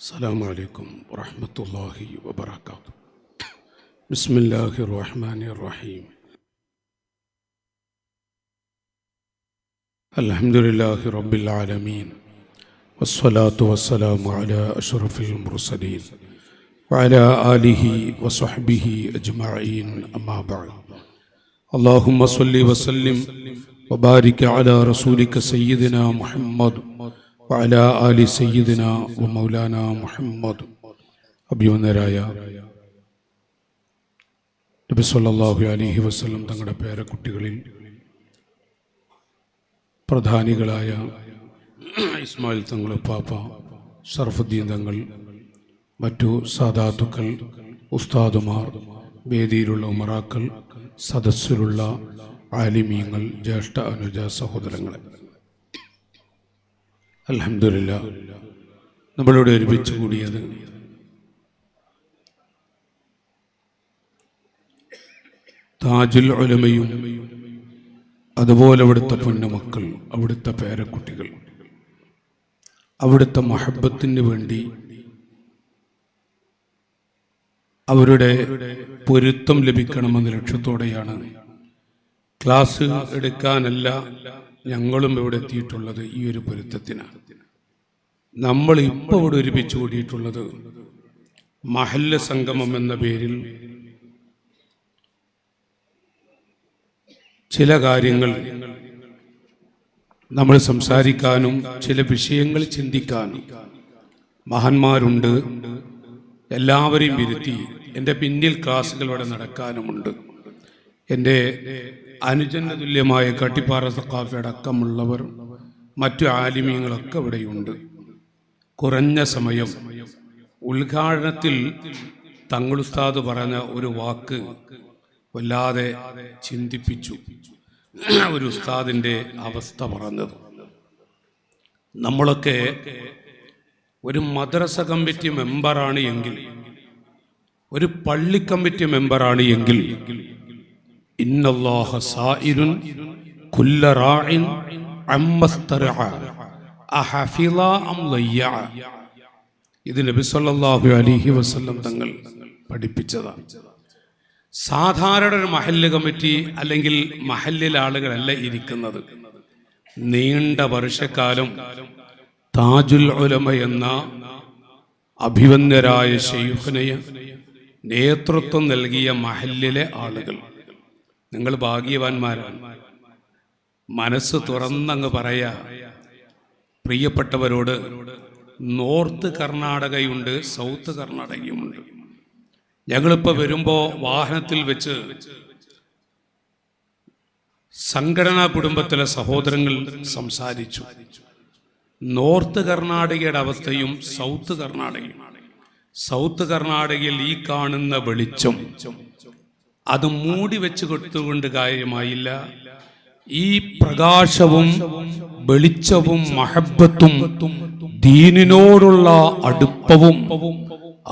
السلام عليكم ورحمة الله وبركاته. بسم الله الرحمن الرحيم. الحمد لله رب العالمين والصلاة والسلام على أشرف المرسلين وعلى آله وصحبه أجمعين أما بعد. اللهم صل وسلم وبارك على رسولك سيدنا محمد وعلى آل سيدنا ومولانا محمد. അഭിവന്ദരായ നബി സല്ലല്ലാഹു അലൈഹി വസല്ലം തങ്ങളുടെ പേരക്കുട്ടികളിൽ പ്രധാനികളായ ഇസ്മായിൽ തങ്ങൾ പാപ്പ, ഷറഫുദ്ദീൻ തങ്ങൾ, മറ്റു സാദാത്തുക്കൾ, ഉസ്താദുമാർ, വേദിയിലുള്ള ഉമറാക്കൾ, സദസ്സിലുള്ള ആലിമീങ്ങൾ, ജ്യേഷ്ഠ അനുജ സഹോദരങ്ങളെ, അൽഹംദുലില്ലാഹ് നമ്മളിവിടെ ഒരുമിച്ച് കൂടിയത് താജുൽ ഉലമയും അതുപോലെ അവിടുത്തെ പൊന്നുമക്കൾ, അവിടുത്തെ പേരക്കുട്ടികൾ, അവിടുത്തെ മഹബത്തിന് വേണ്ടി അവരുടെ പൊരുത്തം ലഭിക്കണമെന്ന ലക്ഷ്യത്തോടെയാണ് ക്ലാസ് എടുക്കാനല്ല ഞങ്ങളും ഇവിടെ എത്തിയിട്ടുള്ളത്. ഈ ഒരു പൊരുത്തത്തിനാണ് നമ്മൾ ഇപ്പോൾ ഇവിടെ ഒരുമിച്ച് കൂടിയിട്ടുള്ളത്. മഹല്ല സംഗമം എന്ന പേരിൽ ചില കാര്യങ്ങൾ നമ്മൾ സംസാരിക്കാനും ചില വിഷയങ്ങൾ ചിന്തിക്കാനും മഹാന്മാരുണ്ട്. എല്ലാവരെയും ഇരുത്തി എൻ്റെ പിന്നിൽ ക്ലാസ്സുകൾ ഇവിടെ നടക്കാനുമുണ്ട്. എൻ്റെ അനുജന തുല്യമായ കട്ടിപ്പാറ സഖാഫി അടക്കമുള്ളവർ, മറ്റു ആലിമീങ്ങളൊക്കെ ഇവിടെയുണ്ട്. കുറഞ്ഞ സമയം ഉദ്ഘാടനത്തിൽ തങ്ങളുസ്താദ് പറഞ്ഞ ഒരു വാക്ക് വല്ലാതെ ചിന്തിപ്പിച്ചു. ഒരു ഉസ്താദിൻ്റെ അവസ്ഥ പറഞ്ഞത്, നമ്മളൊക്കെ ഒരു മദ്രസ കമ്മിറ്റി മെമ്പറാണ് എങ്കിൽ, ഒരു പള്ളി കമ്മിറ്റി മെമ്പറാണ് എങ്കിൽ, ഇന്നല്ലാഹ സായിലുൻ കുല്ല റാഇൻ അമ്മസ്തറഅ അഹഫിള അം ലയ്യ. ഇത് നബി സല്ലല്ലാഹു അലൈഹി വസല്ലം തങ്ങൾ പഠിപ്പിച്ചതാണ്. സാധാരണ ഒരു മഹല്ല് കമ്മിറ്റി അല്ലെങ്കിൽ മഹല്ലിൽ ആളുകളല്ല ഇരിക്കുന്നത്. നീണ്ട വർഷക്കാലം താജുൽ ഉലമ എന്ന അഭിവന്ദരായ ശൈഖിന് നേതൃത്വം നൽകിയ മഹല്ലിലെ ആളുകൾ. നിങ്ങൾ ഭാഗ്യവാന്മാരാണ്. മനസ്സ് തുറന്നങ്ങ് പറയാ, പ്രിയപ്പെട്ടവരോട്, നോർത്ത് കർണാടകയുണ്ട്, സൗത്ത് കർണാടകയുമുണ്ട്. ഞങ്ങളിപ്പോൾ വരുമ്പോൾ വാഹനത്തിൽ വെച്ച് സംഘടനാ കുടുംബത്തിലെ സഹോദരങ്ങൾ സംസാരിച്ചു. നോർത്ത് കർണാടകയുടെ അവസ്ഥയും സൗത്ത് കർണാടകയും. സൗത്ത് കർണാടകയിൽ ഈ കാണുന്ന വെളിച്ചം അത് മൂടി വെച്ച് കൊടുത്തുകൊണ്ട് കാര്യമായില്ല. ഈ പ്രകാശവും വെളിച്ചവും മഹബത്തും ദീനിനോടുള്ള അടുപ്പവും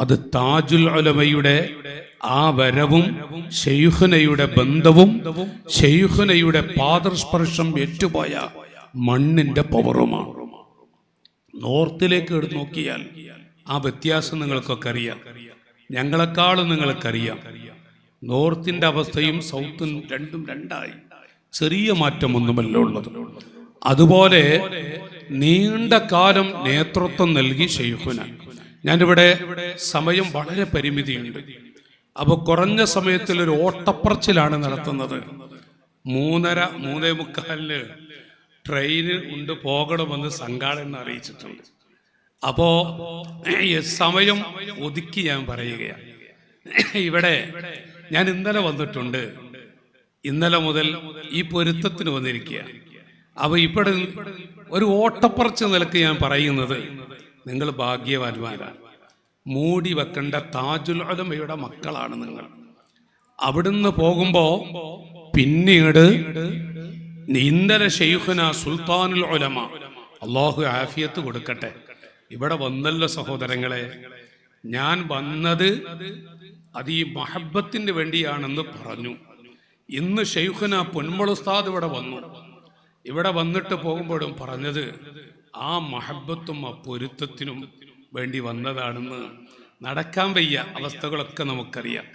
അത് താജുൽ ഉലമയുടെ ആ വരവും ശൈഖുനയുടെ ബന്ധവും ശൈഖുനയുടെ പാദസ്പർശം ഏറ്റുപോയ മണ്ണിന്റെ പവറുമാണ്. നോർത്തിലേക്ക് എടുത്ത് നോക്കിയാൽ ആ വ്യത്യാസം നിങ്ങൾക്കൊക്കെ അറിയാം. ഞങ്ങളെക്കാളും നിങ്ങൾക്കറിയാം. നോർത്തിന്റെ അവസ്ഥയും സൗത്തും രണ്ടും രണ്ടായി. ചെറിയ മാറ്റമൊന്നുമല്ല ഉള്ളത്. അതുപോലെ നീണ്ട കാലം നേതൃത്വം നൽകി ശൈഖുന. ഞാനിവിടെ സമയം വളരെ പരിമിതിയുണ്ട്. അപ്പോൾ കുറഞ്ഞ സമയത്തിൽ ഒരു ഓട്ടപ്പറച്ചിലാണ് നടത്തുന്നത്. 3:45 ട്രെയിന് ഉണ്ട് പോകണമെന്ന് സംഘാടന അറിയിച്ചിട്ടുണ്ട്. അപ്പോ സമയം ഒതുക്കി ഞാൻ പറയുകയാണ്. ഇവിടെ ഞാൻ ഇന്നലെ വന്നിട്ടുണ്ട്. ഇന്നലെ മുതൽ ഈ പൊരുത്തത്തിന് വന്നിരിക്കുക. അപ്പൊ ഇവിടെ ഒരു ഓട്ടപ്പറച്ച് നിലക്ക് ഞാൻ പറയുന്നത്, നിങ്ങൾ ഭാഗ്യവാന്മാരാണ്. മൂടി വെക്കേണ്ട താജുൽ ഉലമയുടെ മക്കളാണ് നിങ്ങൾ. അവിടുന്ന് പോകുമ്പോ പിന്നീട് ഇന്നലെ ശൈഖുന സുൽത്താനുൽ ഉലമ, അല്ലാഹു ആഫിയത്ത് കൊടുക്കട്ടെ, ഇവിടെ വന്നല്ലോ സഹോദരങ്ങളെ. ഞാൻ വന്നത് അത് ഈ മഹബത്തിന് വേണ്ടിയാണെന്ന് പറഞ്ഞു. ഇന്ന് ശൈഖുന പൊന്മൾ ഉസ്താദ് ഇവിടെ വന്നു. ഇവിടെ വന്നിട്ട് പോകുമ്പോഴും പറഞ്ഞത് ആ മഹബത്തും ആ പൊരുത്തത്തിനും വേണ്ടി വന്നതാണെന്ന് നടക്കാൻ വയ്യ അവസ്ഥകളൊക്കെ നമുക്കറിയാം.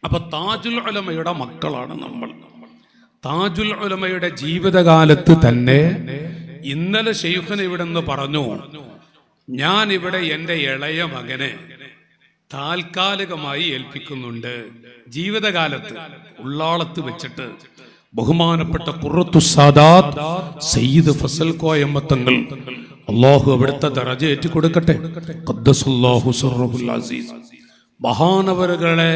അപ്പൊ താജുൽ ഉലമയുടെ മക്കളാണ് നമ്മൾ. താജുൽ ഉലമയുടെ ജീവിതകാലത്ത് തന്നെ ഇന്നലെ ശൈഖുന ഇവിടെ നിന്ന് പറഞ്ഞു, ഞാൻ ഇവിടെ എൻ്റെ ഇളയ മകനെ താൽക്കാലികമായി ഏൽപ്പിക്കുന്നുണ്ട്. ജീവിതകാലത്ത് ഉള്ളാളത്ത് വെച്ചിട്ട് ബഹുമാനപ്പെട്ട ഖുറത്തു സാദാത്ത് സയ്യിദ് ഫസൽ കോയമ്മത്തങ്ങൾ, അല്ലാഹു അവിടുത്തെ ദറജ ഏറ്റിക്കൊടുക്കട്ടെ, ഖദ്ദസല്ലാഹു സിർറഹുൽ അസീസ്, മഹാനവറുകളെ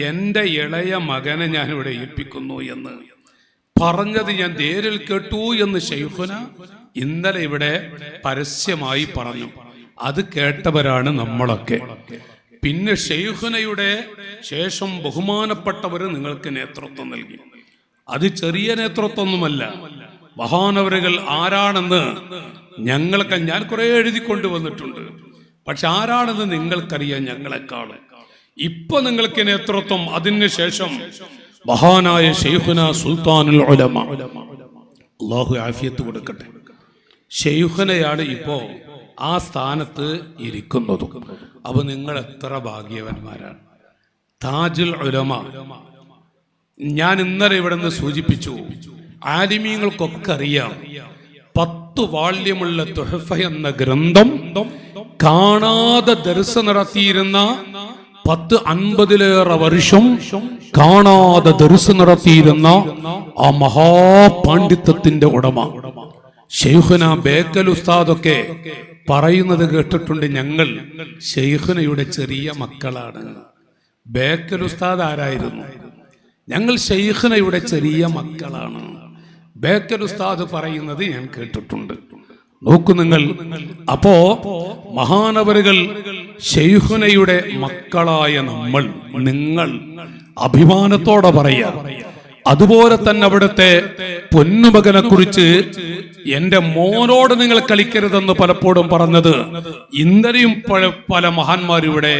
എൻ്റെ ഇളയ മകനെ ഞാൻ ഇവിടെ ഏൽപ്പിക്കുന്നു എന്ന് പറഞ്ഞത് ഞാൻ നേരിൽ കേട്ടു എന്ന് ശൈഖുന ഇന്നലെ ഇവിടെ പരസ്യമായി പറഞ്ഞു. അത് കേട്ടവരാണ് നമ്മളൊക്കെ. പിന്നെ ശൈഖുനയുടെ ശേഷം ബഹുമാനപ്പെട്ടവർ നിങ്ങൾക്ക് നേതൃത്വം നൽകി. അത് ചെറിയ നേതൃത്വമൊന്നുമല്ല. മഹാനവറുകൾ ആരാണെന്ന് ഞങ്ങൾക്ക്, ഞാൻ കുറെ എഴുതിക്കൊണ്ട് വന്നിട്ടുണ്ട്, പക്ഷെ ആരാണെന്ന് നിങ്ങൾക്കറിയാം ഞങ്ങളെക്കാളും. ഇപ്പൊ നിങ്ങൾക്ക് നേതൃത്വം അതിന് ശേഷം മഹാനായ ശൈഖുന സുൽത്താനുൽ ഉലമ, അല്ലാഹു ആഫിയത്ത് കൊടുക്കട്ടെ, ശൈഖുനയാണ് ഇപ്പോ ആ സ്ഥാനത്ത് ഇരിക്കുന്നത്. അപ്പൊ നിങ്ങൾ എത്ര ഭാഗ്യവന്മാരാണ്. താജുൽ ഉലമ, ഞാൻ ഇന്നലെ ഇവിടെ നിന്ന് സൂചിപ്പിച്ചു, ആലിമീങ്ങൾക്കൊക്കെ അറിയാം, 10 വാള്യമുള്ള തുഹഫ എന്ന ഗ്രന്ഥം കാണാതെ ദർസ് നടത്തിയിരുന്ന 50 വർഷം കാണാതെ ദർസ് നടത്തിയിരുന്ന ആ മഹാപാണ്ഡിത്യത്തിന്റെ ഉടമ ശൈഖുന ബേക്കൽ ഉസ്താദൊക്കെ പറയുന്നത് കേട്ടിട്ടുണ്ട്, ഞങ്ങൾ ശൈഖുനയുടെ ചെറിയ മക്കളാണ്. ബേക്കൽ ഉസ്താദ് ആരായിരുന്നു? ഞങ്ങൾ ശൈഖുനയുടെ ചെറിയ മക്കളാണ്. ബേക്കൽ ഉസ്താദ് പറയുന്നത് ഞാൻ കേട്ടിട്ടുണ്ട്. നോക്കൂ നിങ്ങൾ. അപ്പോ മഹാനവറുകൾ ശൈഖുനയുടെ മക്കളായ നമ്മൾ, നിങ്ങൾ അഭിമാനത്തോടെ പറയാ. അതുപോലെ തന്നെ അവിടുത്തെ പൊന്നുമകനെ കുറിച്ച് എന്റെ മോനോട് നിങ്ങൾ കളിക്കരുതെന്ന് പലപ്പോഴും പറഞ്ഞത് ഇന്നലെയും പല മഹാന്മാരിവിടെ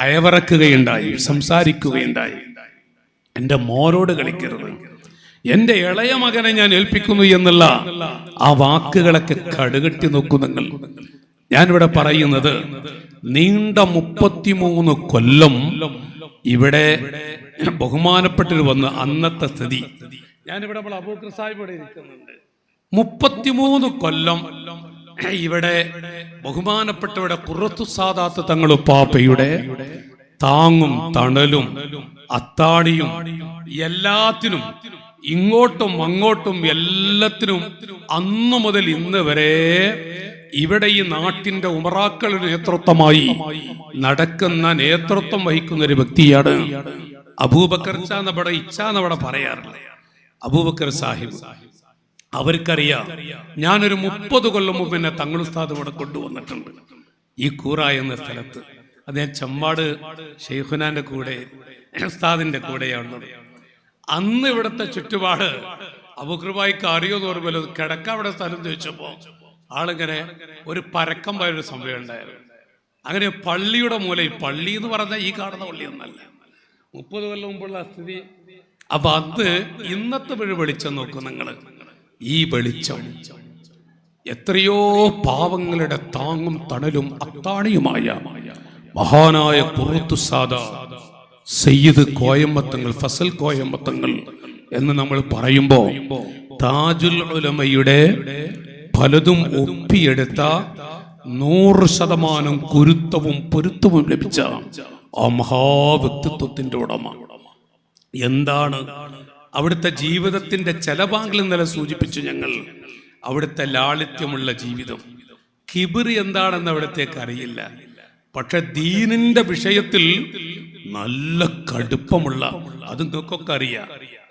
അയവറക്കുകയുണ്ടായി, സംസാരിക്കുകയുണ്ടായി. എന്റെ മോനോട് കളിക്കരുത്, എന്റെ ഇളയ മകനെ ഞാൻ ഏൽപ്പിക്കുന്നു എന്നുള്ള ആ വാക്കുകളൊക്കെ കടുകട്ടി നോക്കൂ നിങ്ങൾ. ഞാനിവിടെ പറയുന്നത് നീണ്ട 33 കൊല്ലം ഇവിടെ ബഹുമാനപ്പെട്ടവർ വന്ന് അന്നത്തെ സ്ഥിതി, ഞാനിവിടെ അബൂബക്കർ സാഹിബ് ഇവിടെ ഇരിക്കുന്നുണ്ട്. 33 കൊല്ലം ഇവിടെ ബഹുമാനപ്പെട്ടവരുടെ ഖുറത്തു സാദാത്ത് തങ്ങൾ പാപ്പയുടെ താങ്ങും തണലും അത്താണിയും എല്ലാത്തിനും, ഇങ്ങോട്ടും അങ്ങോട്ടും എല്ലാത്തിനും അന്നു മുതൽ ഇന്ന് വരെ ഇവിടെ ഈ നാട്ടിന്റെ ഉമറാക്കളുടെ നേതൃത്വമായി നടക്കുന്ന, നേതൃത്വം വഹിക്കുന്ന ഒരു വ്യക്തിയാണ് അബൂബക്കർ നമ്മുടെ ഇച്ചാന്നവിടെ പറയാറില്ല, അബൂബക്കർ സാഹിബ്. അവർക്കറിയാം, ഞാനൊരു 30 കൊല്ലം മുമ്പ് എന്നെ തങ്ങൾ ഉസ്താദ് ഇവിടെ കൊണ്ടുവന്നിട്ടുണ്ട് ഈ കൂറ എന്ന സ്ഥലത്ത്. അദ്ദേഹം ചെമ്മാട് ഷെയ്ഖുനാന്റെ കൂടെ ഉസ്താദിന്റെ കൂടെയാണുള്ളത്. അന്ന് ഇവിടുത്തെ ചുറ്റുപാട് അബൂബക്കർഭായിക്ക് അറിയോന്ന് പറയുമ്പോൾ കിടക്ക അവിടെ സ്ഥലം ചോദിച്ചപ്പോ ആളിങ്ങനെ ഒരു പരക്കം പോയൊരു സംഭവം ഉണ്ടായിരുന്നു. അങ്ങനെ പള്ളിയുടെ മൂലയിൽ, പള്ളി എന്ന് പറഞ്ഞാൽ ഈ കാണുന്ന പള്ളിയൊന്നല്ല, 30 കൊല്ലം മുമ്പുള്ള സ്ഥിതി. അപ്പൊ അത് ഇന്നത്തെ വെളിച്ചം നോക്കും നിങ്ങൾ. ഈ വെളിച്ചം എത്രയോ പാവങ്ങളുടെ താങ്ങും തണലും അത്താണിയുമായ മഹാനായ ഖുറത്തു സാദാത്ത് സയ്യിദ് കോയമ്മത്തങ്ങൾ, ഫസൽ കോയമ്മത്തങ്ങൾ എന്ന് നമ്മൾ പറയുമ്പോ താജുൽ ഉലമയുടെ പലതും ഒപ്പിയെടുത്ത 100% കുരുത്തവും പൊരുത്തവും ലഭിച്ച ആ മഹാവ്യക്തിത്വത്തിന്റെ ഉടമ. എന്താണ് അവിടുത്തെ ജീവിതത്തിന്റെ ചില ഭാഗങ്ങൾ ഇന്നലെ സൂചിപ്പിച്ചു ഞങ്ങൾ. അവിടുത്തെ ലാളിത്യമുള്ള ജീവിതം, കിബിർ എന്താണെന്ന് അവിടത്തേക്ക് അറിയില്ല, പക്ഷെ ദീനിന്റെ വിഷയത്തിൽ നല്ല കടുപ്പമുള്ള, അത് നിങ്ങൾക്കൊക്കെ അറിയാം.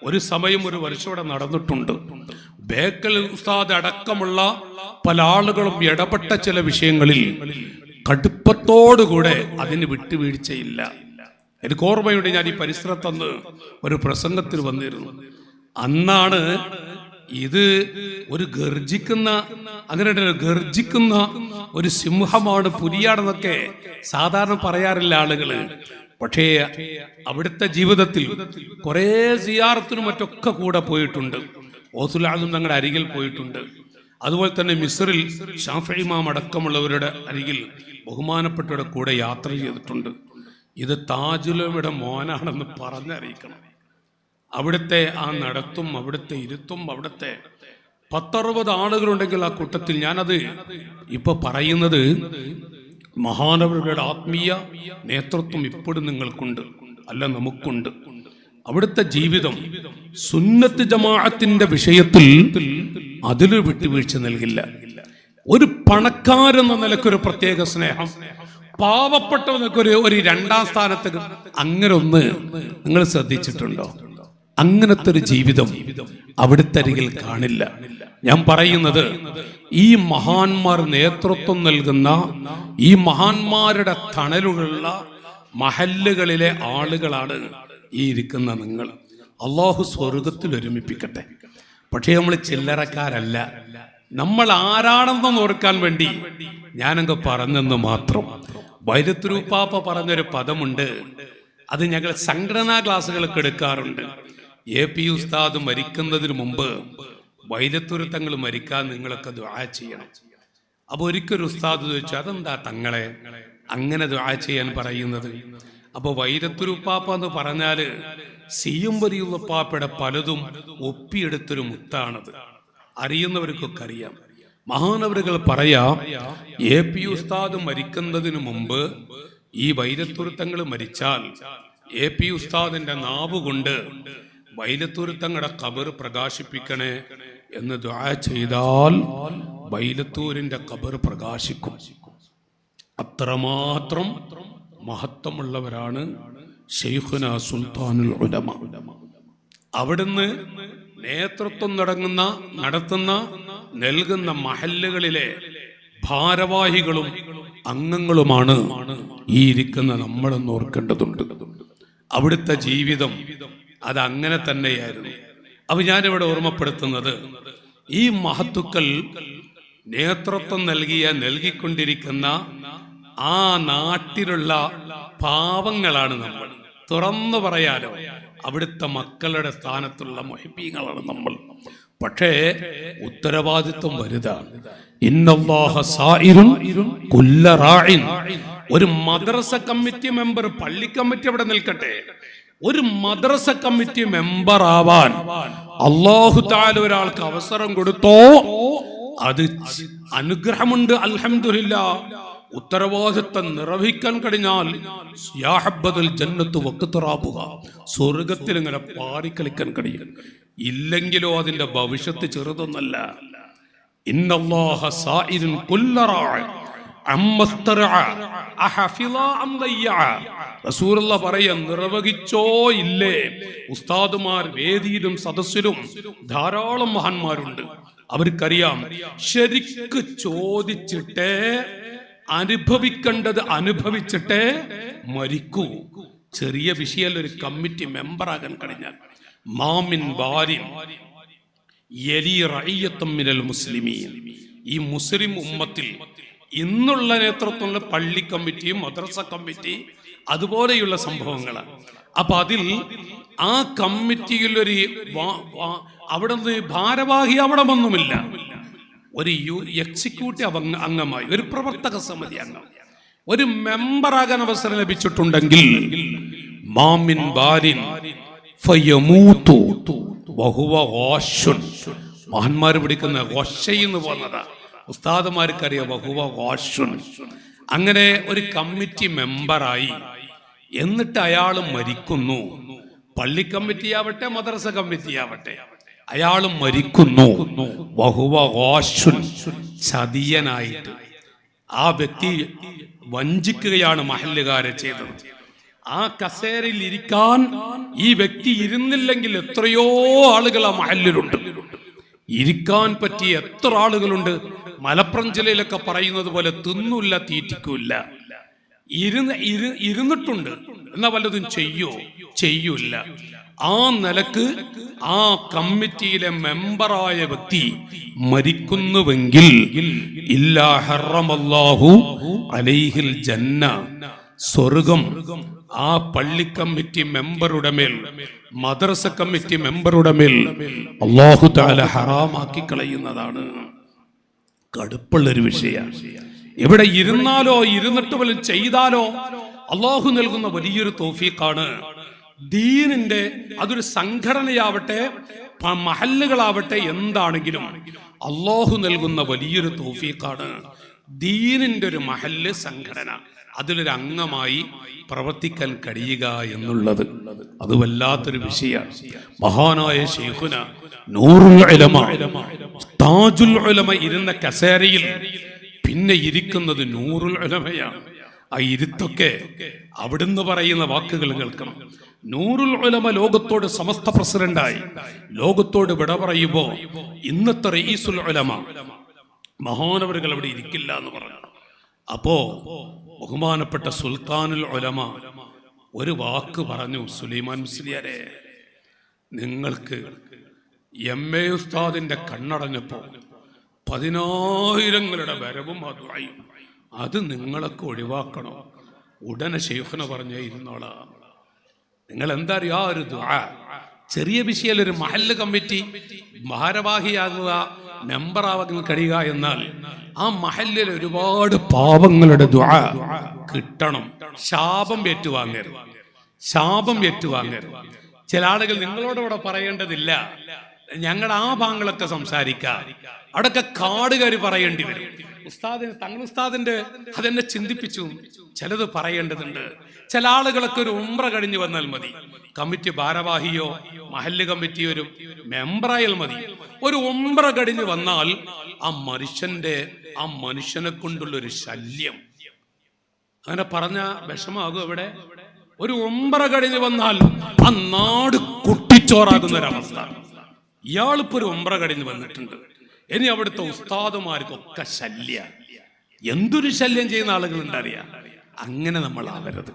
ഒരു സമയം ഒരു വർഷം ഇവിടെ നടന്നിട്ടുണ്ട്, ബേക്കൽ ഉസ്താദ് അടക്കമുള്ള പല ആളുകളും ഇടപെട്ട ചില വിഷയങ്ങളിൽ കടുപ്പത്തോടുകൂടെ അതിന് വിട്ടുവീഴ്ചയില്ല. എനിക്ക് ഓർമ്മയുണ്ട്, ഞാൻ ഈ പരിസരത്തന്ന് ഒരു പ്രസംഗത്തിൽ വന്നിരുന്നു. അന്നാണ് ഇത് ഒരു ഗർജിക്കുന്ന, അങ്ങനെ ഗർജിക്കുന്ന ഒരു സിംഹമാണ്, പുലിയാണെന്നൊക്കെ സാധാരണ പറയാറില്ല ആളുകള്. പക്ഷേ അവിടുത്തെ ജീവിതത്തിൽ കുറെ സിയാറത്തിനും മറ്റൊക്കെ കൂടെ പോയിട്ടുണ്ട്. ഓസുലാദും തങ്ങളുടെ അരികിൽ പോയിട്ടുണ്ട്. അതുപോലെ തന്നെ മിസ്റിൽ ഷാഫി ഇമാം അടക്കമുള്ളവരുടെ അരികിൽ ബഹുമാനപ്പെട്ടവരുടെ കൂടെ യാത്ര ചെയ്തിട്ടുണ്ട്. ഇത് താജുലയുടെ മോനാണെന്ന് പറഞ്ഞറിയിക്കണം. അവിടുത്തെ ആ നടത്തും അവിടുത്തെ ഇരുത്തും, അവിടുത്തെ 10-60 ആളുകളുണ്ടെങ്കിൽ ആ കൂട്ടത്തിൽ, ഞാനത് ഇപ്പൊ പറയുന്നത് മഹാനവരുടെ ആത്മീയ നേതൃത്വം ഇപ്പോഴും നിങ്ങൾക്കുണ്ട്, അല്ല നമുക്കുണ്ട്. അവിടുത്തെ ജീവിതം സുന്നത്ത് ജമാഅത്തിന്റെ വിഷയത്തിൽ അതിലൊരു വിട്ടുവീഴ്ച നൽകില്ല. ഒരു പണക്കാരെന്ന നിലക്കൊരു പ്രത്യേക സ്നേഹം, പാവപ്പെട്ടവനൊക്കെ ഒരു 2ാം സ്ഥാനത്ത്, അങ്ങനെ ഒന്ന് നിങ്ങൾ ശ്രദ്ധിച്ചിട്ടുണ്ടോ? അങ്ങനത്തെ ഒരു ജീവിതം അവിടുത്തെ അരികിൽ കാണില്ല. ഞാൻ പറയുന്നത് ഈ മഹാന്മാർ നേതൃത്വം നൽകുന്ന ഈ മഹാന്മാരുടെ തണലുള്ള മഹല്ലുകളിലെ ആളുകളാണ് ഈ ഇരിക്കുന്ന നിങ്ങൾ. അള്ളാഹു സ്വർഗത്തിൽ ഒരുമിപ്പിക്കട്ടെ. പക്ഷേ നമ്മൾ ചില്ലറക്കാരല്ല. നമ്മൾ ആരാണെന്ന് ഓർക്കാൻ വേണ്ടി ഞാനങ്ങ് പറഞ്ഞെന്ന് മാത്രം. വൈരത്തുരൂപ്പാപ്പ പറഞ്ഞൊരു പദമുണ്ട്, അത് ഞങ്ങൾ സംഘടനാ ക്ലാസ്സുകളൊക്കെ എടുക്കാറുണ്ട്. AP ഉസ്താദ് മരിക്കുന്നതിന് മുമ്പ് വൈരത്തൂർ തങ്ങൾ മരിക്കാൻ നിങ്ങളൊക്കെ ദുആ ചെയ്യണം. അപ്പൊ ഒരിക്കലും ഉസ്താദ് ചോദിച്ചു, അതെന്താ തങ്ങളെ അങ്ങനെ ദുആ ചെയ്യാൻ പറയുന്നത്? അപ്പൊ വൈരത്തുരുപ്പാപ്പ എന്ന് പറഞ്ഞാല് സിയുംവരിയുള്ളപ്പാപ്പയുടെ പലതും ഒപ്പിയെടുത്തൊരു മുത്താണത്. അറിയുന്നവർക്കൊക്കെ അറിയാം. മഹാനവരുകൾ പറയാം, AP ഉസ്താദ് മരിക്കുന്നതിന് മുമ്പ് ഈ വൈരത്തൂർ തങ്ങൾ മരിച്ചാൽ AP ഉസ്താദിന്റെ നാവ് കൊണ്ട് വൈലത്തൂർ തങ്ങളുടെ ഖബർ പ്രകാശിപ്പിക്കണേ എന്ന് ദുആ ചെയ്താൽ വൈലത്തൂരിന്റെ ഖബർ പ്രകാശിക്കും. അത്രമാത്രം മഹത്വമുള്ളവരാണ് ശൈഖുന സുൽത്താനുൽ ഉലമ. അവിടുന്ന് നേതൃത്വം നടത്തുന്ന നൽകുന്ന മഹല്ലുകളിലെ ഭാരവാഹികളും അംഗങ്ങളുമാണ് ഈ ഇരിക്കുന്ന നമ്മളെന്ന് ഓർക്കേണ്ടതുണ്ട്. അവിടുത്തെ ജീവിതം അത് അങ്ങനെ തന്നെയായിരുന്നു. അപ്പൊ ഞാനിവിടെ ഓർമ്മപ്പെടുത്തുന്നത്, ഈ മഹത്തുക്കൾ നേതൃത്വം നൽകിക്കൊണ്ടിരിക്കുന്ന ആ നാട്ടിലുള്ള പാവങ്ങളാണ് നമ്മൾ. തുറന്നു പറയാലോ, അവിടുത്തെ മക്കളുടെ സ്ഥാനത്തുള്ള മുഹിബീങ്ങളാണ് നമ്മൾ. പക്ഷേ ഉത്തരവാദിത്വം വലുതാണ്. ഇന്നല്ലാഹ സായിറുൻ കുല്ല റാഇൻ. ഒരു മദ്രസ കമ്മിറ്റി മെമ്പർ, പള്ളി കമ്മിറ്റി അവിടെ നിൽക്കട്ടെ, ഒരു മദ്രസ കമ്മിറ്റി മെമ്പർ ആവാൻ അല്ലാഹു തആല ഒരാൾക്ക് അവസരം കൊടുത്തോ അത് അനുഗ്രഹമുണ്ട്. അൽഹംദുലില്ലാഹ്. ഉത്തരവാദിത്തം നിർവഹിക്കാൻ കഴിഞ്ഞാൽ യാ ഹബ്ബത്തുൽ ജന്നത്തു വഖ്തറാബുഹ, സ്വർഗ്ഗത്തിൽ ഇങ്ങനെ പാറിക്കളിക്കാൻ കഴിയും. ഇല്ലെങ്കിലോ അതിന്റെ ഭവിഷ്യത്ത് ചെറുതൊന്നല്ല. ഇന്നല്ലാഹ സായിറുൻ കുല്ല റാഇ റസൂലുള്ളാഹി പറയാൻ, നിർവഹിച്ചോ ഇല്ലേ? ഉസ്താദുമാർ വേദിയിലും സദസ്സിലും ധാരാളം മഹാന്മാരുണ്ട്. അവർക്കറിയാം ശരിക്ക് ചോദിച്ചിട്ടേ അനുഭവിക്കേണ്ടത് അനുഭവിച്ചിട്ടേ മരിക്കൂ. ചെറിയ വിഷയമല്ല ഒരു കമ്മിറ്റി മെമ്പറാകാൻ കഴിഞ്ഞാൽ. മാമിൻ വാരിൻ യലി റഇയ്യത്തും മിനൽ മുസ്ലിമീൻ. ഈ മുസ്ലിം ഉമ്മത്തിൽ ഇന്നുള്ള നേതൃത്വമുള്ള പള്ളി കമ്മിറ്റിയും മദ്രസ കമ്മിറ്റി അതുപോലെയുള്ള സംഭവങ്ങളാണ്. അപ്പൊ അതിൽ ആ കമ്മിറ്റിയിൽ ഒരു അവിടെ ഭാരവാഹി അവിടെ ഒന്നുമില്ല, ഒരു എക്സിക്യൂട്ടീവ് അംഗമായി ഒരു പ്രവർത്തക സമിതി അംഗം ഒരു മെമ്പറാകാൻ അവസരം ലഭിച്ചിട്ടുണ്ടെങ്കിൽ മാമിൻ ബാരിൻ ഫയമൂതു വഹുവ ഗാശുൻ. മഹാന്മാര് പിടിക്കുന്ന ഗൊശയെന്ന് പറഞ്ഞതാ. ഉസ്താദുമാർക്കറിയാം വഹുവ ഗാശുൻ. അങ്ങനെ ഒരു കമ്മിറ്റി മെമ്പറായി എന്നിട്ട് അയാൾ മരിക്കുന്നു. പള്ളി കമ്മിറ്റി ആവട്ടെ മദ്രസ കമ്മിറ്റി ആവട്ടെ, അയാൾ മരിക്കുന്നു. വഹുവ ഗാശുൻ, ചതിയനായിട്ട്. ആ വ്യക്തി വഞ്ചിക്കുകയാണ് മഹല്ലുകാരെ ചെയ്തത്. ആ കസേരയിൽ ഇരിക്കാൻ ഈ വ്യക്തി ഇരുന്നില്ലെങ്കിൽ എത്രയോ ആളുകൾ ആ മഹല്ലിലുണ്ട്. ഇരിക്കാൻ പറ്റിയ എത്ര ആളുകളുണ്ട്. മലപ്പുറം ജില്ലയിലൊക്കെ പറയുന്നത് പോലെ തിന്നില്ല തീറ്റിക്കൂല്ല. ഇരുന്നിട്ടുണ്ട് എന്നാ വല്ലതും ചെയ്യൂല്ല. ആ നിലക്ക് ആ കമ്മിറ്റിയിലെ മെമ്പറായ വ്യക്തി മരിക്കുന്നുവെങ്കിൽ ഇല്ലാ ഹറമല്ലാഹു അലൈഹിൽ ജന്ന, സ്വർഗം ആ പള്ളി കമ്മിറ്റി മെമ്പറുടെ മേൽ മദ്രസ കമ്മിറ്റി മെമ്പറുടെ മേൽ അല്ലാഹു തആല ഹറാമാക്കി കളയുന്നതാണ്. കടുപ്പുള്ളൊരു വിഷയമാണ്. എവിടെ ഇരുന്നാലോ ഇരുന്നിട്ട് പോലും ചെയ്താലോ അള്ളാഹു നൽകുന്ന വലിയൊരു തൗഫീഖാണ്. ദീനിന്റെ അതൊരു സംഘടനയാവട്ടെ, മഹല്ലുകളാവട്ടെ, എന്താണെങ്കിലും അള്ളാഹു നൽകുന്ന വലിയൊരു തൗഫീഖാണ് ദീനിന്റെ ഒരു മഹല്ല് സംഘടന, അതിലൊരു അംഗമായി പ്രവർത്തിക്കാൻ കഴിയുക എന്നുള്ളത്. അത് വല്ലാത്തൊരു വിഷയമാണ്. മഹാനായ ശൈഖുന നൂറുൽ ഉലമ, താജുൽ ഉലമ ഇരുന്ന കസേരയിൽ പിന്നെ ഇരിക്കുന്നത് നൂറുൽ ഉലമയാണ്. ആ ഇരുത്തൊക്കെ അവിടുന്ന് പറയുന്ന വാക്കുകൾ കേൾക്കണം. നൂറുൽ ഉലമ ലോകത്തോട് സമസ്ത പ്രസിഡന്റായി ലോകത്തോട് വിട പറയുമ്പോ ഇന്നത്തെ റഈസുൽ ഉലമ മഹാനവറുകൾ അവിടെ ഇരിക്കില്ല എന്ന് പറഞ്ഞു. അപ്പോ ബഹുമാനപ്പെട്ട സുൽത്താനുൽ ഉലമ ഒരു വാക്ക് പറഞ്ഞു, സുലൈമാൻ മുസ്ലിയാരെ, നിങ്ങൾക്ക് എം.എ. ഉസ്താദിന്റെ കണ്ണടഞ്ഞപ്പോ 10,000ങ്ങളുടെ വരവും അതുവായും, അത് നിങ്ങളൊക്കെ ഒഴിവാക്കണോ? ഉടനെ ശൈഖുന പറഞ്ഞേ, ഇരുന്നോളാം. നിങ്ങൾ എന്താ അറിയാ, ഒരു ദുആ, ചെറിയ വിഷയം, ഒരു മഹല്ല് കമ്മിറ്റി ഭാരവാഹിയാകുക, മെമ്പറാവാൻ കഴിയുക എന്നാൽ ആ മഹല്ലിൽ ഒരുപാട് പാവങ്ങളുടെ ദുആ കിട്ടണം. ശാപം ഏറ്റുവാങ്ങരുത്, ശാപം ഏറ്റുവാങ്ങരുത്. ചില ആളുകൾ നിങ്ങളോടവിടെ പറയേണ്ടതില്ല, ഞങ്ങൾ ആ ഭാഗങ്ങളൊക്കെ സംസാരിക്കാം, അവിടെയൊക്കെ കാടുകാര് പറയേണ്ടി വരും. ഉസ്താദിന് തങ്ങൾ ഉസ്താദിന്റെ അതെന്നെ ചിന്തിപ്പിച്ചു, ചിലത് പറയേണ്ടതുണ്ട്. ചില ആളുകളൊക്കെ ഒരു ഉംറ കഴിഞ്ഞു വന്നാൽ മതി, കമ്മിറ്റി ഭാരവാഹിയോ മഹല്ല് കമ്മിറ്റിയോ ഒരു മെമ്പറായാൽ മതി. ഒരു ഉംറ കഴിഞ്ഞു വന്നാൽ ആ മനുഷ്യനെ കൊണ്ടുള്ളൊരു ശല്യം, അങ്ങനെ പറഞ്ഞ വിഷമാകും. ഇവിടെ ഒരു ഉംറ കഴിഞ്ഞു വന്നാൽ ആ നാട് കുട്ടിച്ചോറാകുന്ന ഒരവസ്ഥ. ഇയാളിപ്പോ ഒരു ഉംറ കഴിഞ്ഞ് വന്നിട്ടുണ്ട്, ഇനി അവിടുത്തെ ഉസ്താദുമാർക്കൊക്കെ ശല്യ. എന്തൊരു ശല്യം ചെയ്യുന്ന ആളുകളുണ്ട് അറിയാം. അങ്ങനെ നമ്മൾ ആവരുത്.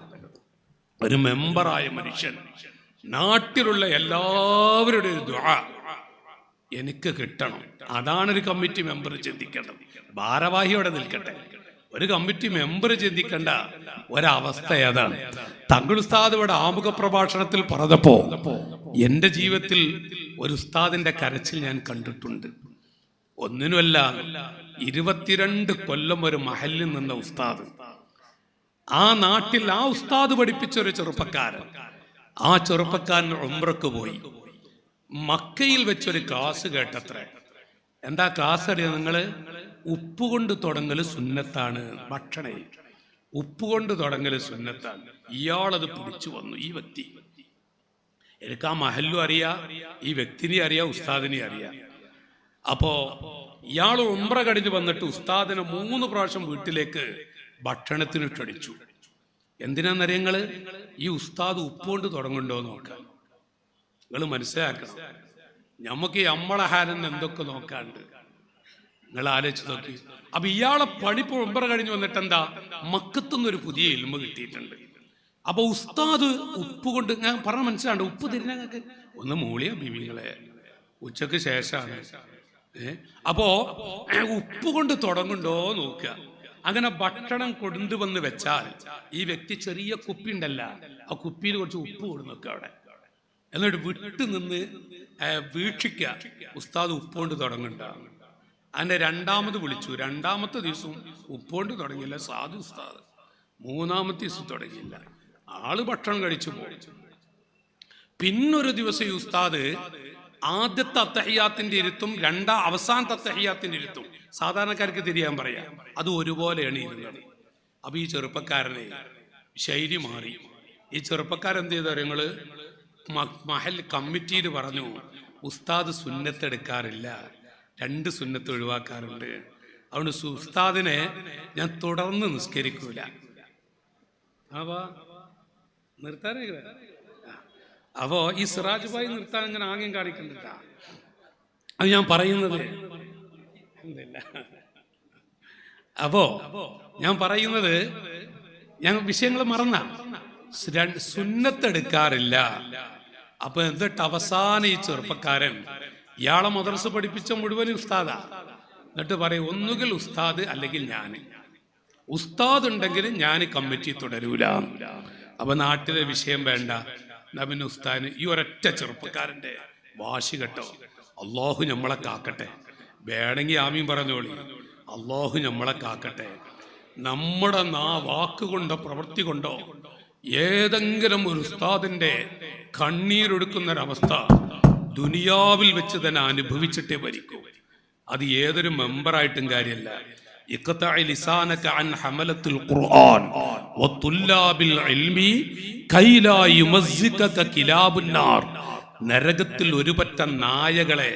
ഒരു മെമ്പറായ മനുഷ്യൻ നാട്ടിലുള്ള എല്ലാവരുടെയും ഒരു ദുആ എനിക്ക് കിട്ടണം. അതാണ് ഒരു കമ്മിറ്റി മെമ്പർ ചിന്തിക്കേണ്ടത്. ഭാരവാഹിയോടെ നിൽക്കട്ടെ, ഒരു കമ്മിറ്റി മെമ്പർ ചിന്തിക്കേണ്ട ഒരവസ്ഥ ഏതാണ്? തങ്ങൾ ഉസ്താദ് ഇവിടെ ആമുഖ പ്രഭാഷണത്തിൽ പറഞ്ഞപ്പോ എന്റെ ജീവിതത്തിൽ ഒരു ഉസ്താദിന്റെ കരച്ചിൽ ഞാൻ കണ്ടിട്ടുണ്ട്. ഒന്നിനുമല്ല, 22 കൊല്ലം ഒരു മഹല്ലിൽ നിന്ന ഉസ്താദ്, ആ നാട്ടിൽ ആ ഉസ്താദ് പഠിപ്പിച്ച ഒരു ചെറുപ്പക്കാരൻ, ആ ചെറുപ്പക്കാരൻ ഉംറക്ക് പോയി. മക്കയിൽ വെച്ചൊരു ക്ലാസ് കേട്ടത്രേ. എന്താ ക്ലാസ് അറിയാം നിങ്ങള്? ഉപ്പുകൊണ്ട് തുടങ്ങല് സുന്നത്താണ്. ഭക്ഷണേ ഉപ്പുകൊണ്ട് തുടങ്ങല് സുന്നത്താണ്. ഇയാളത് പിടിച്ചു വന്നു. ഈ വ്യക്തി, എനിക്ക് ആ മഹല്ലും അറിയാം, ഈ വ്യക്തിനെ അറിയാം, ഉസ്താദിനെ അറിയാം. അപ്പോ ഇയാൾ ഉംറ കഴിഞ്ഞ് വന്നിട്ട് ഉസ്താദിനെ 3 പ്രാവശ്യം വീട്ടിലേക്ക് ഭക്ഷണത്തിന് ക്ഷണിച്ചു. എന്തിനാന്നറിയങ്ങള്? ഈ ഉസ്താദ് ഉപ്പുകൊണ്ട് തുടങ്ങുന്നുണ്ടോ നോക്കാൻ. നിങ്ങൾ മനസ്സിലാക്കണം, നമുക്ക് ഈ നമ്മളെ ഹാരൻ എന്തൊക്കെ നോക്കാണ്ട് നിങ്ങൾ ആലോചിച്ച് നോക്കി. അപ്പൊ ഇയാളെ പണിപ്പോ ഉംറ കഴിഞ്ഞ് വന്നിട്ട് എന്താ, മക്കത്തുനിന്നൊരു പുതിയ ഇൽമ കിട്ടിയിട്ടുണ്ട്. അപ്പൊ ഉസ്താദ് ഉപ്പ് കൊണ്ട്, ഞാൻ പറഞ്ഞ മനസ്സിലാണ്ട്, ഉപ്പ് തിരിഞ്ഞങ്ങൾക്ക് ഒന്ന് മൂളിയ ബിബിങ്ങളെ ഉച്ചക്ക് ശേഷമാണ്. അപ്പോ ഉപ്പ് കൊണ്ട് തുടങ്ങുണ്ടോ നോക്കുക. അങ്ങനെ ഭക്ഷണം കൊണ്ടുവന്ന് വെച്ചാൽ ഈ വ്യക്തി ചെറിയ കുപ്പി ഉണ്ടല്ല, ആ കുപ്പിയിൽ കുറച്ച് ഉപ്പ് കൊടുക്കുക അവിടെ, എന്നിട്ട് വിട്ടു നിന്ന് വീക്ഷിക്കുക ഉസ്താദ് ഉപ്പുകൊണ്ട് തുടങ്ങണ്ട. അതിന്റെ രണ്ടാമത് വിളിച്ചു. രണ്ടാമത്തെ ദിവസവും ഉപ്പുകൊണ്ട് തുടങ്ങിയില്ല സാധു ഉസ്താദ്. 3-ാമത്തെ ദിവസം തുടങ്ങിയില്ല, ആള് ഭക്ഷണം കഴിച്ചു പോയി. പിന്നൊരു ദിവസം ഈ ഉസ്താദ് ആദ്യത്തെ അത്തഹിയാത്തിന്റെ ഇരുത്തും അവസാനത്തെ അത്തഹിയാത്തിന്റെ ഇരുത്തും സാധാരണക്കാർക്ക് തിരിയാൻ പറയാം, അത് ഒരുപോലെയാണ് ഇരുന്നത്. അപ്പൊ ഈ ചെറുപ്പക്കാരനെ ശൈലി മാറി. ഈ ചെറുപ്പക്കാരെന്ത് ചെയ്ത നിങ്ങള്, മഹൽ കമ്മിറ്റിയിൽ പറഞ്ഞു ഉസ്താദ് സുന്നത്തെടുക്കാറില്ല, 2 സുന്നത്ത് ഒഴിവാക്കാറുണ്ട്. അതുകൊണ്ട് ഉസ്താദിനെ ഞാൻ തുടർന്ന് നിസ്കരിക്കൂല. അപ്പൊ നിർത്താനേ, അപ്പോ ഈ സിറാജ് ഭായി നിർത്താൻ ഇങ്ങനെ ആംഗ്യം കാണിക്കണ്ട. അത് ഞാൻ പറയുന്നത് അപ്പോ ഞാൻ പറയുന്നത്, ഞാൻ വിഷയങ്ങൾ മറന്ന, സുന്നത്തെടുക്കാറില്ല. അപ്പൊ എന്നിട്ട് അവസാനം ഈ ചെറുപ്പക്കാരൻ ഇയാളെ മദ്രസ പഠിപ്പിച്ച മുഴുവൻ ഉസ്താദാ. എന്നിട്ട് പറയും, ഒന്നുകിൽ ഉസ്താദ് അല്ലെങ്കിൽ ഞാൻ. ഉസ്താദ് ഉണ്ടെങ്കിൽ ഞാൻ കമ്മിറ്റി തുടരൂല. അപ്പൊ നാട്ടിലെ വിഷയം വേണ്ട, നബിന് ഉസ്താദിന്. ഈ ഒരൊറ്റ ചെറുപ്പക്കാരന്റെ വാശി കേട്ടോ, അള്ളാഹു നമ്മളെ കാക്കട്ടെ. വേണമെങ്കിൽ ആമീൻ പറഞ്ഞോളി. അള്ളാഹു നമ്മളെ കാക്കട്ടെ. നമ്മുടെ വാക്കുകൊണ്ടോ പ്രവൃത്തി കൊണ്ടോ ഏതെങ്കിലും ഒരു ഉസ്താദിന്റെ കണ്ണീരൊടുക്കുന്നൊരവസ്ഥ ദുനിയാവിൽ വെച്ച് തന്നെ അനുഭവിച്ചിട്ടേ ഭരിക്കൂ. അത് ഏതൊരു മെമ്പറായിട്ടും കാര്യമല്ല. ഇഖ്തഇ ലിസാനക അൻ ഹമലത്തുൽ ഖുർആൻ വതുല്ലാബിൽ ഇൽമി കൈലാ യുമസ്സികക കിലാബുൻ നാർ. നരകത്തിൽ ഒരുപറ്റ നായകളെ,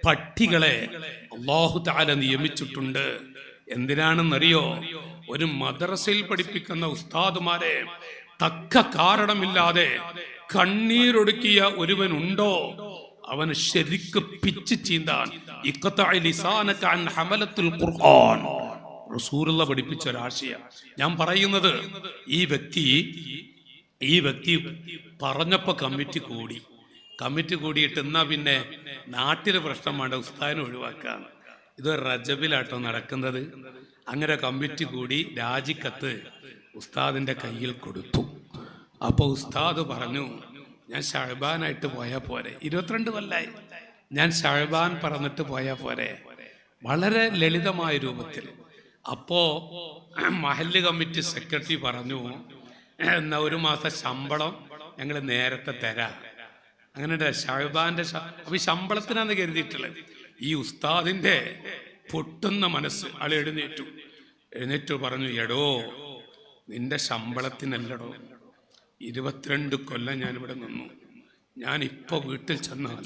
പട്ടികളെ അല്ലാഹു തആല നിയമിച്ചിട്ടുണ്ട്. എന്തിനാണെന്നറിയോ? ഒരു മദ്രസയിൽ പഠിപ്പിക്കുന്ന ഉസ്താദുമാരെ തക്ക കാരണമില്ലാതെ കണ്ണീരൊടുക്കിയ ഒരുവനുണ്ടോ അവന് ശരിക്ക് പിച്ച് ചീന്താൻ ഇഖ്തഇ ലിസാനക അൻ ഹമലത്തുൽ ഖുർആൻ റസൂലുള്ള പഠിപ്പിച്ച ഒരാശയം ഞാൻ പറയുന്നത്. ഈ വ്യക്തി പറഞ്ഞപ്പോ കമ്മിറ്റി കൂടിയിട്ട് എന്നാ പിന്നെ നാട്ടിലെ പ്രശ്നമാണ് ഉസ്താദിനെ ഒഴിവാക്കാൻ. ഇത് റജബിലാട്ടോ നടക്കുന്നത്. അങ്ങനെ കമ്മിറ്റി കൂടി രാജിക്കത്ത് ഉസ്താദിന്റെ കയ്യിൽ കൊടുത്തു. അപ്പൊ ഉസ്താദ് പറഞ്ഞു, ഞാൻ ഷഅബാനായിട്ട് പോയാൽ പോരെ, 22 കൊല്ലായി ഞാൻ ഷഅബാൻ പറഞ്ഞിട്ട് പോയാൽ പോരെ, വളരെ ലളിതമായ രൂപത്തിൽ. അപ്പോ മഹല്ല് കമ്മിറ്റി സെക്രട്ടറി പറഞ്ഞു, എന്നാ 1 മാസം ശമ്പളം ഞങ്ങൾ നേരത്തെ തരാം. അങ്ങനെ ഷഅബാന്റെ അപ്പൊ ഈ ശമ്പളത്തിനാന്ന് കരുതിയിട്ടുള്ളത്. ഈ ഉസ്താദിന്റെ പൊട്ടുന്ന മനസ്സ് ആൾ എഴുന്നേറ്റു പറഞ്ഞു, എടോ നിന്റെ ശമ്പളത്തിനല്ലടോ, 22 കൊല്ലം ഞാനിവിടെ നിന്നു. ഞാനിപ്പോൾ വീട്ടിൽ ചെന്നാൽ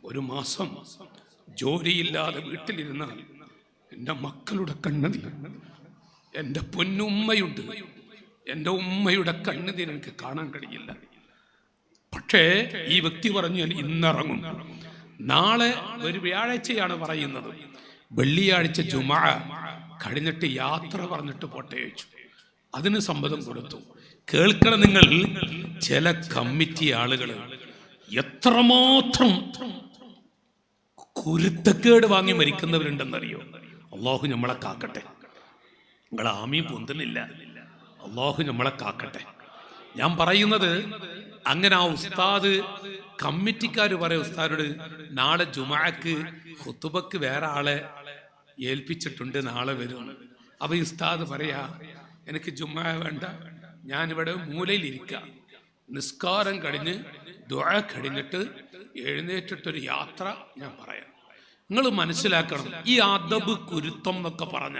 1 മാസം ജോലിയില്ലാതെ വീട്ടിലിരുന്നാൽ എൻ്റെ മക്കളുടെ കണ്ണുനീർ, എൻ്റെ പൊന്നുമ്മയുണ്ട്, എൻ്റെ ഉമ്മയുടെ കണ്ണുനീർ എനിക്ക് കാണാൻ കഴിയില്ല. പക്ഷേ ഈ വ്യക്തി പറഞ്ഞു, ഇന്നിറങ്ങും. നാളെ ഒരു വ്യാഴാഴ്ചയാണ് പറയുന്നത്, വെള്ളിയാഴ്ച ജുമുഅ കഴിഞ്ഞിട്ട് യാത്ര പറഞ്ഞിട്ട് പോട്ടെ ചോദിച്ചു. അതിന് സമ്മതം കൊടുത്തു. കേൾക്കണം നിങ്ങൾ, ചില കമ്മിറ്റി ആളുകൾ എത്രമാത്രം കുരുത്തക്കേട് വാങ്ങി മരിക്കുന്നവരുണ്ടെന്നറിയോ? അള്ളാഹു നമ്മളെ കാക്കട്ടെ. നിങ്ങൾ ആമീൻ പൊന്തുന്നില്ല. അള്ളാഹു നമ്മളെ കാക്കട്ടെ. ഞാൻ പറയുന്നത് അങ്ങനെ ആ ഉസ്താദ്, കമ്മിറ്റിക്കാർ പറയും ഉസ്താദോട്, നാളെ ജുമുഅക്ക് ഖുതുബക്ക് വേറെ ആളെ ഏൽപ്പിച്ചിട്ടുണ്ട്, നാളെ വരും. അപ്പൊ ഈ ഉസ്താദ് പറയാ, എനിക്ക് ജുമുഅ വേണ്ട, ഞാനിവിടെ മൂലയിലിരിക്കാം. നിസ്കാരം കഴിഞ്ഞ് ദുആ കഴിഞ്ഞിട്ട് എഴുന്നേറ്റിട്ടൊരു യാത്ര ഞാൻ പറയാം. നിങ്ങൾ മനസ്സിലാക്കണം, ഈ അദബ് കുരുത്തം എന്നൊക്കെ പറഞ്ഞ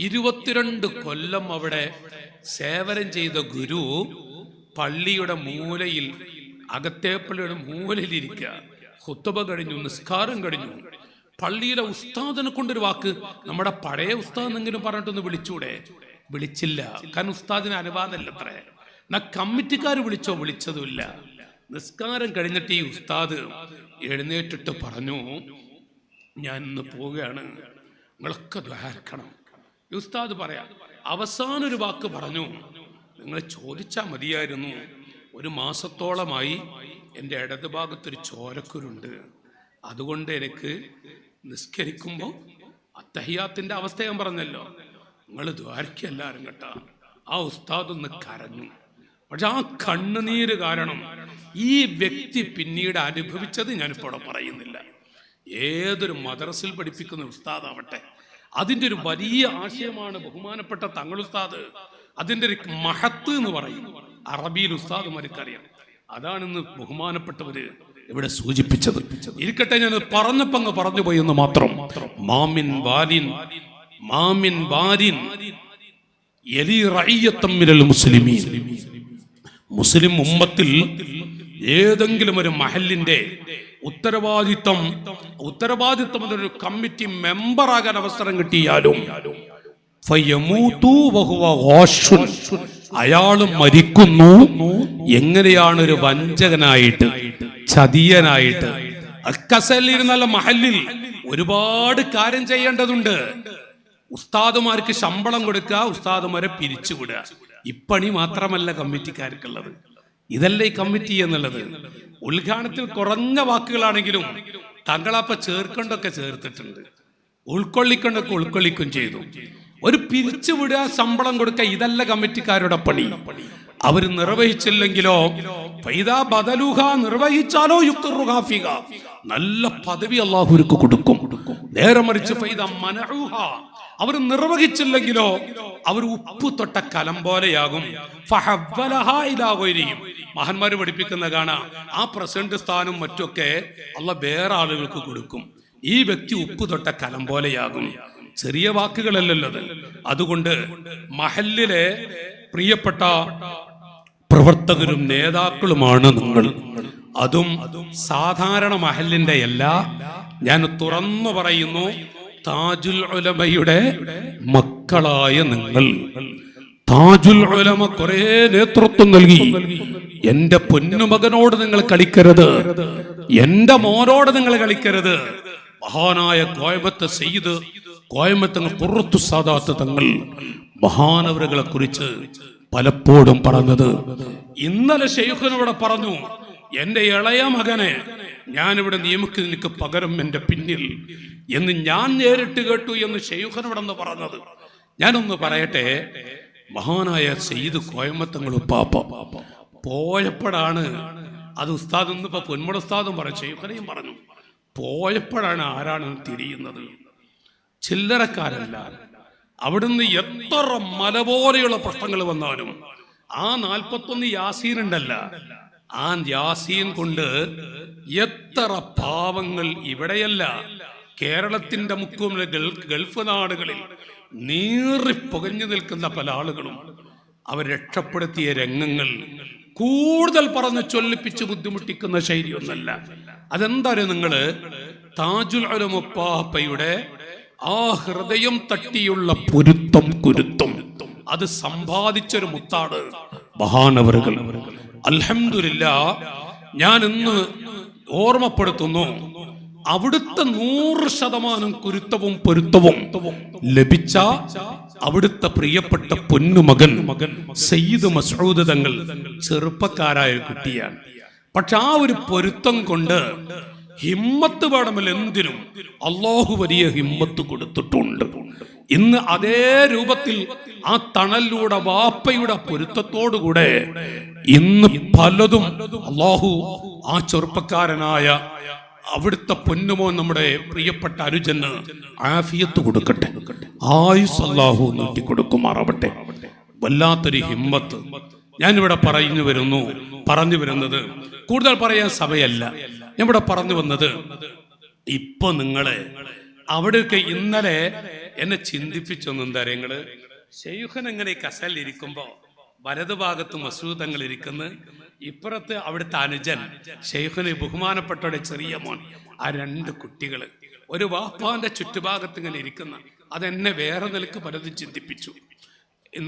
22 കൊല്ലം അവിടെ സേവനം ചെയ്ത ഗുരു പള്ളിയുടെ മൂലയിൽ, അകത്തെ പള്ളിയുടെ മൂലയിൽ ഇരിക്കുക. ഖുതുബ കഴിഞ്ഞു, നിസ്കാരം കഴിഞ്ഞു. പള്ളിയിലെ ഉസ്താദിനെ കൊണ്ടൊരു വാക്ക്, നമ്മുടെ പഴയ ഉസ്താദ് എന്നെങ്കിലും പറഞ്ഞിട്ടൊന്ന് വിളിച്ചൂടെ? വിളിച്ചില്ല. കാരണം ഉസ്താദിന് അനുവാദമല്ല അത്ര. എന്നാ കമ്മിറ്റിക്കാർ വിളിച്ചതുമില്ല. നിസ്കാരം കഴിഞ്ഞിട്ട് ഈ ഉസ്താദ് എഴുന്നേറ്റിട്ട് പറഞ്ഞു, ഞാൻ ഇന്ന് പോവുകയാണ്, നിങ്ങളൊക്കെ ദ്വാരക്കണം. ഈ ഉസ്താദ് പറയാം, അവസാനം ഒരു വാക്ക് പറഞ്ഞു, നിങ്ങൾ ചോദിച്ചാൽ മതിയായിരുന്നു, 1 മാസത്തോളമായി എൻ്റെ ഇടത് ഭാഗത്തൊരു ചോരക്കുരുണ്ട്, അതുകൊണ്ട് എനിക്ക് നിസ്കരിക്കുമ്പോൾ അത്തഹിയാത്തിന്റെ അവസ്ഥ ഞാൻ പറഞ്ഞല്ലോ, നിങ്ങൾ ദ്വാരയ്ക്ക് എല്ലാവരും കേട്ടാ. ആ ഉസ്താദ് ഒന്ന് കരഞ്ഞു. പക്ഷെ ആ കണ്ണുനീര് കാരണം ഈ വ്യക്തി പിന്നീട് അനുഭവിച്ചത് ഞാനിപ്പോൾ അവിടെ പറയുന്നില്ല. ഏതൊരു മദ്രസയിൽ പഠിപ്പിക്കുന്ന ഉസ്താദാവട്ടെ, അതിൻ്റെ ഒരു വലിയ ആശയമാണ് ബഹുമാനപ്പെട്ട തങ്ങൾ ഉസ്താദ്. അതിൻ്റെ ഒരു മഹത്ത് എന്ന് പറയും, അറബിയിൽ ഉസ്താദുമാർക്കറിയാം. അതാണിന്ന് ബഹുമാനപ്പെട്ടവര് ഇവിടെ സൂചിപ്പിച്ചത്. ഇരിക്കട്ടെ, ഞാൻ പറഞ്ഞപ്പോ അങ്ങ് പറഞ്ഞു പോയി എന്ന് മാത്രം. മാമിൻ വാരിൻ യലി റഇയ്യത്തൻ മിനൽ മുസ്ലിമീൻ. മുസ്ലിം ഉമ്മത്തിൽ ഏതെങ്കിലും ഒരു മഹല്ലിന്റെ ഉത്തരവാദിത്തം ഒരു കമ്മിറ്റി മെമ്പറാകാൻ അവസരം കിട്ടിയാലും അയാള് മരിക്കുന്നു. എങ്ങനെയാണ്? ഒരു വഞ്ചകനായിട്ട്, ചതിയനായിട്ട്. അക്കസലിരുന്നുള്ള മഹല്ലിൽ ഒരുപാട് കാര്യം ചെയ്യേണ്ടതുണ്ട്. ഉസ്താദുമാർക്ക് ശമ്പളം കൊടുക്കുക, ഉസ്താദുമാരെ പിരിച്ചുവിടുക. ഇപ്പണി മാത്രമല്ല കമ്മിറ്റിക്കാർക്കുള്ളത്. ഇതല്ലേ ഈ കമ്മിറ്റി എന്നുള്ളത്. ഉദ്ഘാടനത്തിൽ കുറഞ്ഞ വാക്കുകളാണെങ്കിലും തങ്ങളപ്പ ചേർക്കൊണ്ടൊക്കെ ചേർത്തിട്ടുണ്ട്, ഉൾക്കൊള്ളിക്കൊണ്ടൊക്കെ ഉൾക്കൊള്ളിക്കും ചെയ്തു. ഒരു പിരിച്ചുവിടുക, ശമ്പളം കൊടുക്കുക, ഇതല്ല കമ്മിറ്റിക്കാരുടെ പണി. അവർ നിർവഹിച്ചില്ലെങ്കിലോ നിർവഹിച്ചാലോ നല്ല പദവി അള്ളാഹുർക്ക് കൊടുക്കും. നേരെ മറിച്ച് അവർ നിർവഹിച്ചില്ലെങ്കിലോ അവർ ഉപ്പ് തൊട്ട കലം പോലെയാകും. മഹാന്മാര് പഠിപ്പിക്കുന്ന കാണാം, ആ പ്രസിഡന്റ് സ്ഥാനം മറ്റൊക്കെ അള്ളാഹ് വേറെ ആളുകൾക്ക് കൊടുക്കും. ഈ വ്യക്തി ഉപ്പ് തൊട്ട കലം പോലെയാകും. ചെറിയ വാക്കുകളല്ലല്ലോ അത്. അതുകൊണ്ട് മഹല്ലിലെ പ്രിയപ്പെട്ട പ്രവർത്തകരും നേതാക്കളുമാണ് നിങ്ങൾ. അതും സാധാരണ മഹല്ലിന്റെ അല്ല. ഞാൻ തുറന്നു പറയുന്നു, താജുൽ ഉലമയുടെ മക്കളായ നിങ്ങൾ. താജുൽ ഉലമ കുറെ നേതൃത്വം നൽകി. എന്റെ പൊന്നുമകനോട് നിങ്ങൾ കളിക്കരുത്, എന്റെ മോനോട് നിങ്ങൾ കളിക്കരുത്. മഹാനായ കോയമ്പത്ത് സയ്യിദ് കോയമ്പത്തങ്ങൾ ഖുറത്തു സാദാത്ത് തങ്ങൾ മഹാനവറുകളെ കുറിച്ച് പലപ്പോഴും പറഞ്ഞത്, ഇന്നലെ ശൈഖുനോട് പറഞ്ഞു, എന്റെ ഇളയ മകനെ ഞാനിവിടെ നിയമിക്കുന്ന നിനക്ക് പകരം എന്റെ പിന്നിൽ എന്ന് ഞാൻ നേരിട്ട് കേട്ടു എന്ന് ശൈഖുനോടെന്ന് പറഞ്ഞത്. ഞാനൊന്ന് പറയട്ടെ, മഹാനായ സയ്യിദ് കോയമ്പത്തങ്ങൾ ഉപ്പാപ്പ പോയപ്പോഴാണ് അത് ഉസ്താദ് ഇന്നിപ്പോ പൊന്മുട ഉസ്താദും പറഞ്ഞു, ശൈഖുനയും പറഞ്ഞു, പോയപ്പോഴാണ് ആരാണ് തിരിയുന്നത്. ചില്ലറക്കാരല്ല. അവിടുന്ന് എത്ര മല പോലെയുള്ള പ്രശ്നങ്ങൾ വന്നാലും ആ 41 യാസീൻ ഉണ്ടല്ല, ആ യാസീൻ കൊണ്ട് എത്ര പാവങ്ങൾ ഇവിടെയല്ല കേരളത്തിന്റെ മുക്കും ഗൾഫ് നാടുകളിൽ നീറി പുകഞ്ഞു നിൽക്കുന്ന പല ആളുകളും അവർ രക്ഷപ്പെടുത്തിയ രംഗങ്ങൾ കൂടുതൽ പറഞ്ഞ് ചൊല്ലിപ്പിച്ച് ബുദ്ധിമുട്ടിക്കുന്ന ശൈലിയൊന്നല്ല. അതെന്തായാലും നിങ്ങള് താജുൽ ഉലമ ഉപ്പാപ്പയുടെ ആ ഹൃദയം തട്ടിയുള്ള പൊരുത്തം കുരുത്തം അത് സമ്പാദിച്ചൊരു മുത്താണ് മഹാനവറുകൾ. അൽഹംദുലില്ലാഹ്, ഞാൻ ഇന്ന് ഓർമ്മപ്പെടുത്തുന്നു, അവിടുത്തെ 100% കുരുത്തവും പൊരുത്തവും ലഭിച്ച അവിടുത്തെ പ്രിയപ്പെട്ട പൊന്നുമകൻ സയ്യിദ് മസ്ഊദ് തങ്ങൾ ചെറുപ്പക്കാരായ കുട്ടിയാണ്. പക്ഷെ ആ ഒരു പൊരുത്തം കൊണ്ട് ഹിമ്മത്ത് വേണമല്ലോ എന്തിനും. അള്ളാഹു വലിയ ഹിമ്മത്ത് കൊടുത്തിട്ടുണ്ട്. ഇന്ന് അതേ രൂപത്തിൽ ആ തണലിലൂടെ വാപ്പയുടെ പൊരുത്തത്തോടുകൂടെ ഇന്ന് പലതും അള്ളാഹു ആ ചെറുപ്പക്കാരനായ അവിടുത്തെ പൊന്നുമോൻ നമ്മുടെ പ്രിയപ്പെട്ട അനുജന് ആഫിയത്ത് കൊടുക്കട്ടെ, ആയുസ് അല്ലാഹു നീട്ടിക്കൊടുക്കുമാറാവട്ടെ. വല്ലാത്തൊരു ഹിമ്മത്ത്. ഞാനിവിടെ പറഞ്ഞു വരുന്നത് കൂടുതൽ പറയാൻ സമയമല്ല. ഞാൻ ഇവിടെ പറഞ്ഞു വന്നത്, ഇപ്പൊ നിങ്ങളെ അവിടെയൊക്കെ ഇന്നലെ എന്നെ ചിന്തിപ്പിച്ചൊന്നും എന്താ നിങ്ങള്, ശൈഖുൻ എങ്ങനെ കസലിൽ ഇരിക്കുമ്പോ വലതുഭാഗത്ത് മസൂദ് തങ്ങൾ ഇരിക്കുന്നു, ഇപ്പുറത്ത് അവിടുത്തെ അനുജൻ ശൈഖുന് ബഹുമാനപ്പെട്ടവരുടെ ചെറിയ മോൻ, ആ 2 കുട്ടികള് ഒരു വാപ്പാന്റെ ചുറ്റുഭാഗത്ത് ഇങ്ങനെ ഇരിക്കുന്ന അതെന്നെ വേറെ നിലക്ക് പലതും ചിന്തിപ്പിച്ചു.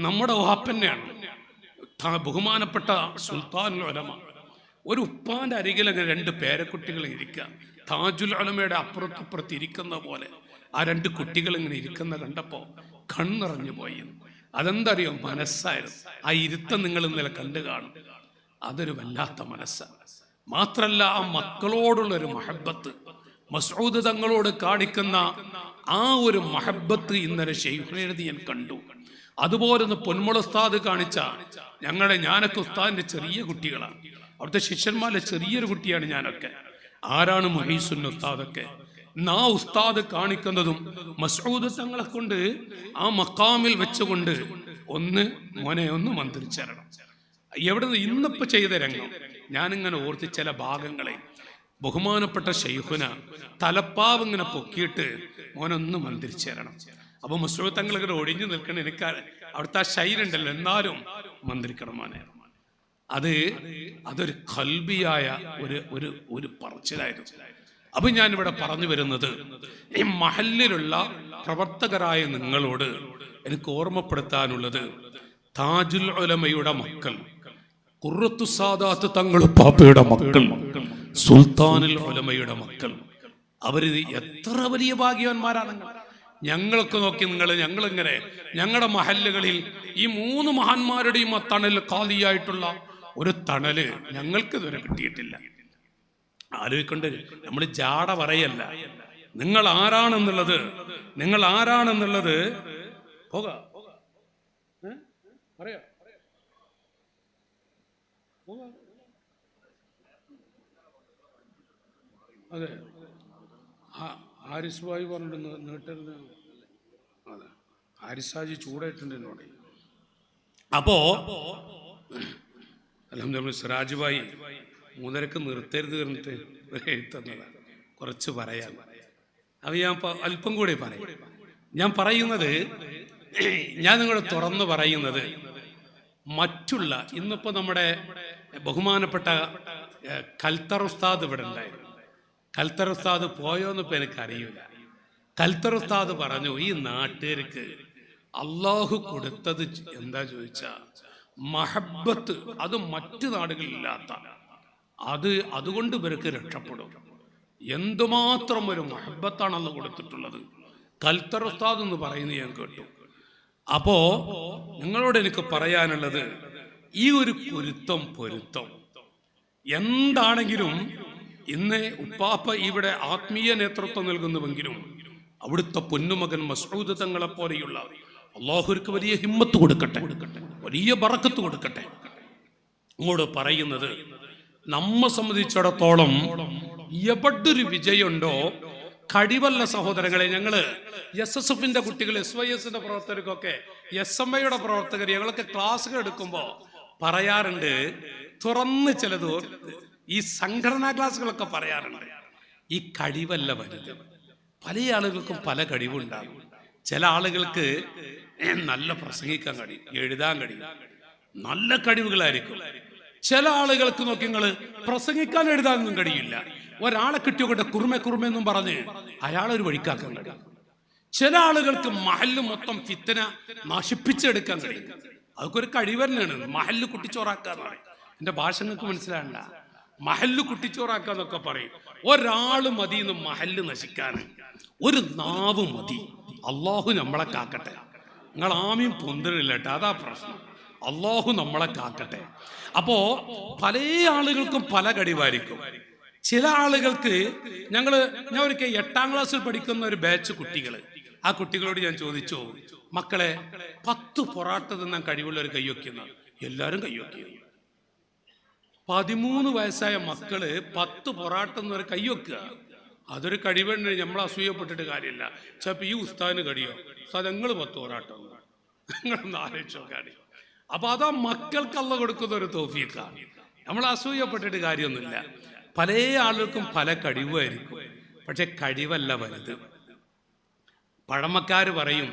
നമ്മുടെ വാപ്പന്നെയാണ് ബഹുമാനപ്പെട്ട സുൽത്താനുൽ ഉലമ. ഒരു ഉപ്പാന്റെ അരികിൽ അങ്ങനെ 2 പേരക്കുട്ടികൾ ഇരിക്കുക, താജുൽ ഉലമയുടെ അപ്പുറത്തിപ്പുറത്ത് ഇരിക്കുന്ന പോലെ ആ 2 കുട്ടികൾ ഇങ്ങനെ ഇരിക്കുന്ന കണ്ടപ്പോ കണ്ണിറഞ്ഞു പോയി. അതെന്താ അറിയോ, മനസ്സായിരുന്നു. ആ ഇരുത്തം നിങ്ങൾ ഇന്നലെ കണ്ടു കാണും. അതൊരു വല്ലാത്ത മനസ്സാണ്. മാത്രല്ല ആ മക്കളോടുള്ള ഒരു മഹബത്ത്, മസ്ഊദ് തങ്ങളോട് കാണിക്കുന്ന ആ ഒരു മഹബത്ത് ഇന്നലെ ശൈഖുനെഴുതി ഞാൻ കണ്ടു. അതുപോലെ ഒന്ന് പൊന്മുള ഉസ്താദ് കാണിച്ച ഞാനൊക്കെ ഉസ്താദിന്റെ ചെറിയ കുട്ടികളാണ്, അവിടുത്തെ ശിഷ്യന്മാരിലെ ചെറിയൊരു കുട്ടിയാണ് ഞാനൊക്കെ. ആരാണ് മുഹീസുൻ ഉസ്താദൊക്കെ. ആ ഉസ്താദ് കാണിക്കുന്നതും മസ്ഊദ് തങ്ങളെ കൊണ്ട് ആ മക്കാമിൽ വെച്ചുകൊണ്ട് മോനെ ഒന്ന് മന്ത്രിച്ചരണം. എവിടെ ഇന്നിപ്പോ ചെയ്ത രംഗം ഞാനിങ്ങനെ ഓർത്തി ചില ഭാഗങ്ങളെ. ബഹുമാനപ്പെട്ട ശൈഖുന തലപ്പാവ് ഇങ്ങനെ പൊക്കിയിട്ട് മോനൊന്ന് മന്ത്രിച്ചേരണം. അപ്പൊ മസ്ഊദ് തങ്ങൾ ഇങ്ങനെ ഒഴിഞ്ഞു നിൽക്കണം. എനിക്ക് അവിടുത്തെ ആ ശൈലുണ്ടല്ലോ, എന്നാലും മന്ത്രിക്കണം മോനെ. അതൊരു ഖൽബിയായ ഒരു പറച്ചിലായിരുന്നു. അപ്പൊ ഞാനിവിടെ പറഞ്ഞു വരുന്നത്, ഈ മഹല്ലിലുള്ള പ്രവർത്തകരായ നിങ്ങളോട് എനിക്ക് ഓർമ്മപ്പെടുത്താനുള്ളത്, താജുൽ ഉലമയുടെ മക്കൾ, ഖുറത്തു സാദാത്ത് തങ്ങൾ പാപ്പയുടെ മക്കൾ, സുൽത്താനുൽ ഉലമയുടെ മക്കൾ, അവര് എത്ര വലിയ ഭാഗ്യവാന്മാരാണ്. ഞങ്ങൾക്ക് നോക്കി ഞങ്ങളിങ്ങനെ ഞങ്ങളുടെ മഹല്ലുകളിൽ ഈ 3 മഹാന്മാരുടെയും ആ തണൽ ഖാലിയായിട്ടുള്ള ഒരു തണല് ഞങ്ങൾക്ക് ഇതുവരെ കിട്ടിയിട്ടില്ല. ആലോചിക്കൊണ്ട് നമ്മൾ ജാട പറയല്ല. നിങ്ങൾ ആരാണെന്നുള്ളത് പറയാ. അതെ, ഹാരിസ് ഭായി പറഞ്ഞിട്ട് നീട്ടരുത്. അതെ, ആരിസാജി ചൂടായിട്ടുണ്ട് എന്നോട്. അപ്പോ അൽഹംദുലില്ലാഹ് സിറാജ് ഭായി 3:30 നിർത്തരുത് പറഞ്ഞിട്ട് ഒരു എഴുത്തന്നതാണ്, കുറച്ച് പറയാൻ. അത് ഞാൻ അല്പം കൂടി പറയും. ഞാൻ പറയുന്നത്, ഞാൻ നിങ്ങളോട് തുറന്നു പറയുന്നത്, മറ്റുള്ള ഇന്നിപ്പോ നമ്മുടെ ബഹുമാനപ്പെട്ട കൽത്തർ ഉസ്താദ് ഇവിടെ ഉണ്ടായിരുന്നു. കൽത്തർ ഉസ്താദ് പോയോന്ന് ഇപ്പൊ എനിക്കറിയില്ല. കൽത്തർ ഉസ്താദ് പറഞ്ഞു, ഈ നാട്ടുകാർക്ക് അള്ളാഹു കൊടുത്തത് എന്താ ചോദിച്ചാ മഹബത്ത്, അത് മറ്റു നാടുകളിലില്ലാത്ത, അതുകൊണ്ട് ഇവർക്ക് രക്ഷപ്പെടും. എന്തുമാത്രം ഒരു മഹബത്താണ് അള്ളാഹു കൊടുത്തിട്ടുള്ളത്. കൽത്തർ ഉസ്താദ് എന്ന് പറയുന്നത് ഞാൻ കേട്ടു. അപ്പോ നിങ്ങളോട് എനിക്ക് പറയാനുള്ളത്, ഈ ഒരു പൊരുത്തം എന്താണെങ്കിലും ഇന്ന് ഉപ്പാപ്പ ഇവിടെ ആത്മീയ നേതൃത്വം നൽകുന്നുവെങ്കിലും അവിടുത്തെ പൊന്നുമകൻ മസ്ഊദ് തങ്ങളെ പോലെയുള്ള അള്ളാഹുർക്ക് വലിയ ഹിമ്മത്ത് കൊടുക്കട്ടെ, വലിയ ബറക്കത്ത് കൊടുക്കട്ടെ. അങ്ങോട്ട് പറയുന്നത്, നമ്മെ സംബന്ധിച്ചിടത്തോളം എവിടൊരു വിജയമുണ്ടോ, കടിവല്ല സഹോദരങ്ങളെ, ഞങ്ങള് SSFന്റെ കുട്ടികൾ, SYSന്റെ പ്രവർത്തകർക്കൊക്കെ, SMIയുടെ പ്രവർത്തകർ, ഞങ്ങളൊക്കെ ക്ലാസ്സുകൾ എടുക്കുമ്പോ പറയാറുണ്ട്, തുറന്ന് ചിലത് ഈ സംഘടനാ ക്ലാസ്സുകളൊക്കെ പറയാറുണ്ട്, ഈ കഴിവല്ല വലുത്. പല ആളുകൾക്കും പല കഴിവുണ്ടാകും. ചില ആളുകൾക്ക് നല്ല പ്രസംഗിക്കാൻ കഴിയും, എഴുതാൻ കഴിയും, നല്ല കഴിവുകളായിരിക്കും. ചില ആളുകൾക്ക് നോക്കി നിങ്ങൾ പ്രസംഗിക്കാൻ എഴുതാനൊന്നും കഴിയില്ല. ഒരാളെ കിട്ടിയോട്ടെ കുറുമെന്നും പറഞ്ഞ് അയാളൊരു വഴിക്കാക്കാൻ കഴിയും. ചില ആളുകൾക്ക് മഹല്ല് മൊത്തം ഫിത്തന നശിപ്പിച്ചെടുക്കാൻ കഴിയും. അതൊക്കെ ഒരു കഴിവ് തന്നെയാണ്. മഹല്ല് കുട്ടിച്ചോറാക്കാന്ന് പറയും. എന്റെ ഭാഷ നിങ്ങൾക്ക് മനസ്സിലാകണ്ട. മഹല്ല് കുട്ടിച്ചോറാക്കാന്നൊക്കെ പറയും. ഒരാള് മതി എന്ന് മഹല്ല് നശിക്കാൻ, ഒരു നാവ് മതി. അള്ളാഹു നമ്മളെ കാക്കട്ടെ. നിങ്ങൾ ആമീൻ പൊന്തിരില്ല കേട്ടോ, അതാ പ്രശ്നം. അള്ളാഹു നമ്മളെ കാക്കട്ടെ. അപ്പോ പല ആളുകൾക്കും പല കഴിവായിരിക്കും. ചില ആളുകൾക്ക് ഞാൻ ഒരിക്കൽ 8ാം ക്ലാസ്സിൽ പഠിക്കുന്ന ഒരു ബാച്ച് കുട്ടികള്, ആ കുട്ടികളോട് ഞാൻ ചോദിച്ചു, മക്കളെ 10 പൊറാട്ട തിന്നാൻ കഴിവുള്ള ഒരു കൈവയ്ക്കുന്ന, എല്ലാരും കൈവയ്ക്കുക. 13 വയസ്സായ മക്കള് 10 പൊറാട്ട എന്നൊരു കൈവയ്ക്കുക. അതൊരു കഴിവുണ്ട്. നമ്മൾ അസൂയപ്പെട്ടിട്ട് കാര്യമില്ല. ചിലപ്പോ ഈ ഉസ്താദിന് കഴിയോ, ഉസ്താദ് നിങ്ങൾ 10 പൊറാട്ട നിങ്ങളൊന്ന് ആലോചിച്ചോ കാര്യം. അപ്പൊ അതാ മക്കൾക്ക് അള്ളാഹു കൊടുക്കുന്ന ഒരു തൗഫീഖാണ്. നമ്മൾ അസൂയപ്പെട്ടിട്ട് കാര്യമൊന്നുമില്ല. പല ആളുകൾക്കും പല കഴിവായിരിക്കും, പക്ഷെ കഴിവല്ല വലുത്. പഴമക്കാര് പറയും,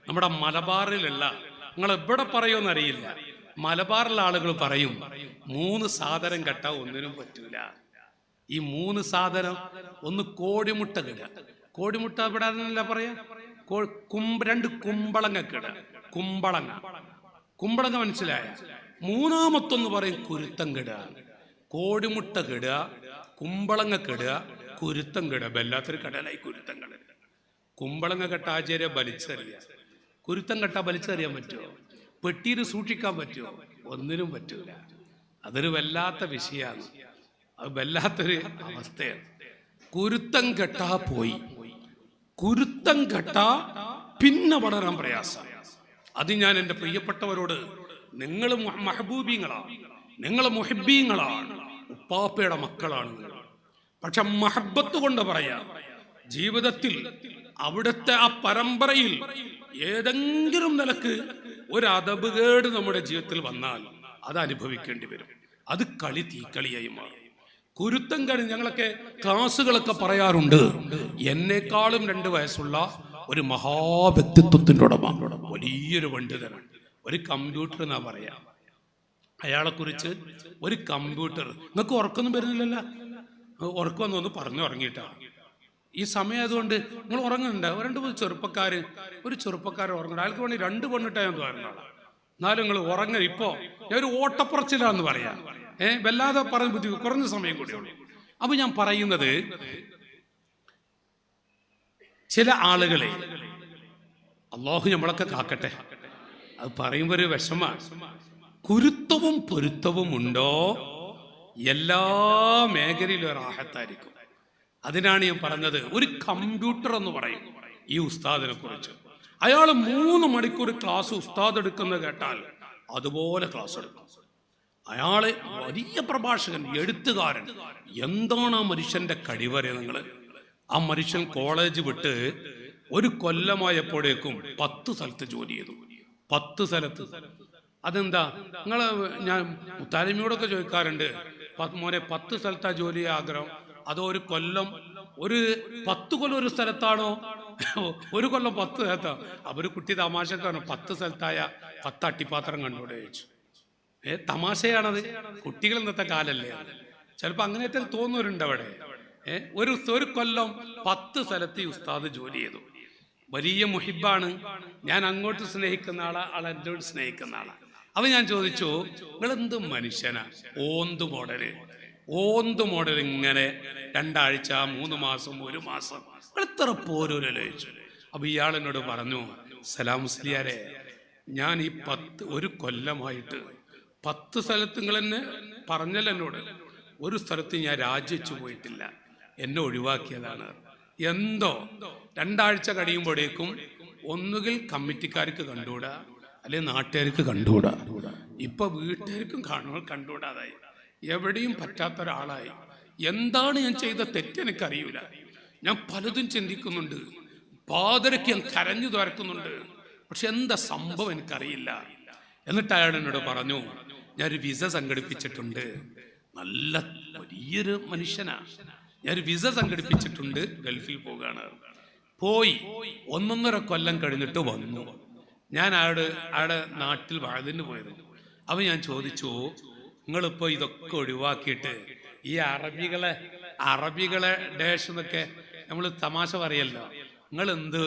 നമ്മുടെ മലബാറിലുള്ള, നിങ്ങൾ എവിടെ പറയുമെന്നറിയില്ല, മലബാറിലെ ആളുകൾ പറയും, 3 സാധനം കെട്ടാ ഒന്നിനും പറ്റൂല. ഈ 3 സാധനം, ഒന്ന് കോഴിമുട്ട കിടുക. കോഴിമുട്ട ഇവിടെ അല്ല പറയാ, 2 കുമ്പളങ്ങ കിടുക. കുമ്പളങ്ങ മനസ്സിലായ. 3ാമത്തൊന്ന് പറയും കുരുത്തം കിടുക. കോഴിമുട്ട കിടുക, കുമ്പളങ്ങ കിടുക, കുരുത്തം കിടുക. വല്ലാത്തൊരു കടലായി കുരുത്തം കിടുക. കുമ്പളങ്ങ കെട്ട ആചാര്യ വലിച്ചെറിയ, കുരുത്തം കെട്ടാ വലിച്ചെറിയാൻ പറ്റുമോ? പെട്ടിയിൽ സൂക്ഷിക്കാൻ പറ്റുമോ? ഒന്നിനും പറ്റൂല. അതൊരു വല്ലാത്ത വിഷയമാണ്. അത് വല്ലാത്തൊരു അവസ്ഥയാണ്. കുരുത്തം കെട്ടാ പോയി, കുരുത്തം കെട്ടാ പിന്നെ വളരാൻ പ്രയാസം. അത് ഞാൻ എൻ്റെ പ്രിയപ്പെട്ടവരോട്, നിങ്ങൾ മഹബൂബീങ്ങളാണ്, നിങ്ങൾ മുഹിബീങ്ങളാണ്, ഉപ്പാപ്പയുടെ മക്കളാണ് നിങ്ങൾ. പക്ഷെ മഹബത്ത് കൊണ്ട് പറയാം, ജീവിതത്തിൽ അവിടുത്തെ ആ പരമ്പരയിൽ ഏതെങ്കിലും നിലക്ക് ഒരു അദബുകേട് നമ്മുടെ ജീവിതത്തിൽ വന്നാൽ അത് അനുഭവിക്കേണ്ടി വരും. അത് തീക്കളിയായി മാറും. കുരുത്തം കഴിഞ്ഞ് ഞങ്ങളൊക്കെ ക്ലാസ്സുകളൊക്കെ പറയാറുണ്ട്, എന്നെക്കാളും 2 വയസ്സുള്ള ഒരു മഹാവ്യക്തിത്വത്തിൻ്റെ ഉടമ, വലിയൊരു പണ്ഡിതനാണ്, ഒരു കമ്പ്യൂട്ടർ എന്നാ പറയാ. അയാളെ കുറിച്ച് ഒരു കമ്പ്യൂട്ടർ. നിങ്ങൾക്ക് ഉറക്കൊന്നും വരുന്നില്ലല്ലോ? ഉറക്കം വന്നൊന്ന് പറഞ്ഞു ഉറങ്ങിയിട്ടാ. ഈ സമയമായതുകൊണ്ട് നിങ്ങൾ ഉറങ്ങുന്നുണ്ട്. 2 ചെറുപ്പക്കാർ ഉറങ്ങുന്നുണ്ട്. അയാൾക്ക് വേണ്ടി 2 പെണ്ണിട്ടാ ഞാൻ തോന്നുന്നതാണ്. എന്നാലും നിങ്ങൾ ഉറങ്ങ. ഇപ്പോ ഞാൻ ഒരു ഓട്ടപ്പുറച്ചിലാന്ന് പറയാം. വല്ലാതെ പറഞ്ഞ ബുദ്ധി, കുറഞ്ഞ സമയം കൂടിയുള്ളൂ. അപ്പൊ ഞാൻ പറയുന്നത്, ചില ആളുകളെ അള്ളാഹു നമ്മളൊക്കെ കാക്കട്ടെ. അത് പറയുമ്പോ ഒരു വിഷമാണ്. കുരുത്തവും പൊരുത്തവും ഉണ്ടോ, എല്ലാ മേഖലയിലും ഒരു ആഹത്തായിരിക്കും. അതിനാണ് ഞാൻ പറഞ്ഞത്, ഒരു കമ്പ്യൂട്ടർ എന്ന് പറയും ഈ ഉസ്താദിനെ കുറിച്ച്. അയാൾ 3 മണിക്കൂർ ക്ലാസ് ഉസ്താദ് എടുക്കുന്നത് കേട്ടാൽ അതുപോലെ ക്ലാസ് എടുക്കും. അയാള് വലിയ പ്രഭാഷകൻ, എഴുത്തുകാരൻ. എന്താണ് ആ മനുഷ്യന്റെ കഴിവറിയ നിങ്ങൾ? ആ മനുഷ്യൻ കോളേജ് വിട്ട് ഒരു കൊല്ലമായപ്പോഴേക്കും 10 സ്ഥലത്ത് ജോലി ചെയ്തു. 10 സ്ഥലത്ത്. അതെന്താ? നിങ്ങള് ഞാൻ മുത്താലിമിയോടൊക്കെ ചോദിക്കാറുണ്ട്, മോനെ 10 സ്ഥലത്താ ജോലി ആഗ്രഹം, അതോ ഒരു കൊല്ലം, ഒരു 10 കൊല്ലം ഒരു സ്ഥലത്താണോ, ഒരു കൊല്ലം 10 സ്ഥലത്താ? അവര് കുട്ടി തമാശക്കാണ്, 10 സ്ഥലത്തായ 10 അട്ടിപ്പാത്രം കണ്ടോടെ ചോദിച്ചു. തമാശയാണത്. കുട്ടികൾ ഇന്നത്തെ കാലല്ലേ, ചിലപ്പോ അങ്ങനെയൊക്കെ തോന്നുന്നവരുണ്ട് അവിടെ. ഒരു കൊല്ലം 10 സ്ഥലത്ത് ഈ ഉസ്താദ് ജോലി ചെയ്തു. വലിയ മുഹിബാണ്. ഞാൻ അങ്ങോട്ട് സ്നേഹിക്കുന്ന ആളാ, ആൾ എന്നോട് സ്നേഹിക്കുന്ന ആളാ. അപ്പൊ ഞാൻ ചോദിച്ചു, നിങ്ങളെന്ത് മനുഷ്യനാ? ഓന്ത് മോഡൽ ഇങ്ങനെ 2 ആഴ്ച 3 മാസം 1 മാസം എത്ര പോരൂരോ ചോദിച്ചു. അപ്പൊ ഇയാൾ എന്നോട് പറഞ്ഞു, സലാം മുസ്ലിയാരെ, ഞാൻ ഈ 1 കൊല്ലമായിട്ട് 10 സ്ഥലത്ത്, നിങ്ങൾ എന്നെ പറഞ്ഞല്ലോ എന്നോട്, ഒരു സ്ഥലത്ത് ഞാൻ രാജിവെച്ചു പോയിട്ടില്ല, എന്നെ ഒഴിവാക്കിയതാണ്. എന്തോ 2 ആഴ്ച കഴിയുമ്പോഴേക്കും ഒന്നുകിൽ കമ്മിറ്റിക്കാർക്ക് കണ്ടുകൂടാ, അല്ലെങ്കിൽ നാട്ടുകാർക്ക് കണ്ടുകൂടാ. ഇപ്പൊ വീട്ടുകാർക്കും കണ്ടുകൂടാതായി, എവിടെയും പറ്റാത്ത ഒരാളായി. എന്താണ് ഞാൻ ചെയ്ത തെറ്റ് എനിക്കറിയൂല. ഞാൻ പലതും ചിന്തിക്കുന്നുണ്ട്, പാതിരയ്ക്ക് ഞാൻ കരഞ്ഞു തുറക്കുന്നുണ്ട്, പക്ഷെ എന്താ സംഭവം എനിക്കറിയില്ല. എന്നിട്ട് അയാൾ എന്നോട് പറഞ്ഞു, ഞാനൊരു വിസ സംഘടിപ്പിച്ചിട്ടുണ്ട്. നല്ല വലിയൊരു മനുഷ്യനാ. ഞാനൊരു വിസ സംഘടിപ്പിച്ചിട്ടുണ്ട്, ഗൾഫിൽ പോവുകയാണ്. പോയി 1.5 കൊല്ലം കഴിഞ്ഞിട്ട് വന്നു. ഞാൻ അയാളുടെ നാട്ടിൽ വാഴതിന് പോയത്. അപ്പൊ ഞാൻ ചോദിച്ചു, നിങ്ങളിപ്പോ ഇതൊക്കെ ഒഴിവാക്കിയിട്ട് ഈ അറബികളെ ഡേഷ് എന്നൊക്കെ നമ്മൾ തമാശ പറയല്ലോ, നിങ്ങൾ എന്ത്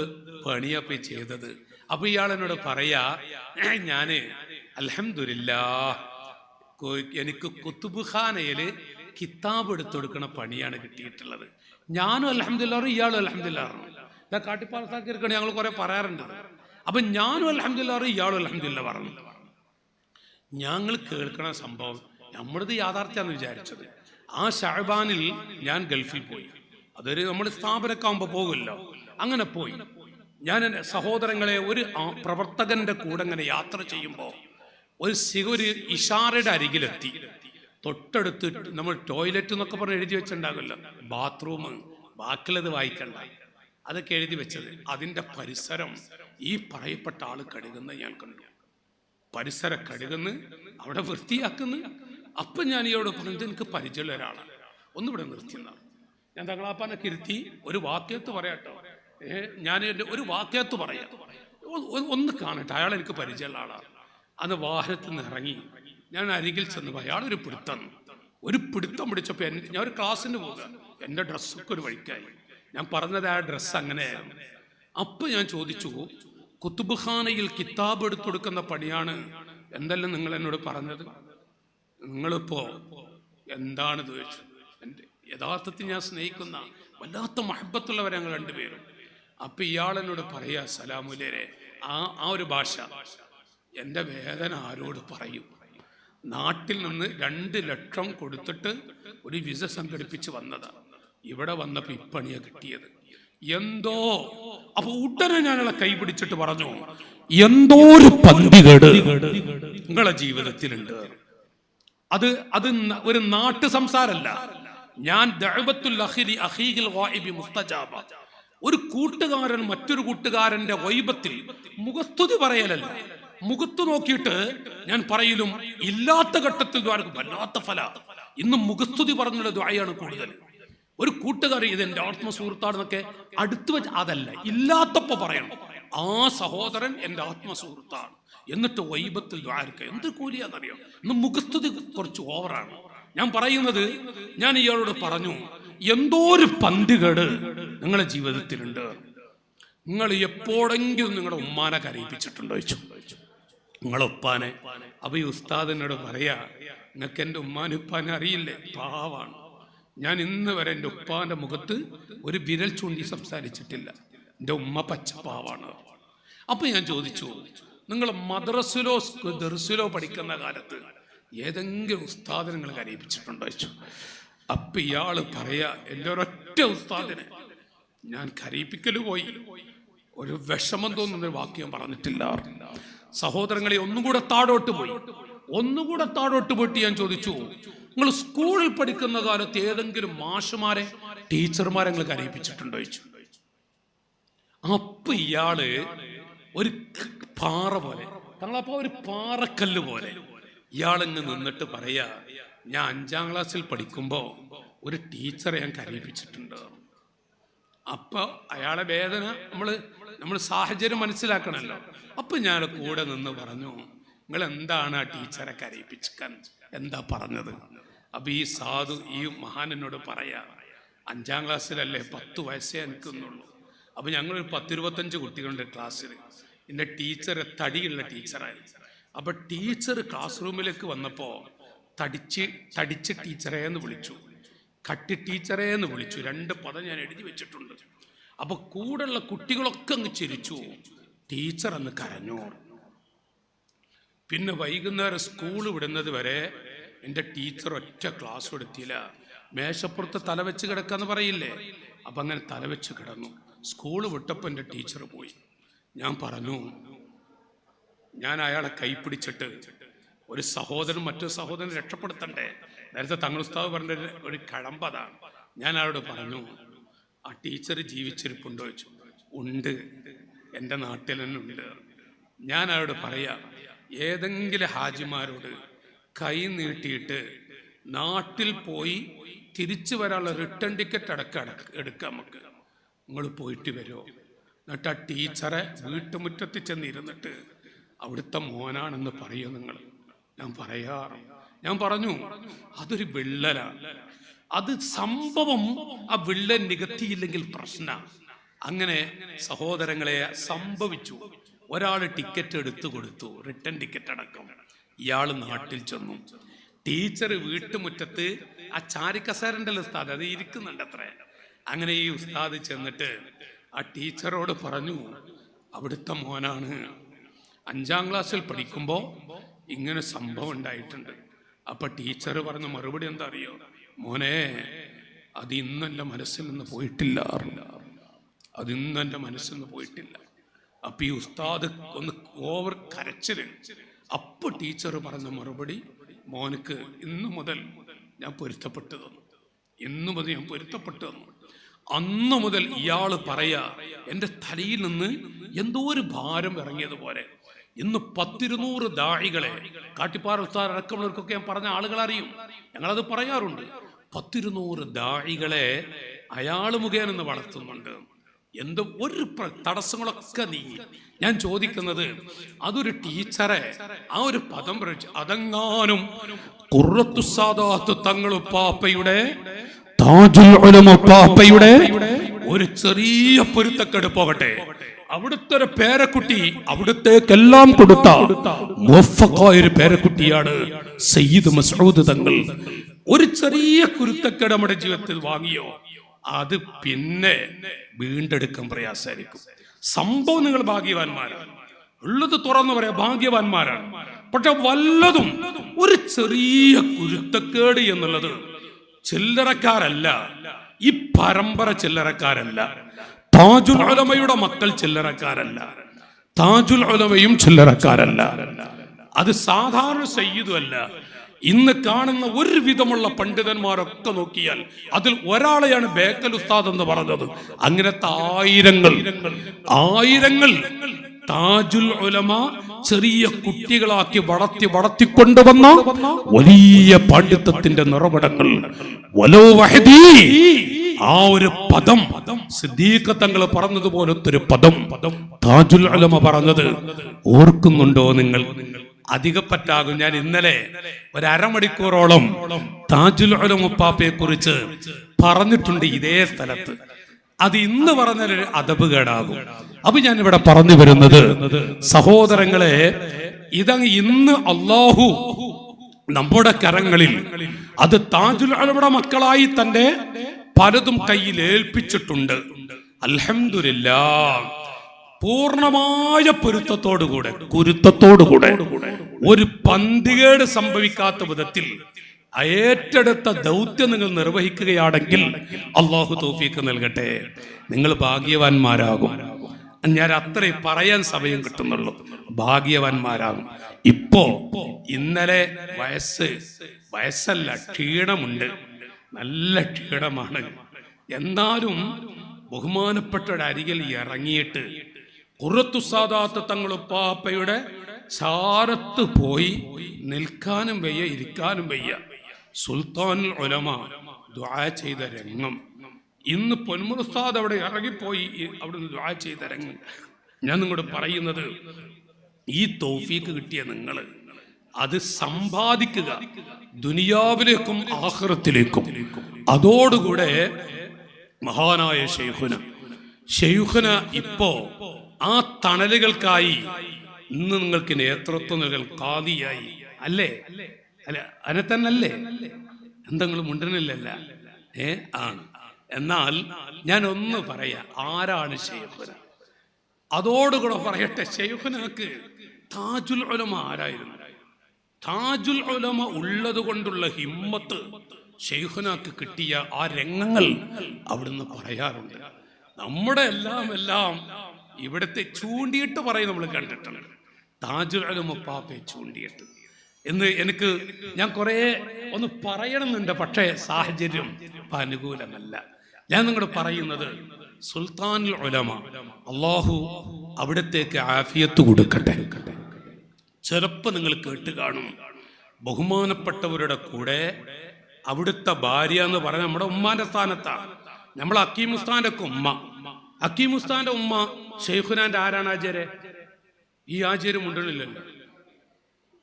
പണിയപ്പോ ചെയ്തത്? അപ്പൊ ഇയാൾ എന്നോട് പറയാ, ഞാന് അൽഹംദുലില്ലാഹ് എനിക്ക് കുത്തുബ്ഖാനയില് കിതാബ് എടുത്തൊടുക്കണ പണിയാണ് കിട്ടിയിട്ടുള്ളത്. ഞാനും അൽഹംദുലില്ലാഹ്, ഇയാളും അൽഹംദുലില്ലാഹ്. കാട്ടിപ്പാറസാക്കിയിരിക്കണ ഞങ്ങൾ കുറെ പറയാറുണ്ട്. അപ്പൊ ഞാനും അൽഹംദുലില്ലാഹ്, ഇയാളും അൽഹംദുലില്ലാഹ് പറഞ്ഞു. ഞങ്ങൾ കേൾക്കണ സംഭവം നമ്മളത് യാഥാർത്ഥ്യമാണെന്ന് വിചാരിച്ചത്. ആ ഷഅബാനിൽ ഞാൻ ഗൾഫിൽ പോയി. അതൊരു നമ്മൾ സ്ഥാപനമൊക്കെ ആകുമ്പോൾ പോകുമല്ലോ, അങ്ങനെ പോയി. ഞാൻ എൻ്റെ സഹോദരങ്ങളെ, ഒരു പ്രവർത്തകന്റെ കൂടെ അങ്ങനെ യാത്ര ചെയ്യുമ്പോൾ ഒരു ഇഷാറയുടെ അരികിലെത്തി. തൊട്ടടുത്ത് നമ്മൾ ടോയ്ലറ്റ് എന്നൊക്കെ പറഞ്ഞ് എഴുതി വെച്ചിട്ടുണ്ടാകുമല്ലോ, ബാത്റൂം, ബാക്കിയുള്ളത് വായിക്കണ്ട, അതൊക്കെ എഴുതി വെച്ചത്. അതിൻ്റെ പരിസരം ഈ പറയപ്പെട്ട ആള് കഴുകുന്ന ഞാൻ കണ്ടു. പരിസരം കഴുകുന്നു, അവിടെ വൃത്തിയാക്കുന്നു. അപ്പൊ ഞാൻ ഇയാളോട് പറഞ്ഞത്, എനിക്ക് പരിചയമുള്ള ഒരാളാണ്, ഒന്നിവിടെ നിർത്തിയെന്നാണ്. ഞാൻ തങ്ങളാപ്പാനൊക്കെ ഇരുത്തി ഒരു വാക്യത്ത് പറയാട്ടോ, ഞാൻ എൻ്റെ ഒരു വാക്യത്ത് പറയാം, ഒന്ന് കാണട്ടെ, അയാൾ എനിക്ക് പരിചയമുള്ള ആളാണ്. അന്ന് വാഹനത്തിൽ നിന്ന് ഇറങ്ങി ഞാൻ അരികിൽ ചെന്നപ്പോൾ അയാളൊരു പിടുത്തം പിടിച്ചപ്പോൾ ഞാൻ ഒരു ക്ലാസ്സിന് പോകുക, എൻ്റെ ഡ്രസ്സൊക്കെ ഒരു വഴിക്കായി. ഞാൻ പറഞ്ഞത് ആ ഡ്രസ്സ് അങ്ങനെയായിരുന്നു. അപ്പൊ ഞാൻ ചോദിച്ചു, കുത്തുബ്ഖാനയിൽ കിതാബ് എടുത്തൊടുക്കുന്ന പണിയാണ് എന്തെല്ലാം നിങ്ങൾ എന്നോട് പറഞ്ഞത്, നിങ്ങളിപ്പോ എന്താണെന്ന് ചോദിച്ചു. എൻ്റെ യഥാർത്ഥത്തിൽ ഞാൻ സ്നേഹിക്കുന്ന വല്ലാത്ത മഹബത്തുള്ളവരെ ഞങ്ങൾ രണ്ടുപേരും. അപ്പൊ ഇയാൾ എന്നോട് പറയാ, സലാമുലേരെ, ആ ഒരു ഭാഷ, എൻ്റെ വേദന ആരോട് പറയും? നാട്ടിൽ നിന്ന് 2 ലക്ഷം കൊടുത്തിട്ട് ഒരു വിസ സംഘടിപ്പിച്ച് വന്നതാണ്. ഇവിടെ വന്നപ്പോ ഇപ്പണിയാ കിട്ടിയത്. എന്തോ. അപ്പൊ ഉടനെ ഞാനുള്ള കൈ പിടിച്ചിട്ട് പറഞ്ഞു, എന്തോ ഒരു പന്തികേട് നിങ്ങളെ ജീവിതത്തിലുണ്ട്. അത് ഒരു നാട്ടു സംസാരല്ല. ഞാൻ ദഅവത്തുൽ അഖി അഖീൽ ഗായിബി മുസ്തജാബ. ഒരു കൂട്ടുകാരൻ മറ്റൊരു കൂട്ടുകാരന്റെ ഗൈബത്തിൽ മുഖസ്തുതി പറയലല്ല, മുഖത്ത് നോക്കിയിട്ട് ഞാൻ പറയലും ഇല്ലാത്ത ഘട്ടത്തിൽ വല്ലാത്ത ഫല. ഇന്ന് മുഖസ്തുതി പറഞ്ഞുള്ള ദുആയാണ് കൂടുതൽ. ഒരു കൂട്ടുകാർ ഇതെന്റെ ആത്മസുഹൃത്താണെന്നൊക്കെ അടുത്ത് വെച്ച്, അതല്ല, ഇല്ലാത്തപ്പോ പറയണം, ആ സഹോദരൻ എൻ്റെ ആത്മസുഹൃത്താണ്, എന്നിട്ട് വൈബത്തിൽ ദ്വാരക്ക. എന്ത് കൂലിയാണെന്നറിയാം. ഇന്ന് മുഖസ്തുതി കുറച്ച് ഓവറാണ്. ഞാൻ പറയുന്നത്, ഞാൻ ഇയാളോട് പറഞ്ഞു, എന്തോ ഒരു പന്തികേട് നിങ്ങളുടെ ജീവിതത്തിലുണ്ട്. നിങ്ങൾ എപ്പോഴെങ്കിലും നിങ്ങളുടെ ഉമ്മാനെ കരയിപ്പിച്ചിട്ടുണ്ടോ ചോദിച്ചു, നിങ്ങളെ ഉപ്പാനെ. അപ്പൊ ഈ ഉസ്താദിനോട് പറയാ, നിങ്ങൾക്ക് എൻ്റെ ഉമ്മാനും ഉപ്പാനെ അറിയില്ലേ, പാവാണ്. ഞാൻ ഇന്ന് വരെ എൻ്റെ ഉപ്പാന്റെ മുഖത്ത് ഒരു വിരൽ ചൂണ്ടി സംസാരിച്ചിട്ടില്ല. എൻ്റെ ഉമ്മ പച്ചപ്പാവാണ്. അപ്പൊ ഞാൻ ചോദിച്ചു, നിങ്ങൾ മദ്രസിലോ ദർസിലോ പഠിക്കുന്ന കാലത്ത് ഏതെങ്കിലും ഉസ്താദിനെ നിങ്ങൾ കരയിപ്പിച്ചിട്ടുണ്ടോ ചോദിച്ചു. അപ്പൊ ഇയാള് പറയാ, എൻ്റെ ഒരൊറ്റ ഉസ്താദിനെ ഞാൻ കരയിപ്പിക്കല് പോയി, ഒരു വിഷമം തോന്നുന്ന ഒരു വാക്യം പറഞ്ഞിട്ടില്ല. സഹോദരങ്ങളെ, ഒന്നുകൂടെ താഴോട്ട് പോയിട്ട് ഞാൻ ചോദിച്ചു, നിങ്ങൾ സ്കൂളിൽ പഠിക്കുന്ന കാലത്ത് ഏതെങ്കിലും മാഷുമാരെ ടീച്ചർമാരെ നിങ്ങൾ കരയിപ്പിച്ചിട്ടുണ്ടോ ചോദിച്ചു. അപ്പൊ ഇയാള് ഒരു പാറ പോലെ, തങ്ങളപ്പോ ഒരു പാറക്കല്ല് പോലെ ഇയാളിങ്ങ് നിന്നിട്ട് പറയാ, ഞാൻ 5ാം ക്ലാസ്സിൽ പഠിക്കുമ്പോ ഒരു ടീച്ചറെ ഞാൻ കരയിപ്പിച്ചിട്ടുണ്ട്. അപ്പൊ അയാളെ വേദന നമ്മൾ സാഹചര്യം മനസ്സിലാക്കണമല്ലോ. അപ്പൊ ഞാൻ കൂടെ നിന്ന് പറഞ്ഞു, നിങ്ങൾ എന്താണ് ആ ടീച്ചറെ കരയിപ്പിക്കാൻ എന്താ പറഞ്ഞത്? അപ്പൊ ഈ സാധു, ഈ മഹാനോട് പറയാ, 5ാം ക്ലാസ്സിലല്ലേ, 10 വയസ്സേ എനിക്കുന്നുള്ളൂ. അപ്പൊ ഞങ്ങളൊരു 10-25 കുട്ടികളുടെ ക്ലാസ്സിൽ. എൻ്റെ ടീച്ചർ തടിയുള്ള ടീച്ചറായിരുന്നു. അപ്പൊ ടീച്ചർ ക്ലാസ് റൂമിലേക്ക് വന്നപ്പോ തടിച്ച് ടീച്ചറെ എന്ന് വിളിച്ചു, കട്ടി ടീച്ചറെ എന്ന് വിളിച്ചു. 2 പദം ഞാൻ എഴുതി വെച്ചിട്ടുണ്ട്. അപ്പൊ കൂടെയുള്ള കുട്ടികളൊക്കെ അങ്ങ് ചിരിച്ചു. ടീച്ചർ അന്ന് കരഞ്ഞു. പിന്നെ വൈകുന്നേരം സ്കൂൾ വിടുന്നത് വരെ എൻ്റെ ടീച്ചർ ഒറ്റ ക്ലാസ് എടുത്തില്ല. മേശപ്പുറത്ത് തലവെച്ച് കിടക്കാന്ന് പറയില്ലേ, അപ്പൊ അങ്ങനെ തലവെച്ച് കിടന്നു. സ്കൂൾ വിട്ടപ്പോൾ എൻ്റെ ടീച്ചർ പോയി. ഞാൻ പറഞ്ഞു, ഞാൻ അയാളെ കൈപ്പിടിച്ചിട്ട്, ഒരു സഹോദരൻ മറ്റൊരു സഹോദരനെ രക്ഷപ്പെടുത്തണ്ടേ, നേരത്തെ തങ്ങൾ ഉസ്താദ് പറഞ്ഞ ഒരു കഴമ്പതാണ്. ഞാൻ അയാളോട് പറഞ്ഞു, ആ ടീച്ചർ ജീവിച്ചിരിപ്പുണ്ടോ ചോദിച്ചു. ഉണ്ട്, എൻ്റെ നാട്ടിൽ തന്നെ ഉണ്ട്. ഞാൻ അയാളോട് പറയാ, ഏതെങ്കിലും ഹാജിമാരോട് കൈ നീട്ടിയിട്ട് നാട്ടിൽ പോയി തിരിച്ചു വരാനുള്ള റിട്ടേൺ ടിക്കറ്റ് എടുക്കാം, നമുക്ക് നിങ്ങൾ പോയിട്ട് വരുമോ? എന്നിട്ട് ആ ടീച്ചറെ വീട്ടുമുറ്റത്ത് ചെന്നിരുന്നിട്ട് അവിടുത്തെ മോനാണെന്ന് പറയൂ നിങ്ങൾ. ഞാൻ പറഞ്ഞു, അതൊരു വിള്ളലാണ്. അത് സംഭവം ആ വിള്ളൻ നികത്തിയില്ലെങ്കിൽ പ്രശ്ന. അങ്ങനെ സഹോദരങ്ങളെ സംഭവിച്ചു. ഒരാൾ ടിക്കറ്റ് എടുത്തു കൊടുത്തു, റിട്ടേൺ ടിക്കറ്റ് അടക്കം. ഇയാൾ നാട്ടിൽ ചെന്നു. ടീച്ചർ വീട്ടുമുറ്റത്ത് ആ ചാരിക്കസേരൻ്റെ ഉസ്താദ് അത് ഇരിക്കുന്നുണ്ട് അത്രേ. അങ്ങനെ ഈ ഉസ്താദ് ചെന്നിട്ട് ആ ടീച്ചറോട് പറഞ്ഞു, അവിടുത്തെ മോനാണ്, 5ാം ക്ലാസ്സിൽ പഠിക്കുമ്പോൾ ഇങ്ങനെ സംഭവം ഉണ്ടായിട്ടുണ്ട്. അപ്പൊ ടീച്ചർ പറഞ്ഞ മറുപടി എന്താ അറിയോ? മോനെ, അത് ഇന്നും എൻ്റെ മനസ്സിൽ നിന്ന് പോയിട്ടില്ല, അതിന്നും എൻ്റെ മനസ്സിൽ നിന്ന് പോയിട്ടില്ല. അപ്പൊ ഈ ഉസ്താദ് ഒന്ന് ഓവർ കരച്ചില്. അപ്പൊ ടീച്ചർ പറഞ്ഞ മറുപടി, മോനക്ക് ഇന്നു മുതൽ ഞാൻ പൊരുത്തപ്പെട്ടു തന്നു, ഇന്നു മുതൽ ഞാൻ പൊരുത്തപ്പെട്ടു തന്നു. അന്നു മുതൽ ഇയാള് പറയാ, എൻ്റെ തലയിൽ നിന്ന് എന്തോ ഒരു ഭാരം ഇറങ്ങിയതുപോലെ. ഇന്ന് 10-200 ദാഴികളെ, കാട്ടിപ്പാറ ഉസ്താദ് അടക്കമുള്ളവർക്കൊക്കെ ഞാൻ പറഞ്ഞ ആളുകൾ അറിയും, ഞങ്ങളത് പറയാറുണ്ട്. 10-200 ദാഴികളെ അയാൾ മുഖേന ഇന്ന് വളർത്തുന്നുണ്ട്. എന്തോ ഒരു തടസ്സങ്ങളൊക്കെ നീങ്ങി. ഞാൻ ചോദിക്കുന്നത്, അതൊരു ടീച്ചറെ ആ ഒരു പദം പ്രയോഗിച്ചു, അതെങ്ങാനും ഖുർറത്തു സാദാത്ത് തങ്ങളുപ്പാപ്പയുടെ, താജുൽ ഉലമ പാപ്പയുടെ ഒരു ചെറിയ പൊരുത്തക്കേട് പോകട്ടെ, അവിടുത്തെ ഒരു പേരക്കുട്ടി അവിടുത്തേക്കെല്ലാം കൊടുത്ത മുവഫഖായ ഒരു പേരക്കുട്ടിയാണ് സയ്യിദ് മസ്ഊദ് തങ്ങൾ. ഒരു ചെറിയ കുരുത്തക്കേട് നമ്മുടെ ജീവിതത്തിൽ വാങ്ങിയോ, അത് പിന്നെ വീണ്ടെടുക്കാൻ പ്രയാസമായിരിക്കും. സംഭവം നിങ്ങൾ ഭാഗ്യവാന്മാരാണ്, ഉള്ളത് തുറന്നു പറയാ, ഭാഗ്യവാന്മാരാണ്. പക്ഷെ വല്ലതും ഒരു ചെറിയ കുരുത്തക്കേട് എന്നുള്ളത് ചില്ലറക്കാരല്ല, ഈ പരമ്പര ചില്ലറക്കാരല്ല. താജുൽ ഉലമയുടെ മക്കൾ ചില്ലറക്കാരല്ല, താജുൽ ഉലമയും ചില്ലറക്കാരല്ല. അത് സാധാരണ സയ്യിദും അല്ല. ഇന്ന് കാണുന്ന ഒരു വിധമുള്ള പണ്ഡിതന്മാരൊക്കെ നോക്കിയാൽ അതിൽ ഒരാളെയാണ് ബേക്കൽ ഉസ്താദ് എന്ന് പറഞ്ഞത്. അങ്ങനത്തെ ആയിരങ്ങൾ താജുൽ ഉലമ ചെറിയ കുട്ടികളാക്കി വളർത്തിക്കൊണ്ടുവന്ന വലിയ പാണ്ഡിത്യത്തിന്റെ നിറപടങ്ങൾ. ആ ഒരു പദം സിദ്ദീഖ് തങ്ങൾ പറഞ്ഞതുപോലത്തെ ഒരു പദം താജുൽ ഉലമ പറഞ്ഞത് ഓർക്കുന്നുണ്ടോ നിങ്ങൾ? അധികപ്പറ്റാകും. ഞാൻ ഇന്നലെ ഒരു അരമണിക്കൂറോളം താജുൽ ഉലമ ഉപ്പാപ്പയെ കുറിച്ച് പറഞ്ഞിട്ടുണ്ട് ഇതേ സ്ഥലത്ത്. അത് ഇന്ന് പറഞ്ഞൊരു അദബ് കേടാകും. അപ്പൊ ഞാൻ ഇവിടെ പറഞ്ഞു വരുന്നത്, സഹോദരങ്ങളെ, ഇതങ്ങ് ഇന്ന് അല്ലാഹു നമ്മുടെ കരങ്ങളിൽ അത് താജുൽ ഉലമയുടെ മക്കളായി തന്റെ പലതും കയ്യിൽ ഏൽപ്പിച്ചിട്ടുണ്ട്. അൽഹംദുലില്ലാഹ്. പൂർണ്ണമായ പൊരുത്തത്തോടുകൂടെ, കുരുത്തത്തോടുകൂടെ, ഒരു പന്തികേട് സംഭവിക്കാത്ത വിധത്തിൽ ഏറ്റെടുത്ത ദൗത്യം നിങ്ങൾ നിർവഹിക്കുകയാണെങ്കിൽ അല്ലാഹു തൗഫീഖ് നൽകട്ടെ. നിങ്ങൾ ഭാഗ്യവാന്മാരാകും. ഞാൻ അത്രേ പറയാൻ സമയം കിട്ടുന്നുള്ളൂ. ഭാഗ്യവാന്മാരാകും. ഇന്നലെ വയസ്സല്ല, ക്ഷീണമുണ്ട്, നല്ല ക്ഷീണമാണ്. എന്നാലും ബഹുമാനപ്പെട്ടവരുടെ അരികിൽ ഇറങ്ങിയിട്ട് ഖുറത്തു സാദാത്ത് തങ്ങളുപ്പാപ്പയുടെ ചാരത്ത് പോയി നിൽക്കാനും വയ്യ, ഇരിക്കാനും വയ്യ. സുൽത്താനുൽ ഉലമ ദുആ ചെയ്ത രംഗം ഇന്ന് പൊന്മുൽ ഉസ്താദ് അവിടെ ഇറങ്ങിപ്പോയി അവിടുന്ന് ദുആ ചെയ്ത രംഗം ഞാൻ നിങ്ങളോട് പറയുന്നത്, ഈ തൗഫീക്ക് കിട്ടിയ നിങ്ങൾ അത് സമ്പാദിക്കുക, ദുനിയാവിലേക്കും ആഖിറത്തിലേക്കും. അതോടുകൂടെ മഹാനായ ശൈഖുന ഇപ്പോ ആ തണലുകൾക്കായി ഇന്ന് നിങ്ങൾക്ക് നേതൃത്വം നൽകൽ ഖാദിയായി അല്ലേ? അല്ല അതിനെ തന്നല്ലേ? എന്തെങ്കിലും മുണ്ടനില്ലല്ല? ആണ്. എന്നാൽ ഞാൻ ഒന്ന് പറയാ, ആരാണ് ശൈഖുന? അതോടുകൂടെ പറയട്ടെ, ശൈഖുനക്ക് താജുൽ ഉലമ ആരായിരുന്നു? താജുൽ ഉലമ ഉള്ളത് കൊണ്ടുള്ള ഹിമ്മത്ത് ശൈഖുനക്ക് കിട്ടിയ ആ രംഗങ്ങൾ അവിടുന്ന് പറയാറുണ്ട്. നമ്മുടെ എല്ലാം ഇവിടുത്തെ ചൂണ്ടിയിട്ട് പറയും നമ്മൾ കണ്ടിട്ടുണ്ട്. താജുൽ ഉലമ പാപ്പയെ ചൂണ്ടിയിട്ട് എന്ന് ഞാൻ കുറേ ഒന്ന് പറയണമെന്നുണ്ട്, പക്ഷേ സാഹചര്യം അനുകൂലമല്ല. ഞാൻ നിങ്ങളോട് പറയുന്നത്, സുൽത്താനുൽ ഉലമ അള്ളാഹു അവിടത്തേക്ക് ആഫിയത്ത് കൊടുക്കട്ടെ. ചിലപ്പോൾ നിങ്ങൾ കേട്ട് കാണും, ബഹുമാനപ്പെട്ടവരുടെ കൂടെ അവിടുത്തെ ഭാര്യ എന്ന് പറഞ്ഞാൽ നമ്മുടെ ഉമ്മാന്റെ സ്ഥാനത്താണ്. നമ്മൾ അക്കീമുസ്താന്റെ ഉമ്മ ശൈഖുനാന്റെ ആരാണ്? ആചാര്യ. ഈ ആചാര്യം ഉണ്ടല്ലോ.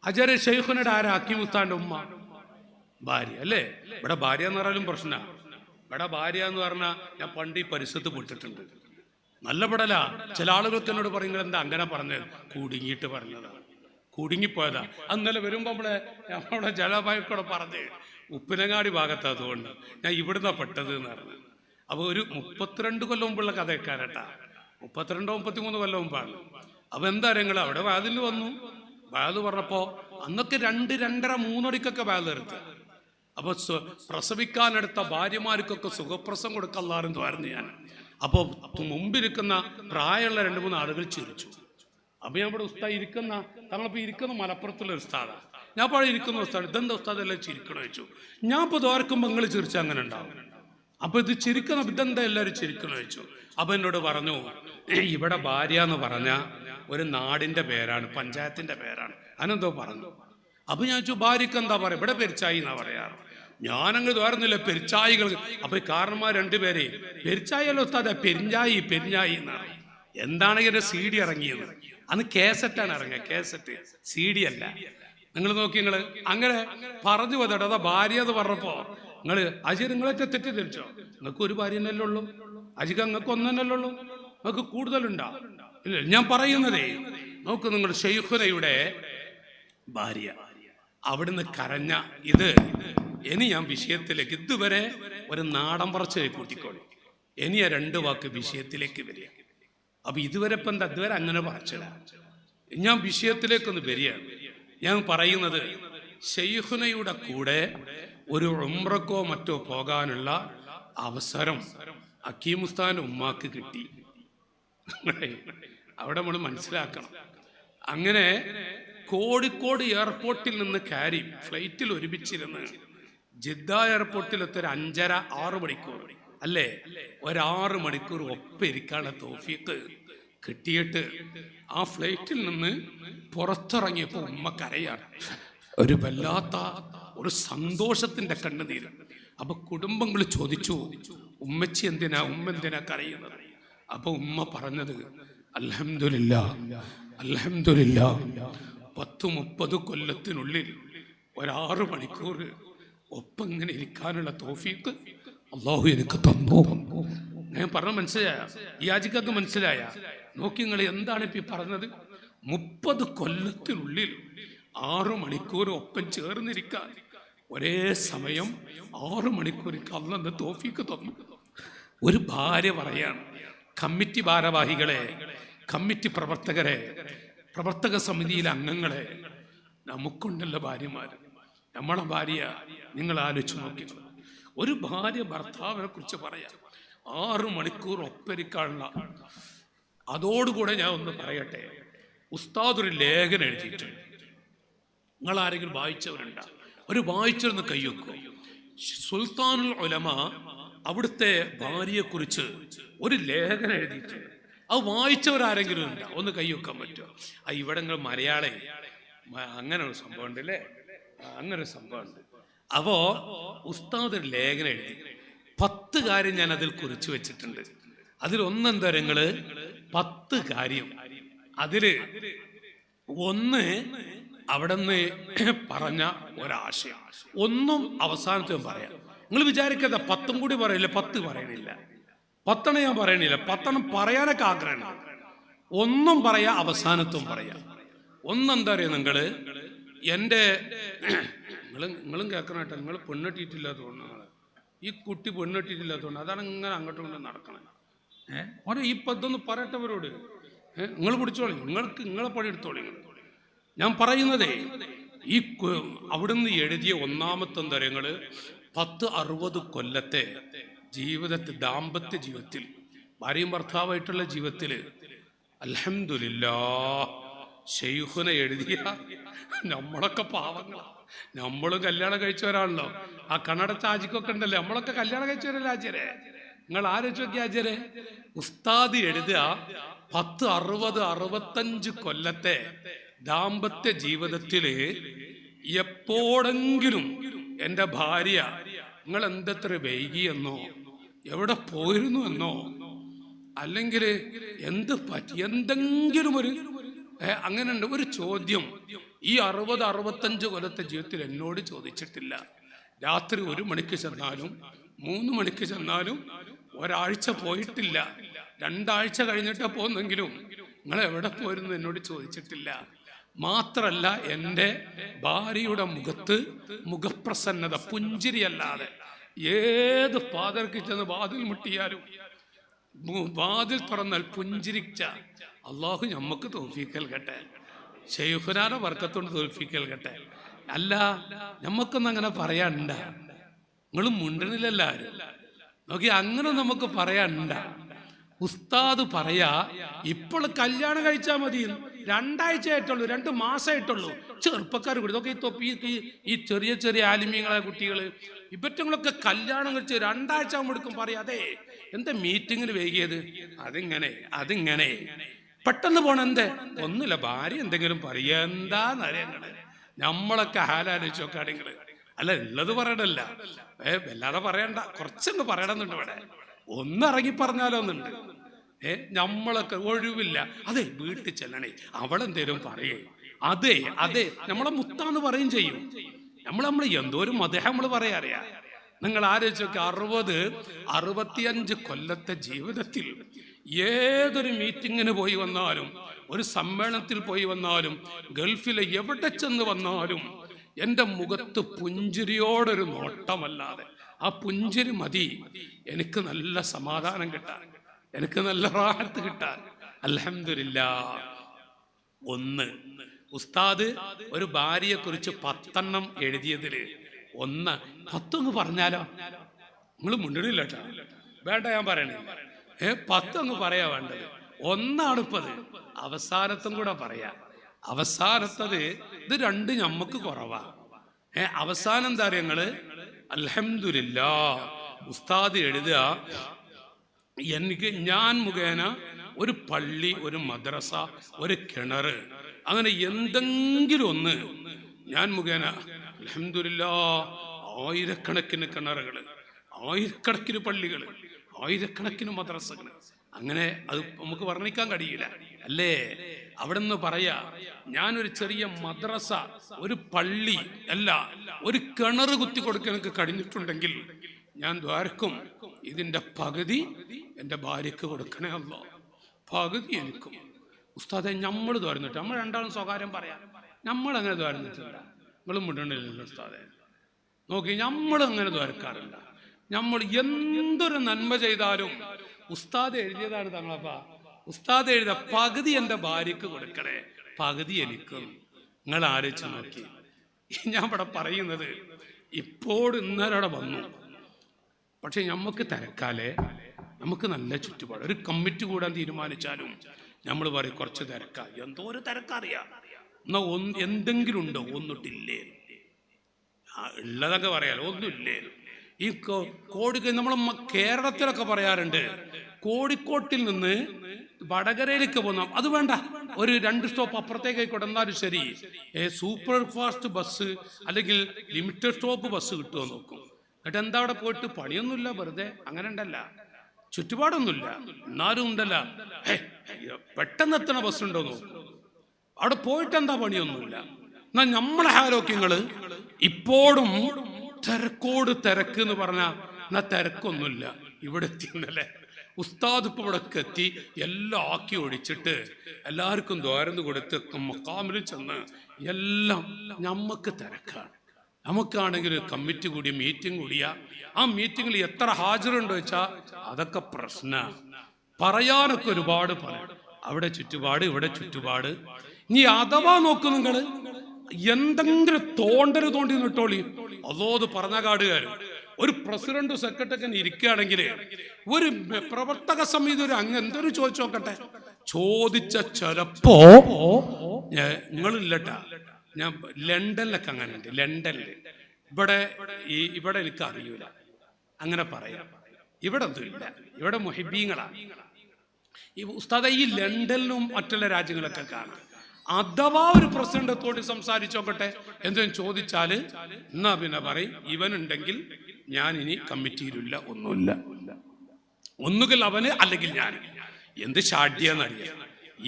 ആചാര്യ ശൈഖുനയുടെ ആരാ? അക്കീമുസ്താന്റെ ഉമ്മ ഭാര്യ അല്ലേ? ഇവിടെ ഭാര്യ എന്ന് പറഞ്ഞാലും പ്രശ്നമാണ്. ഇവിടെ ഭാര്യ എന്ന് പറഞ്ഞാൽ ഞാൻ പണ്ട് ഈ പരിസരത്ത് പെട്ടിട്ടുണ്ട്. നല്ല പെടല. ചില ആളുകൾക്ക് എന്നോട് പറയുന്നത് എന്താ അങ്ങനെ പറഞ്ഞത്? കുടുങ്ങിയിട്ട് പറഞ്ഞതാണ്, കുടുങ്ങിപ്പോയതാ. അന്നലെ വരുമ്പോ നമ്മളെ ജലഭായക്കൂടെ പറഞ്ഞ് ഉപ്പിനങ്ങാടി ഭാഗത്തതുകൊണ്ട് ഞാൻ ഇവിടുന്ന് പെട്ടത് എന്ന് പറഞ്ഞു. അപ്പൊ ഒരു 32 കൊല്ലം മുമ്പുള്ള കഥ കേൾക്കാനട്ടാ. 32 33 കൊല്ലം മുമ്പാണ്. അപ്പൊ എന്താ നിങ്ങൾ അവിടെ വാതിൽ വന്നു. വാത് പറഞ്ഞപ്പോ അന്നൊക്കെ 2 2:30 3 മണിക്കൊക്കെ വാത് എടുത്ത്. അപ്പൊ പ്രസവിക്കാനെടുത്ത ഭാര്യമാർക്കൊക്കെ സുഖപ്രസം കൊടുക്കല്ലാറെന്ന് പറഞ്ഞു ഞാൻ. അപ്പൊ മുമ്പിരിക്കുന്ന പ്രായമുള്ള 2-3 ആളുകൾ ചിരിച്ചു. അപ്പൊ ഞാൻ ഇവിടെ ഉസ്താദ് ഇരിക്കുന്ന, തങ്ങളിപ്പോ ഇരിക്കുന്ന മലപ്പുറത്തുള്ള ഉസ്താദാ. ഞാൻ പഴയ ഇരിക്കുന്ന ഉസ്താദ്, ഇതെന്താ ഉസ്താദ് എല്ലാം ചിരിക്കണോ ചോദിച്ചു. ഞാൻ ഇപ്പൊ തോർക്കുമ്പോ നിങ്ങൾ ചിരിച്ച അങ്ങനെ ഉണ്ടാവും. അപ്പൊ ഇത് ചിരിക്കണം, ഇതെന്താ എല്ലാവരും ചിരിക്കണോ ചോദിച്ചു. അപ്പൊ എന്നോട് പറഞ്ഞു, ഇവിടെ ഭാര്യ എന്ന് പറഞ്ഞ ഒരു നാടിന്റെ പേരാണ്, പഞ്ചായത്തിന്റെ പേരാണ്. അനെന്തോ പറഞ്ഞു. അപ്പൊ ഞാൻ ചോദിച്ചു, ഭാര്യക്ക് എന്താ പറയാ? ഇവിടെ പെരിച്ചായി എന്നാ പറയാറ്. ഞാനങ്ങ് തോരുന്നില്ല, പെരിച്ചായികൾ. അപ്പൊ ഈ കാരണന്മാർ 2 പേരെ പെരിച്ചായല്ലോ ഉസ്താദ്, പെരിഞ്ഞായി എന്നാണ്. എന്താണ് ഇതിന്റെ CD ഇറങ്ങിയത്? അന്ന് കേസറ്റാണ് ഇറങ്ങിയ, കേസറ്റ്, CD അല്ല. നിങ്ങൾ നോക്കി, നിങ്ങൾ അങ്ങനെ പറഞ്ഞു പോതട്ടോ. അതാ ഭാര്യ എന്ന് പറഞ്ഞപ്പോ അജി നിങ്ങളൊക്കെ തെറ്റിദ്ധരിച്ചോ? നിങ്ങൾക്ക് ഒരു ഭാര്യ തന്നെയല്ലേ ഉള്ളൂ? അജിക്ക് നിങ്ങൾക്ക് ഒന്നല്ലേ ഉള്ളൂ? നിങ്ങൾക്ക് കൂടുതലുണ്ടോ? ഇല്ല. ഞാൻ പറയുന്നതേ, നോക്ക്, നിങ്ങൾ ശൈഖുനയുടെ ഭാര്യ അവിടുന്ന് കരഞ്ഞ ഇത്. ഇനി ഞാൻ വിഷയത്തിലേക്ക്, ഇതുവരെ ഒരു നാടൻ പറച്ചിൽ കൂട്ടിക്കോളി, ഇനി ആ 2 വാക്ക് വിഷയത്തിലേക്ക് വരിക. അപ്പൊ ഇതുവരെ ഇപ്പൊ എന്താ, ഇതുവരെ അങ്ങനെ പറച്ചില്ല. ഞാൻ വിഷയത്തിലേക്കൊന്ന് വരികയാണ്. ഞാൻ പറയുന്നത്, ശൈഖുനയുടെ കൂടെ ഒരു ഉംറക്കോ മറ്റോ പോകാനുള്ള അവസരം അക്കീമുസ്താന്റെ ഉമ്മാക്ക് കിട്ടി. അവിടെ നമ്മൾ മനസ്സിലാക്കണം. അങ്ങനെ കോഴിക്കോട് എയർപോർട്ടിൽ നിന്ന് കയറി ഫ്ലൈറ്റിൽ ഒരുമിച്ചിരുന്ന് ജിദ്ദ എയർപോർട്ടിലെത്തി ഒരു 5:30-6 മണിക്കൂർ അല്ലേ, 6 മണിക്കൂർ ഒപ്പിരിക്കാനുള്ള തൗഫീഖ് കിട്ടിയിട്ട് ആ ഫ്ലൈറ്റിൽ നിന്ന് പുറത്തിറങ്ങിയപ്പോ ഉമ്മ കരയാണ്. ഒരു വല്ലാത്ത ഒരു സന്തോഷത്തിന്റെ കണ്ണുനീര്. അപ്പൊ കുടുംബങ്ങൾ ചോദിച്ചു, ഉമ്മ എന്തിനാ കരയുന്നത്? അപ്പൊ ഉമ്മ പറഞ്ഞത്, അൽഹംദുലില്ലാഹ് 10-30 കൊല്ലത്തിനുള്ളിൽ 6 മണിക്കൂർ ഒപ്പം ഇങ്ങനെ ഇരിക്കാനുള്ള തൗഫീഖ് അള്ളാഹു എനിക്ക് തന്നു. ഞാൻ പറഞ്ഞ മനസ്സിലായ? ഈ ആജിക്കൊക്കെ മനസ്സിലായ? നോക്കി നിങ്ങൾ എന്താണ് ഇപ്പൊ പറഞ്ഞത്? 30 കൊല്ലത്തിനുള്ളിൽ 6 മണിക്കൂർ ഒപ്പം ചേർന്നിരിക്കാൻ, ഒരേ സമയം 6 മണിക്കൂർ അള്ളാഹു തൗഫീഖ് തന്നു. ഒരു ഭാര്യ പറയാണ്, കമ്മിറ്റി ഭാരവാഹികളെ, കമ്മിറ്റി പ്രവർത്തകരെ, പ്രവർത്തക സമിതിയിലെ അംഗങ്ങളെ, നമുക്കുണ്ടല്ലോ ഭാര്യമാര്, നമ്മളെ ഭാര്യ നിങ്ങൾ ആലോചിച്ച് നോക്കി. ഒരു ഭാര്യ ഭർത്താവിനെ കുറിച്ച് പറയാം, 6 മണിക്കൂർ ഒപ്പരിക്കാനുള്ള. അതോടുകൂടെ ഞാൻ ഒന്ന് പറയട്ടെ, ഉസ്താദ് ഒരു ലേഖനം എഴുതിയിട്ടുണ്ട്. നിങ്ങൾ ആരെങ്കിലും വായിച്ചവരുണ്ടോ? ഒരു വായിച്ചൊന്ന് കൈവെക്കും. സുൽത്താനുൽ ഉലമ അവിടുത്തെ ഭാര്യയെക്കുറിച്ച് ഒരു ലേഖനം എഴുതിയിട്ടുണ്ട്. അത് വായിച്ചവരാരെങ്കിലും ഉണ്ടോ? ഒന്ന് കൈ വെക്കാൻ പറ്റുമോ? ഇവിടെ നിങ്ങൾ മലയാളി അങ്ങനെ ഒരു സംഭവം ഉണ്ട് അല്ലേ? അങ്ങനെ ഒരു സംഭവം ഉണ്ട്. അപ്പോ ഉസ്താദ് ഒരു ലേഖനം എഴുതി. 10 കാര്യം ഞാൻ അതിൽ കുറിച്ചു വെച്ചിട്ടുണ്ട്. അതിലൊന്നെന്താ നിങ്ങള് 10 കാര്യം. അതില് ഒന്ന് അവിടെ നിന്ന് പറഞ്ഞ ഒരാശയം. ഒന്നും അവസാനത്തെ പറയാം. നിങ്ങൾ വിചാരിക്കാത്ത 10 കൂടി പറയില്ല, 10 പറയണില്ല, 10 ഞാൻ പറയണില്ല, 10 പറയാനൊക്കെ ആഗ്രഹമുണ്ട്. ഒന്നും പറയാ, അവസാനത്തും പറയാം. ഒന്നെന്താ അറിയാം നിങ്ങള്, നിങ്ങളും കേൾക്കണേട്ടോ, നിങ്ങൾ പെണ്ണെട്ടിട്ടില്ലാത്തതുകൊണ്ട്, ഈ കുട്ടി പെണ്ണെട്ടിട്ടില്ലാത്തതുകൊണ്ട് അതാണ് ഇങ്ങനെ അങ്ങോട്ടും ഇങ്ങോട്ടും നടക്കണേ. ഓരോ ഈ പത്തൊന്ന് പറയട്ടവരോട്, നിങ്ങൾ പിടിച്ചോളി, നിങ്ങളെ പണിയെടുത്തോളി. ഞാൻ പറയുന്നതേ ഈ അവിടുന്ന് എഴുതിയ ഒന്നാമത്തെ തരങ്ങള് 10-60 കൊല്ലത്തെ ജീവിതത്തിൽ, ദാമ്പത്യ ജീവിതത്തിൽ, ഭാര്യയും ഭർത്താവായിട്ടുള്ള ജീവിതത്തിൽ അൽഹംദുലില്ലാഹ് ശൈഖുന എഴുതിയ, നമ്മളൊക്കെ പാവങ്ങളാ, നമ്മളും കല്യാണം കഴിച്ചവരാണല്ലോ. ആ കണ്ണടച്ച ആജിക്കൊക്കെ ഉണ്ടല്ലോ, നമ്മളൊക്കെ കല്യാണം കഴിച്ചവരല്ലേ ആചാരെ? നിങ്ങൾ ആലോചിച്ച് നോക്കിയ ആചാരെ, ഉസ്താദ് എഴുതുക 10-60-65 കൊല്ലത്തെ ദാമ്പത്യ ജീവിതത്തില് എപ്പോഴെങ്കിലും എൻ്റെ ഭാര്യ നിങ്ങൾ എന്തെത്ര വൈകിയെന്നോ, എവിടെ പോയിരുന്നു എന്നോ, അല്ലെങ്കിൽ എന്ത് പറ്റി, എന്തെങ്കിലും ഒരു അങ്ങനെ ഉണ്ട് ഒരു ചോദ്യം ഈ 60-65 കൊല്ലത്തെ ജീവിതത്തിൽ എന്നോട് ചോദിച്ചിട്ടില്ല. രാത്രി 1 മണിക്ക് ചെന്നാലും 3 മണിക്ക് ചെന്നാലും, ഒരാഴ്ച പോയിട്ടില്ല, 2 ആഴ്ച കഴിഞ്ഞിട്ടാ പോന്നെങ്കിലും നിങ്ങൾ എവിടെ പോയിരുന്നു എന്നോട് ചോദിച്ചിട്ടില്ല. മാത്രല്ല എൻ്റെ ഭാര്യയുടെ മുഖത്ത് മുഖപ്രസന്നത, പുഞ്ചിരിയല്ലാതെ ഏത് പാതർക്ക് ചെന്ന് വാതിൽ മുട്ടിയാലും, വാതിൽ തുറന്നാൽ പുഞ്ചിരിച്ച അള്ളാഹു നമുക്ക് തൗഫീഖ് നൽകട്ടെ, ശൈഖുനാനെ ബർക്കത്തോണ്ട് തൗഫീഖ് നൽകട്ടെ. അല്ല, നമുക്കൊന്നും അങ്ങനെ പറയാനുണ്ട? നിങ്ങൾ മുണ്ടണില്ലെല്ലാരും നോക്കി, അങ്ങനെ നമുക്ക് പറയാനുണ്ട? ഉസ്താദ് പറയാ, ഇപ്പോൾ കല്യാണം കഴിച്ചാൽ മതി, 2 ആഴ്ച ആയിട്ടുള്ളൂ, 2 മാസമായിട്ടുള്ളൂ. ചെറുപ്പക്കാർ കൂടി നോക്കി, ഈ ചെറിയ ചെറിയ ആലിമ്യങ്ങളെ കുട്ടികൾ, ഇവറ്റങ്ങളൊക്കെ കല്യാണം കഴിച്ച് 2 ആഴ്ച ആകുമ്പോൾ എടുക്കും. പറയാം, അതെ എന്താ മീറ്റിങ്ങിന് വൈകിയത്? അതിങ്ങനെ പെട്ടെന്ന് പോണ എന്തേ? ഒന്നുമില്ല, ഭാര്യ എന്തെങ്കിലും പറയാ, എന്താന്നറിയങ്ങള്. നമ്മളൊക്കെ ഹാലാലോചിച്ച് നോക്കുകയാണെങ്കിൽ, അല്ല ഉള്ളത് പറയണല്ല, വല്ലാതെ പറയണ്ട, കുറച്ചൊന്ന് പറയണമെന്നുണ്ട്. ഇവിടെ ഒന്നിറങ്ങി പറഞ്ഞാലോന്നുണ്ട്. നമ്മളൊക്കെ ഒഴിവില്ല, അതെ വീട്ടിൽ ചെല്ലണേ, അവളെന്തേലും പറയേ, അതെ നമ്മളെ മുത്താന്ന് പറയും ചെയ്യും. നമ്മൾ എന്തോരും അദ്ദേഹം നമ്മൾ പറയാറിയാ. നിങ്ങൾ ആലോചിച്ച് നോക്കി, 60-65 കൊല്ലത്തെ ജീവിതത്തിൽ ഏതൊരു മീറ്റിങ്ങിന് പോയി വന്നാലും, ഒരു സമ്മേളനത്തിൽ പോയി വന്നാലും, ഗൾഫിലെ എവിടെ ചെന്ന് വന്നാലും എൻ്റെ മുഖത്ത് പുഞ്ചിരിയോടൊരു നോട്ടമല്ലാതെ, ആ പുഞ്ചിരി മതി എനിക്ക് നല്ല സമാധാനം കിട്ടാൻ, എനിക്ക് നല്ല റാഹത്ത് കിട്ടാൻ. അൽഹംദുലില്ലാഹ്. ഒന്ന്, ഉസ്താദ് ഒരു ഭാര്യയെ കുറിച്ച് 10 എഴുതിയതില് 10 പറഞ്ഞാലോ? നിങ്ങൾ മുണ്ടിടില്ല കേട്ടോ, വേണ്ട, ഞാൻ പറയണേ. 10 പറയാ വേണ്ടത്. 1 അവസാനത്തും കൂടെ പറയാ. അവസാനത്തത് ഇത് 2 ഞമ്മക്ക് കുറവാ. അവസാനം എന്താ അറിയങ്ങള്? അൽഹംദുലില്ലാഹ് ഉസ്താദ് എഴുതുക, ഞാൻ മുഖേന ഒരു പള്ളി, ഒരു മദ്രസ, ഒരു കിണറ്, അങ്ങനെ എന്തെങ്കിലും ഒന്ന് ഞാൻ മുഖേന, അൽഹംദുലില്ലാഹ്, ആയിരക്കണക്കിന് കിണറുകള്, ആയിരക്കണക്കിന് പള്ളികള്, ആയിരക്കണക്കിന് മദ്രസകള്, അങ്ങനെ അത് നമുക്ക് വർണ്ണിക്കാൻ കഴിയില്ല അല്ലേ? അവിടെ നിന്ന് പറയാ, ഞാനൊരു ചെറിയ മദ്രസ, ഒരു പള്ളി അല്ല, ഒരു കിണറ് കുത്തി കൊടുക്കാൻ എനിക്ക് കഴിഞ്ഞിട്ടുണ്ടെങ്കിൽ ഞാൻ ദ്വാരക്കും, ഇതിന്റെ പകുതി എൻ്റെ ഭാര്യക്ക് കൊടുക്കണേ അല്ലോ, പകുതി എനിക്കും. ഉസ്താദെ നമ്മൾ ദ്വാരുന്നിട്ട്, നമ്മൾ രണ്ടാളും സ്വകാര്യം പറയാം, നമ്മൾ അങ്ങനെ ദ്വാരുന്നിട്ടില്ല. നിങ്ങളും വിടണില്ലല്ലോ ഉസ്താദെ. നോക്കി, നമ്മൾ അങ്ങനെ ദ്വാരക്കാറില്ല. നമ്മൾ എന്തൊരു നന്മ ചെയ്താലും, ഉസ്താദ് എഴുതിയതാണ് തങ്ങളപ്പാ, ഉസ്താദ് എഴുത പകുതി എൻ്റെ ഭാര്യക്ക് കൊടുക്കണേ, പകുതി എനിക്കും. നിങ്ങൾ ആലോചിച്ച് നോക്കി. ഞാൻ ഇവിടെ പറയുന്നത്, ഇപ്പോൾ ഇന്നലെ വന്നു, പക്ഷെ നമുക്ക് തിരക്കാലേ, നമുക്ക് നല്ല ചുറ്റുപാട്. ഒരു കമ്മിറ്റി കൂടാൻ തീരുമാനിച്ചാലും നമ്മൾ പറയും കുറച്ച് തിരക്കാ, എന്തോ ഒരു തിരക്കറിയാം. എന്നാ എന്തെങ്കിലും ഉണ്ടോ? ഒന്നിട്ടില്ലേ, ഉള്ളതൊക്കെ പറയാലോ, ഒന്നുമില്ലേ. ഈ നമ്മൾ കേരളത്തിലൊക്കെ പറയാറുണ്ട്, കോഴിക്കോട്ടിൽ നിന്ന് വടകരയിലേക്ക് പോകാം, അത് വേണ്ട, ഒരു 2 സ്റ്റോപ്പ് അപ്പുറത്തേക്ക് ആയിക്കോട്ടെ, എന്നാലും ശരി, സൂപ്പർ ഫാസ്റ്റ് ബസ് അല്ലെങ്കിൽ ലിമിറ്റഡ് സ്റ്റോപ്പ് ബസ് കിട്ടുമോ നോക്കും. എന്നിട്ട് എന്താ അവിടെ പോയിട്ട് പണിയൊന്നുമില്ല, വെറുതെ അങ്ങനെ ഉണ്ടല്ല, ചുറ്റുപാടൊന്നുമില്ല, എന്നാലും ഉണ്ടല്ല, പെട്ടെന്ന് എത്തണ ബസ് ഉണ്ടോ നോക്കും. അവിടെ പോയിട്ട് എന്താ പണിയൊന്നുമില്ല. എന്നാൽ നമ്മളെ ഹാലോക്യങ്ങള് ഇപ്പോഴും തിരക്കോട് തിരക്ക് എന്ന് പറഞ്ഞാൽ എന്നാ തിരക്കൊന്നുമില്ല. ഇവിടെ എത്തിയെന്നല്ലേ ഉസ്താദ് ഇപ്പൊ ഇവിടെ എത്തി എല്ലാം ആക്കി ഒഴിച്ചിട്ട് എല്ലാവർക്കും ദ്വാരന്ന് കൊടുത്ത് മക്കാമിൽ ചെന്ന് എല്ലാം നമ്മക്ക് തിരക്കാണ്. നമുക്കാണെങ്കിൽ കമ്മിറ്റി കൂടിയ മീറ്റിംഗ് കൂടിയ ആ മീറ്റിങ്ങിൽ എത്ര ഹാജറുണ്ടോ വെച്ചാൽ അതൊക്കെ പ്രശ്നമാണ്. പറയാനൊക്കെ ഒരുപാട് പറയാം. അവിടെ ചുറ്റുപാട്, ഇവിടെ ചുറ്റുപാട്. ഇനി അഥവാ നോക്കും നിങ്ങൾ എന്തെങ്കിലും തോണ്ടി നിട്ടോളി, അതോത് പറഞ്ഞ കാടുകാരും. ഒരു പ്രസിഡന്റ് സെക്രട്ടറി ഇരിക്കുകയാണെങ്കിൽ ഒരു പ്രവർത്തക സമിതി ഒരു എന്തൊരു ചോദിച്ചു നോക്കട്ടെ, ചോദിച്ച ചിലപ്പോ നിങ്ങളില്ലട്ടാ, ഞാൻ ലണ്ടനിലൊക്കെ അങ്ങനെ ഉണ്ട്. ലണ്ടനില് ഇവിടെ എനിക്ക് അറിയൂല, അങ്ങനെ പറയാം. ഇവിടെ ഒന്നും ഇല്ല, ഇവിടെ മുഹിബീങ്ങളാണ്. ഈ ഉസ്താദ ഈ ലണ്ടനിലും മറ്റുള്ള രാജ്യങ്ങളൊക്കെ കാണാം. അഥവാ ഒരു പ്രസിഡന്റത്തോട് സംസാരിച്ചോക്കട്ടെ, എന്തെങ്കിലും ചോദിച്ചാല് എന്നാ പിന്നെ പറയും ഇവനുണ്ടെങ്കിൽ ഞാൻ ഇനി കമ്മിറ്റിയിലില്ല, ഒന്നുമില്ല, ഒന്നുകിൽ അവന് അല്ലെങ്കിൽ ഞാൻ. എന്ത് ഷാഡ്യെന്നറിയാം,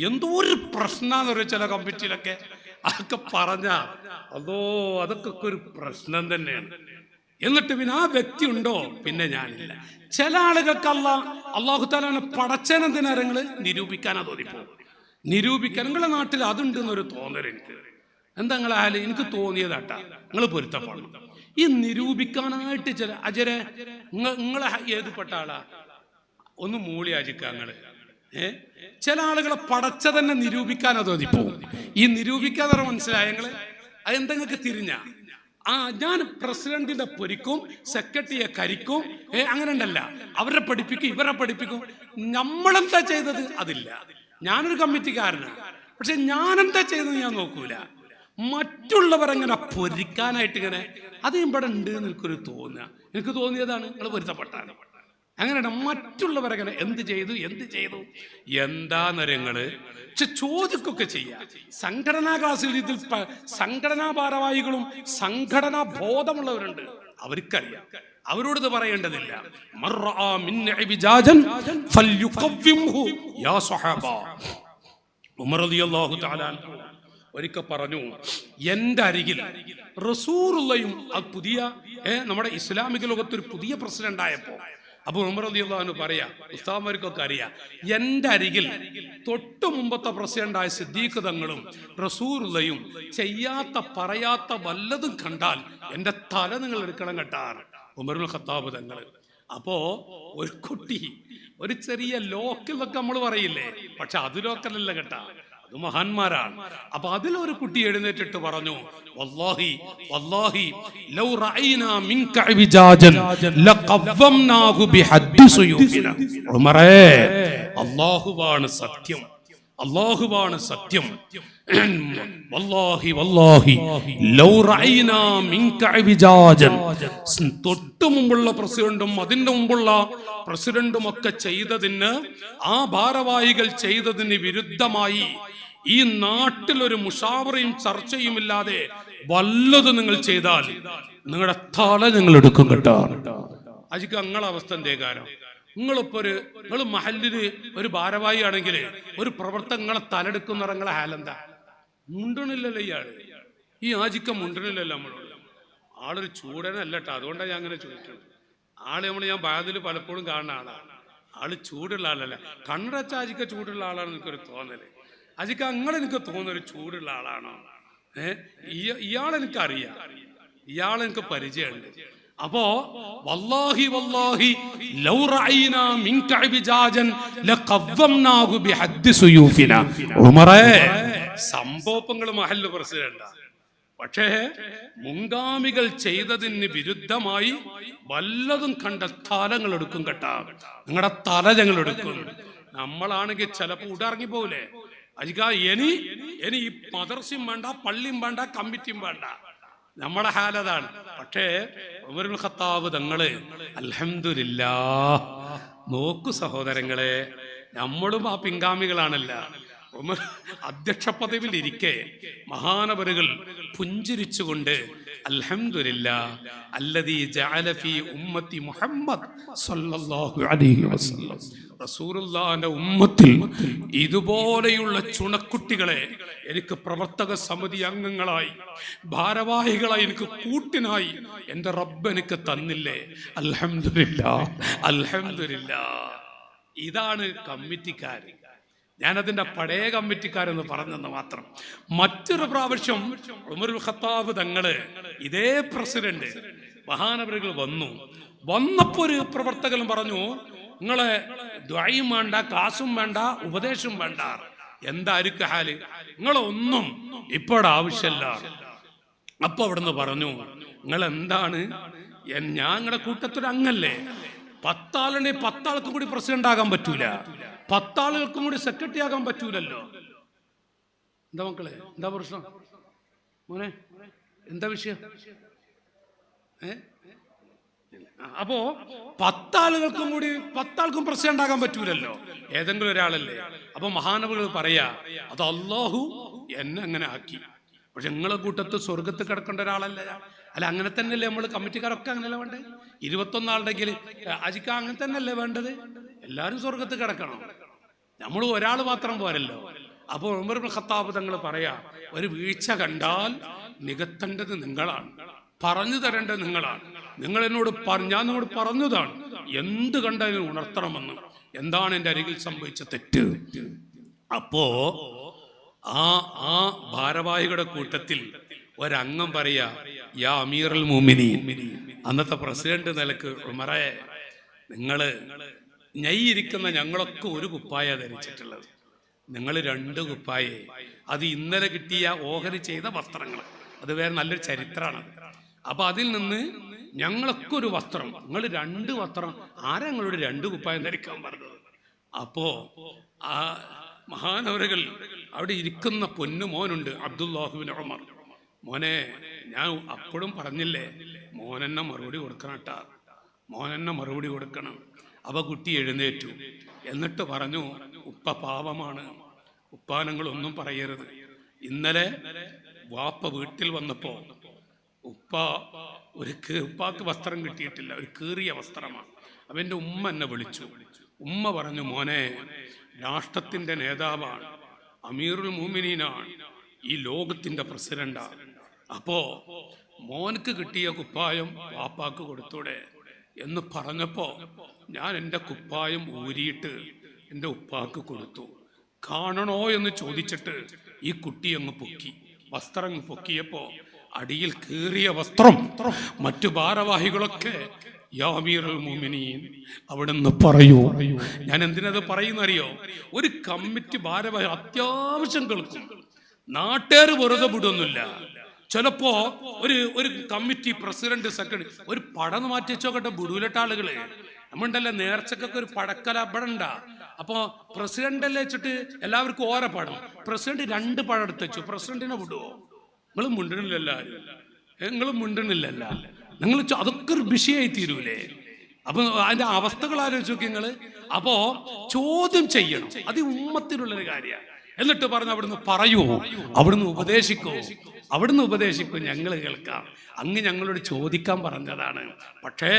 എന്തോ ഒരു പ്രശ്നന്ന് പറയാ ചില കമ്മിറ്റിയിലൊക്കെ. അതൊക്കെ പറഞ്ഞ അതൊക്കെ ഒരു പ്രശ്നം തന്നെയാണ്. എന്നിട്ട് പിന്നെ ആ വ്യക്തി ഉണ്ടോ പിന്നെ ഞാനില്ല. ചില ആളുകൾക്ക് അള്ളാഹു തആല പടച്ചനെന്തിനാരങ്ങള് നിരൂപിക്കാനാ തോന്നിപ്പോകും. നിരൂപിക്കാൻ നിങ്ങളുടെ നാട്ടിൽ അതുണ്ട് എന്നൊരു തോന്നൽ എനിക്ക്. എന്താ നിങ്ങളെ ഹാല്? എനിക്ക് തോന്നിയതാട്ടാ, നിങ്ങൾ പൊരുത്തപ്പെടണം. ഈ നിരൂപിക്കാനായിട്ട് ചില അജരെ നിങ്ങളെ ഏതുപെട്ട ആളാ ഒന്ന് മൂളി അജിക്ക നിങ്ങള്. ചില ആളുകളെ പടച്ച തന്നെ നിരൂപിക്കാനാ തോന്നിപ്പോകും. ഈ നിരൂപിക്കാതെ മനസ്സിലായ ഞങ്ങള് അതെന്തെങ്ങൾക്ക് തിരിഞ്ഞ ഞാൻ പ്രസിഡന്റിന്റെ പൊരിക്കും, സെക്രട്ടറിയെ കരിക്കും, അങ്ങനെ ഉണ്ടല്ല, അവരെ പഠിപ്പിക്കും, ഇവരെ പഠിപ്പിക്കും. നമ്മളെന്താ ചെയ്തത് അതില്ല. ഞാനൊരു കമ്മിറ്റിക്കാരനാണ്, പക്ഷെ ഞാനെന്താ ചെയ്തത് ഞാൻ നോക്കൂല. മറ്റുള്ളവരെങ്ങനെ പൊരിക്കാനായിട്ട് ഇങ്ങനെ അത് ഇവിടെ ഉണ്ട് എന്ന് എനിക്കൊരു തോന്നുക. എനിക്ക് തോന്നിയതാണ്, നിങ്ങൾ പൊരുത്തപ്പെട്ടാണ്. അങ്ങനെയാണ് മറ്റുള്ളവരെങ്ങനെ എന്ത് ചെയ്തു എന്താന്നരങ്ങള് പക്ഷെ ചോദിക്കൊക്കെ ചെയ്യാം. സംഘടനാ ക്ലാസ്സിൽ ഇതിൽ സംഘടനാ ഭാരവാഹികളും സംഘടനാ ബോധമുള്ളവരുണ്ട്, അവർക്കറിയാം, അവരോട് ഇത് പറയേണ്ടതില്ല. ഉമർ റളിയല്ലാഹു തആല ഒരിക്കൽ പറഞ്ഞു, എന്റെ അരികിൽ റസൂലുള്ളയും പുതിയ നമ്മുടെ ഇസ്ലാമിക ലോകത്തൊരു പുതിയ പ്രസിഡന്റ് ആയപ്പോ അപ്പൊ ഉമർ റളിയല്ലാഹു അൻഹു പറയാ, ഉസ്താദ്മാർക്കൊക്കെ അറിയാം, എന്റെ അരികിൽ തൊട്ടു മുമ്പത്തെ പ്രസിഡന്റായ സിദ്ദീഖ് തങ്ങളും റസൂലുള്ളയും ചെയ്യാത്ത പറയാത്ത വല്ലതും കണ്ടാൽ എന്റെ തല നിങ്ങൾ എടുക്കണം കേട്ടാർ ഉമറുൽ ഖത്താബ് തങ്ങൾ. അപ്പോ ഒരു കുട്ടി ഒരു ചെറിയ ലോക്കലൊക്കെ നമ്മൾ പറയില്ലേ, പക്ഷെ അത് ലോക്കലല്ല കേട്ടാ, അത് മഹാന്മാരാണ്. അപ്പൊ അതിലൊരു കുട്ടി എഴുന്നേറ്റിട്ട് പറഞ്ഞു, വല്ലാഹി വല്ലാഹി ലൗ റഅയ്നാ മിൻക ഇബജാജൻ ലഖവംനാഹു ബിഹദ്ദി സുയൂഫിന. ഉമറേ, അല്ലാഹുവാണ് സത്യം, അല്ലാഹുവാണ് സത്യം. വല്ലാഹി വല്ലാഹി ലൗ റഅയ്നാ മിൻക ഇബജാജൻ. തൊട്ടു മുമ്പുള്ള പ്രസിഡന്റും അതിന്റെ മുമ്പുള്ള പ്രസിഡന്റും ഒക്കെ ചെയ്തതിന്, ആ ഭാരവാഹികൾ ചെയ്തതിന് വിരുദ്ധമായി ഈ നാട്ടിലൊരു മുഷാവറയും ചർച്ചയും ഇല്ലാതെ വല്ലതും നിങ്ങൾ ചെയ്താൽ നിങ്ങളുടെ തല ഞങ്ങൾ എടുക്കും കേട്ടോ. അജിക്ക് നിങ്ങളെ അവസ്ഥ എന്തേകാരം? നിങ്ങൾ മഹല്ലില് ഒരു ഭാരവാഹി ആണെങ്കിൽ ഒരു പ്രവർത്തകങ്ങളെ തലെടുക്കുന്ന നിങ്ങളെ ഹാലെന്താ? മുണ്ടണില്ലല്ലോ ഇയാള്, ഈ ആജിക്ക മുണ്ടണില്ലല്ലോ നമ്മളോട്. ആളൊരു ചൂടനല്ല കേട്ടോ, അതുകൊണ്ടാണ് ഞാൻ അങ്ങനെ ചോദിക്കുന്നത്. ആള് ഞാൻ ബാധിൽ പലപ്പോഴും കാണുന്ന ആളാണ്. ആള് ചൂടുള്ള ആളല്ല. കണ്ണടച്ച ആജിക്ക ചൂടുള്ള ആളാണെന്ന് എനിക്കൊരു തോന്നല്. അജിക്ക എനിക്ക് തോന്നുന്നൊരു ചൂടുള്ള ആളാണോ? ഇയാളെനിക്കറിയാം, ഇയാളെനിക്ക് പരിചയമുണ്ട്. അപ്പോ വല്ലാഹി വല്ലാഹി ലൗ റഅയ്നാ മിൻക ഇബജാജൻ ലഖവംനാഹു ബിഹദ്ദി സുയൂഫിന. ഉമറേ, സംഭവങ്ങൾ മഹല്ല് പ്രസിഡന്റാ, പക്ഷേ മുൻഗാമികൾ ചെയ്തതിന് വിരുദ്ധമായി വല്ലതും കണ്ട തലങ്ങൾ എടുക്കും കേട്ടാ, നിങ്ങളുടെ തല ഞങ്ങൾ എടുക്കും. നമ്മളാണെങ്കിൽ ചിലപ്പോ ഉടറങ്ങി പോകൂലേ അജിക്ക. ഇനി ഈ മദർസയും വേണ്ട, പള്ളിയും വേണ്ട, കമ്മിറ്റിയും വേണ്ട, നമ്മുടെ ഹാലതാണ്. പക്ഷേ ഉമർ ഇബ്നുൽ ഖത്താബ് തങ്ങള് അൽഹംദുലില്ലാഹ്, നോക്കു സഹോദരങ്ങളെ, നമ്മളും ആ പിൻഗാമികളാണല്ല. ഉമർ അധ്യക്ഷ പദവിയിൽ ഇരിക്കെ മഹാനവറുകൾ പുഞ്ചിരിച്ചുകൊണ്ട് അൽഹംദുലില്ലാഹ് അല്ലദീ ജഅല ഫീ ഉമ്മത്തി മുഹമ്മദ് സ്വല്ലല്ലാഹു അലൈഹി വസല്ലം, റസൂലുള്ളാഹിന്റെ ഉമ്മത്തിൽ ഇതുപോലെയുള്ള ചുണക്കുട്ടികളെ എനിക്ക് പ്രവർത്തക സമിതി അംഗങ്ങളായി, ഭാരവാഹികളായി, എനിക്ക് കൂട്ടിനായി എൻ്റെ റബ്ബ് എനിക്ക് തന്നില്ലേ. അൽഹംദുലില്ലാഹ്, അൽഹംദുലില്ലാഹ്. ഇതാണ് കമ്മിറ്റിക്കാർ. ഞാനതിൻ്റെ പഴയ കമ്മിറ്റിക്കാരെന്ന് പറഞ്ഞെന്ന് മാത്രം. മറ്റൊരു പ്രാവശ്യം ഉമർ ഇബ്നുൽ ഖത്താബ് തങ്ങള് ഇതേ പ്രസിഡന്റ് മഹാനവറുകൾ വന്നപ്പോ ഒരു പ്രവർത്തകൻ പറഞ്ഞു, നിങ്ങളെ ദ്വയും വേണ്ട, കാശും വേണ്ട, ഉപദേശം വേണ്ട, എന്തായിരിക്കും ഹാല്, നിങ്ങളൊന്നും ഇപ്പോഴ ആവശ്യമല്ല. അപ്പൊ അവിടുന്ന് പറഞ്ഞു, നിങ്ങൾ എന്താണ്, ഞാൻ നിങ്ങളുടെ കൂട്ടത്തൊരു അംഗല്ലേ, 10 ആളുടെ 10 ആൾക്കും കൂടി പ്രസിഡന്റ് ആകാൻ പറ്റൂല, 10 ആളുകൾക്കും കൂടി സെക്രട്ടറി ആകാൻ പറ്റൂലല്ലോ. എന്താ മക്കളെ, എന്താ പ്രശ്നം മോനെ, എന്താ വിഷയം? അപ്പോ 10 ആളുകൾക്കും കൂടി 10 ആൾക്കും പ്രസിഡന്റ് ആകാൻ പറ്റൂലല്ലോ, ഏതെങ്കിലും ഒരാളല്ലേ. അപ്പൊ മഹാനവറുകൾ പറയാ, അത് അല്ലാഹു എന്നെ അങ്ങനെ ആക്കി. പക്ഷെ നിങ്ങളെ കൂട്ടത്ത് സ്വർഗത്ത് കിടക്കേണ്ട ഒരാളല്ല. അല്ല, അങ്ങനെ തന്നെയല്ലേ നമ്മൾ കമ്മിറ്റിക്കാരൊക്കെ അങ്ങനെയല്ലേ വേണ്ടത്? 21 ആളുണ്ടെങ്കിൽ അജിക്ക അങ്ങനെ തന്നെയല്ലേ വേണ്ടത്? എല്ലാവരും സ്വർഗത്ത് കിടക്കണം, നമ്മൾ ഒരാൾ മാത്രം പോരല്ലോ. അപ്പോൾ ഉമർ ഇബ്നുൽ ഖത്താബ് തങ്ങൾ പറയാ, ഒരു വീഴ്ച കണ്ടാൽ നികത്തേണ്ടത് നിങ്ങളാണ്, പറഞ്ഞു തരേണ്ടത് നിങ്ങളാണ്. നിങ്ങൾ എന്നോട് ഞാൻ നിങ്ങളോട് പറഞ്ഞതാണ് എന്ത് കണ്ടാലും ഉണർത്തണമെന്ന്. എന്താണ് എൻ്റെ അരികിൽ സംഭവിച്ച തെറ്റ്? അപ്പോ ആ ഭാരവാഹികളുടെ കൂട്ടത്തിൽ ഒരംഗം പറയാ, യാ അമീറുൽ മുഅ്മിനീൻ, അന്നത്തെ പ്രസിഡന്റ് നിലക്ക് ഉമറേ, നിങ്ങള് ഞെയ്യിരിക്കുന്ന ഞങ്ങളൊക്കെ ഒരു കുപ്പായ ധരിച്ചിട്ടുള്ളത്, നിങ്ങൾ 2 കുപ്പായേ. അത് ഇന്നലെ കിട്ടിയ ഓഹരി ചെയ്ത വസ്ത്രങ്ങൾ, അത് വേറെ നല്ലൊരു ചരിത്രമാണ്. അപ്പൊ അതിൽ നിന്ന് ഞങ്ങളൊക്കെ ഒരു വസ്ത്രം, നിങ്ങൾ 2 വസ്ത്രം, ആരാ നിങ്ങളോട് 2 കുപ്പായം ധരിക്കാൻ പറഞ്ഞത്? അപ്പോ ആ മഹാനവറുകൾ അവിടെ ഇരിക്കുന്ന പൊന്നുമോനുണ്ട്, അബ്ദുല്ലാഹ് ഇബ്നു ഉമർ, മോനെ, ഞാൻ അപ്പോഴും പറഞ്ഞില്ലേ, മോനെന്നെ മറുപടി കൊടുക്കണം കേട്ടാ, മോനെന്നെ മറുപടി കൊടുക്കണം. അവ കുട്ടി എഴുന്നേറ്റു, എന്നിട്ട് പറഞ്ഞു, ഉപ്പ പാവമാണ്, ഉപ്പാനങ്ങളൊന്നും പറയരുത്. ഇന്നലെ വാപ്പ വീട്ടിൽ വന്നപ്പോ ഉപ്പാക്ക് വസ്ത്രം കിട്ടിയിട്ടില്ല, ഒരു കീറിയ വസ്ത്രമാണ്. അവൻ്റെ ഉമ്മ എന്നെ വിളിച്ചു. ഉമ്മ പറഞ്ഞു, മോനെ, രാഷ്ട്രത്തിന്റെ നേതാവാണ്, അമീറുൽ മുഅ്മിനീനാണ്, ഈ ലോകത്തിന്റെ പ്രസിഡന്റാണ്. അപ്പോ മോനക്ക് കിട്ടിയ കുപ്പായം വാപ്പാക്ക് കൊടുത്തൂടെ എന്ന് പറഞ്ഞപ്പോ ഞാൻ എൻ്റെ കുപ്പായം ഊരിയിട്ട് എൻ്റെ ഉപ്പാക്ക് കൊടുത്തു. കാണണോ എന്ന് ചോദിച്ചിട്ട് ഈ കുട്ടി അങ്ങ് പൊക്കി, വസ്ത്രം പൊക്കിയപ്പോ അടിയിൽ കീറിയ വസ്ത്രം. മറ്റു ഭാരവാഹികളൊക്കെ യാ അമീറുൽ മുഅ്മിനീൻ, അവിടുന്ന് പറയൂ. ഞാൻ എന്തിനത് പറയുന്നറിയോ? ഒരു കമ്മിറ്റി ഭാരവാഹി അത്യാവശ്യം കേൾക്കും, നാട്ടുകാർ വെറുതെ വിടൊന്നുമില്ല. ചിലപ്പോ ഒരു കമ്മിറ്റി പ്രസിഡന്റ് സെക്രട്ടറി ഒരു പടം മാറ്റി വെച്ചോക്കട്ടെ, വിടൂലട്ട ആളുകള്. നമ്മളുണ്ടല്ലോ നേർച്ചക്കൊക്കെ ഒരു പടക്കല അപ്പടണ്ട. അപ്പൊ പ്രസിഡന്റ് അല്ലേ വെച്ചിട്ട് എല്ലാവർക്കും ഓരോ പടം, പ്രസിഡന്റ് 2 പടം എടുത്ത് വെച്ചു, പ്രസിഡന്റിനെ വിടുവോ? നിങ്ങളും മുണ്ടണില്ലല്ല, നിങ്ങളും മുണ്ടണില്ലല്ല, നിങ്ങൾ അതൊക്കെ ഒരു വിഷയമായി തീരൂലേ? അപ്പൊ അതിന്റെ അവസ്ഥകൾ ആലോചിച്ച് നോക്കി നിങ്ങള്. അപ്പോ ചോദ്യം ചെയ്യണം, അത് ഉമ്മത്തിനുള്ളൊരു കാര്യമാണ്. എന്നിട്ട് പറഞ്ഞ് അവിടുന്ന് പറയൂ, അവിടുന്ന് ഉപദേശിക്കൂ, ഞങ്ങൾ കേൾക്കാം. അങ്ങ് ഞങ്ങളോട് ചോദിക്കാൻ പറഞ്ഞതാണ്. പക്ഷേ